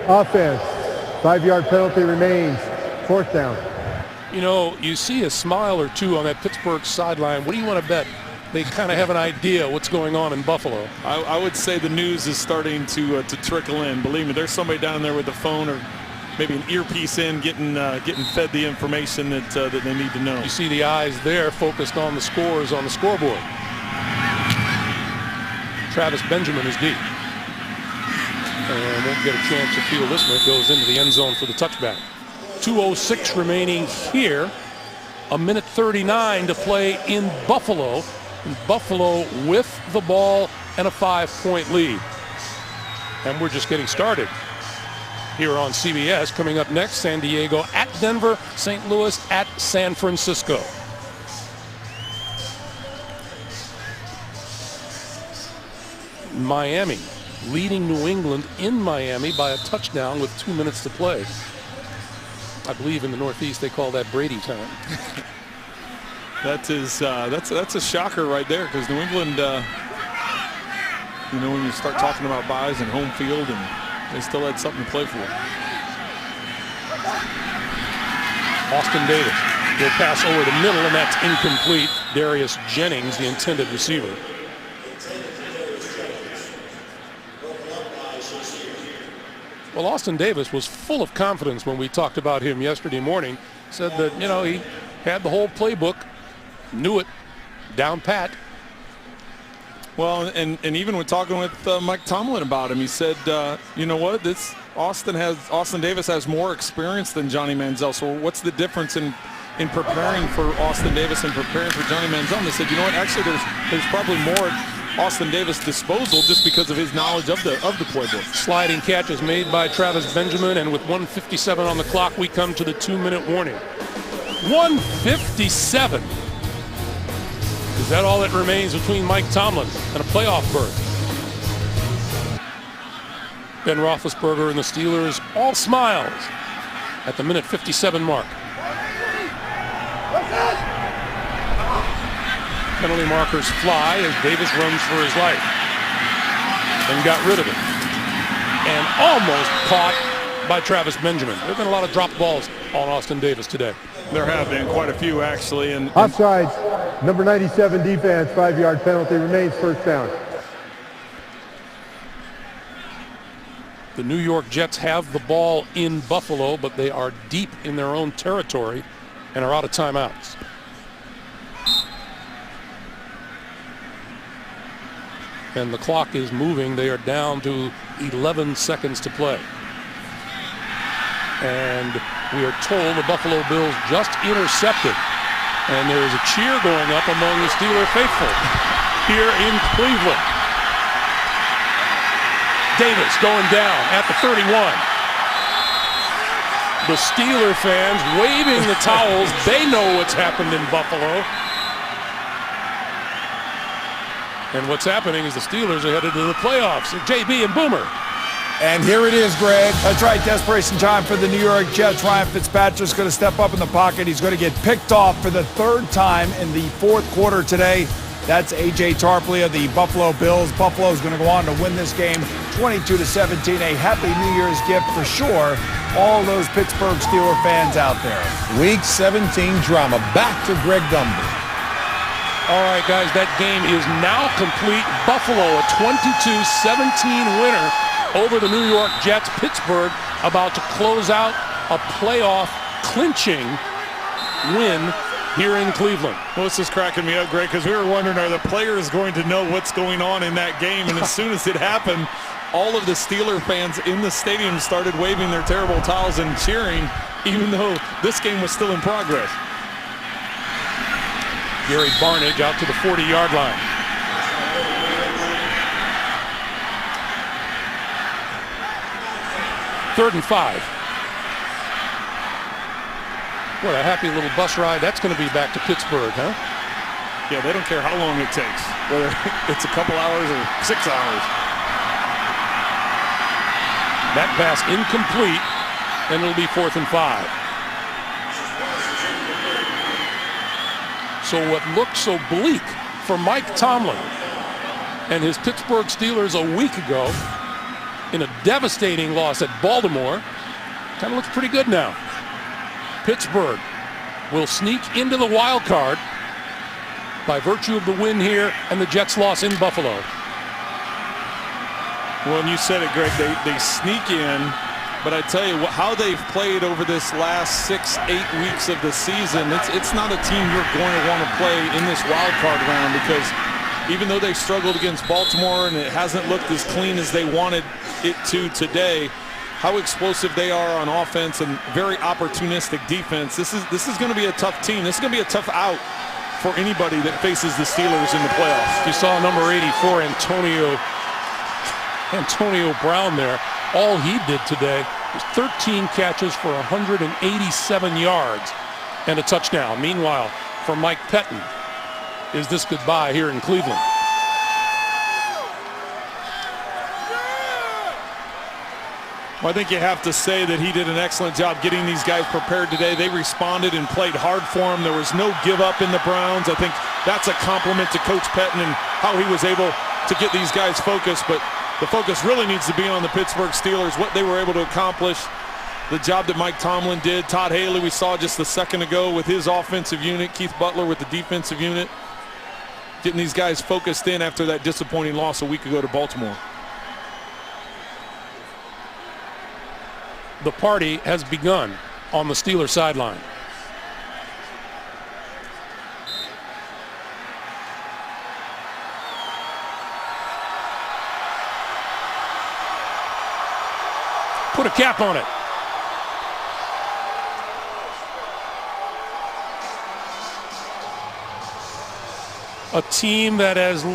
Offense. 5-yard penalty remains. 4th down. You see a smile or two on that Pittsburgh sideline. What do you want to bet? They kind of have an idea what's going on in Buffalo. I would say the news is starting to trickle in. Believe me, there's somebody down there with a phone or maybe an earpiece in, getting fed the information that they need to know. You see the eyes there focused on the scores on the scoreboard. Travis Benjamin is deep, and won't get a chance to field this one. It goes into the end zone for the touchback. 2:06 remaining here. A minute 39 to play in Buffalo. Buffalo with the ball and a 5-point lead. And we're just getting started here on CBS. Coming up next, San Diego at Denver, St. Louis at San Francisco. Miami leading New England in Miami by a touchdown with 2 minutes to play. I believe in the Northeast they call that Brady time. That's a shocker right there, because New England, when you start talking about buys and home field, and they still had something to play for. Austin Davis will pass over the middle, and that's incomplete. Darius Jennings, the intended receiver. Well, Austin Davis was full of confidence when we talked about him yesterday morning. Said that, he had the whole playbook, knew it, down pat. Well, and even when talking with Mike Tomlin about him, he said, you know what, Austin Davis has more experience than Johnny Manziel. So what's the difference in preparing for Austin Davis and preparing for Johnny Manziel? And they said, you know what, actually there's probably more Austin Davis' disposal just because of his knowledge of the playbook. Sliding catch is made by Travis Benjamin, and with 1:57 on the clock, we come to the 2-minute warning. 1:57. Is that all that remains between Mike Tomlin and a playoff berth? Ben Roethlisberger and the Steelers all smiles at the minute 57 mark. Penalty markers fly as Davis runs for his life and got rid of it, and almost caught by Travis Benjamin. There have been a lot of dropped balls on Austin Davis today. There have been quite a few, actually. And offsides, number 97 defense, 5-yard penalty remains, 1st down. The New York Jets have the ball in Buffalo, but they are deep in their own territory and are out of timeouts. And the clock is moving. They are down to 11 seconds to play. And we are told the Buffalo Bills just intercepted. And there is a cheer going up among the Steeler faithful here in Cleveland. Davis going down at the 31. The Steeler fans waving the towels. They know what's happened in Buffalo. And what's happening is the Steelers are headed to the playoffs. JB and Boomer. And here it is, Greg. That's right, desperation time for the New York Jets. Ryan Fitzpatrick's going to step up in the pocket. He's going to get picked off for the third time in the fourth quarter today. That's A.J. Tarpley of the Buffalo Bills. Buffalo's going to go on to win this game 22-17. A happy New Year's gift for sure. All those Pittsburgh Steelers fans out there. Week 17 drama. Back to Greg Gumbel. All right, guys, that game is now complete. Buffalo, a 22-17 winner over the New York Jets. Pittsburgh about to close out a playoff clinching win here in Cleveland. Well, this is cracking me up, Greg, because we were wondering, are the players going to know what's going on in that game? And as soon as it happened, all of the Steeler fans in the stadium started waving their terrible towels and cheering, even though this game was still in progress. Gary Barnidge out to the 40-yard line. Third and 5. What a happy little bus ride that's going to be back to Pittsburgh, huh? Yeah, they don't care how long it takes, whether it's a couple hours or 6 hours. That pass incomplete, and it'll be 4th and 5. So what looked so bleak for Mike Tomlin and his Pittsburgh Steelers a week ago in a devastating loss at Baltimore kind of looks pretty good now. Pittsburgh will sneak into the wild card by virtue of the win here and the Jets' loss in Buffalo. Well, and you said it, Greg, they sneak in, but I tell you what, how they've played over this last 6-8 weeks of the season, it's not a team you're going to want to play in this wild card round, because even though they struggled against Baltimore and it hasn't looked as clean as they wanted it to today, how explosive they are on offense and very opportunistic defense. This is going to be a tough team. This is going to be a tough out for anybody that faces the Steelers in the playoffs. You saw number 84, Antonio Brown there. All he did today was 13 catches for 187 yards and a touchdown. Meanwhile, for Mike Pettin, is this goodbye here in Cleveland? Well, I think you have to say that he did an excellent job getting these guys prepared today. They responded and played hard for him. There was no give up in the Browns. I think that's a compliment to Coach Pettin and how he was able to get these guys focused. But the focus really needs to be on the Pittsburgh Steelers, what they were able to accomplish, the job that Mike Tomlin did. Todd Haley, we saw just a second ago with his offensive unit. Keith Butler with the defensive unit. Getting these guys focused in after that disappointing loss a week ago to Baltimore. The party has begun on the Steelers sideline. Put a cap on it. A team that has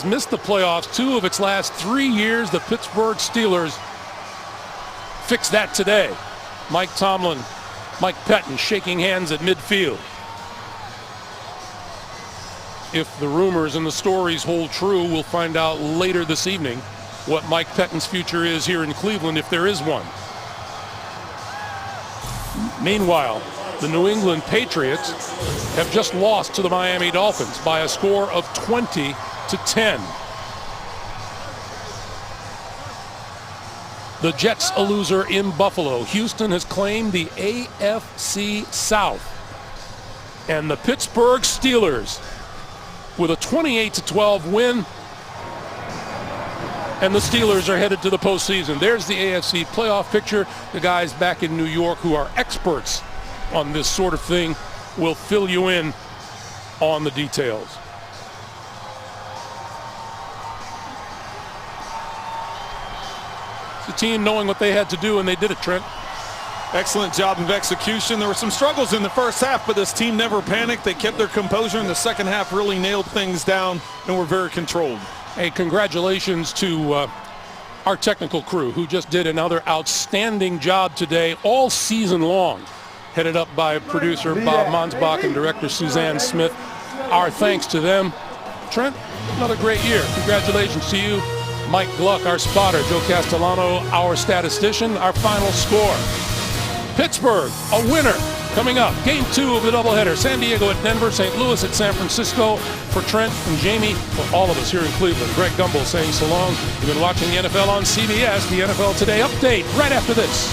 missed the playoffs 2 of its last 3 years. The Pittsburgh Steelers fix that today. Mike Tomlin, Mike Pettin shaking hands at midfield. If the rumors and the stories hold true, we'll find out later this evening what Mike Pettin's future is here in Cleveland, if there is one. Meanwhile, the New England Patriots have just lost to the Miami Dolphins by a score of 20-10. The Jets a loser in Buffalo. Houston has claimed the AFC South. And the Pittsburgh Steelers with a 28-12 win. And the Steelers are headed to the postseason. There's the AFC playoff picture. The guys back in New York who are experts on this sort of thing will fill you in on the details. The team knowing what they had to do, and they did it, Trent. Excellent job of execution. There were some struggles in the first half, but this team never panicked. They kept their composure in the second half, really nailed things down, and were very controlled. Hey, congratulations to our technical crew who just did another outstanding job today all season long. Headed up by producer Bob Monsbach and director Suzanne Smith. Our thanks to them. Trent, another great year. Congratulations to you. Mike Gluck, our spotter. Joe Castellano, our statistician. Our final score. Pittsburgh, a winner. Coming up, Game 2 of the doubleheader. San Diego at Denver, St. Louis at San Francisco. For Trent and Jamie, for all of us here in Cleveland, Greg Gumbel saying so long. You've been watching the NFL on CBS, the NFL Today update right after this.